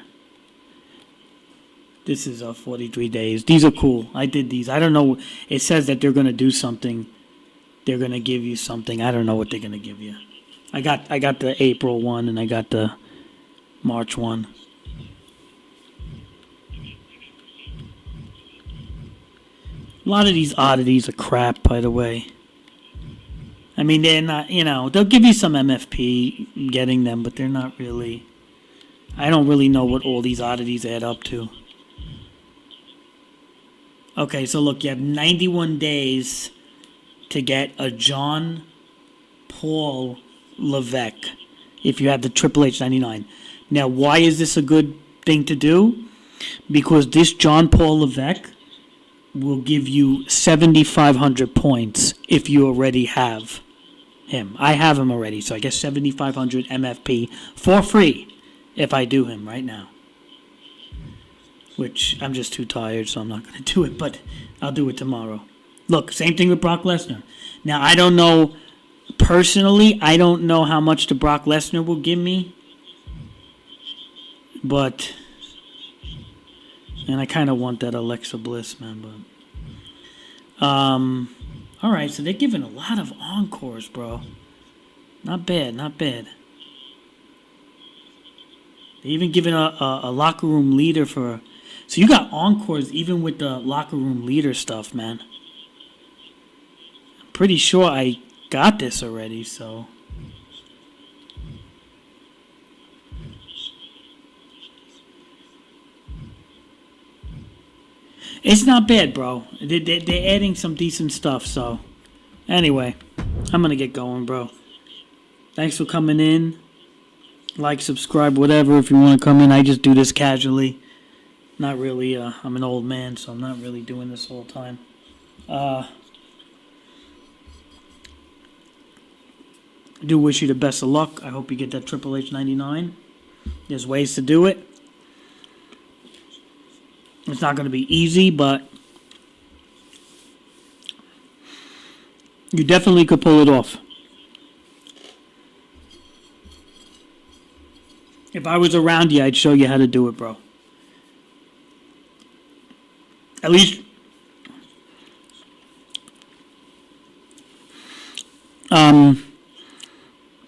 This is 43 days. These are cool. I did these. I don't know. It says that they're going to do something. They're going to give you something. I don't know what they're going to give you. I got the April one and I got the March one. A lot of these oddities are crap, by the way. I mean, they're not, they'll give you some MFP getting them, but they're not really. I don't really know what all these oddities add up to. Okay, so look, you have 91 days to get a John Paul Levesque if you have the Triple H 99. Now, why is this a good thing to do? Because this John Paul Levesque will give you 7,500 points if you already have him. I have him already, so I guess 7,500 MFP for free if I do him right now. Which I'm just too tired, so I'm not going to do it, but I'll do it tomorrow. Look, same thing with Brock Lesnar. Now, I don't know, personally, I don't know how much the Brock Lesnar will give me, but, and I kind of want that Alexa Bliss, man, but, alright, so they're giving a lot of encores, bro. Not bad, not bad. They're even giving a locker room leader for, so you got encores even with the locker room leader stuff, man. I'm pretty sure I got this already, so. It's not bad, bro. They're adding some decent stuff, so. Anyway, I'm going to get going, bro. Thanks for coming in. Like, subscribe, whatever, if you want to come in. I just do this casually. Not really, I'm an old man, so I'm not really doing this all the time. I do wish you the best of luck. I hope you get that Triple H 99. There's ways to do it. It's not going to be easy, but you definitely could pull it off. If I was around you, I'd show you how to do it, bro. At least,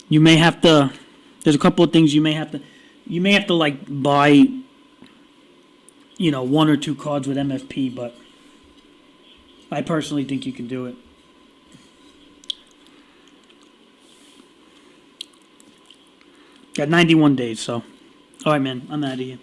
you may have to, there's a couple of things you may have to like buy, 1 or 2 cards with MFP, but I personally think you can do it. Got 91 days, so. Alright, man. I'm out of here.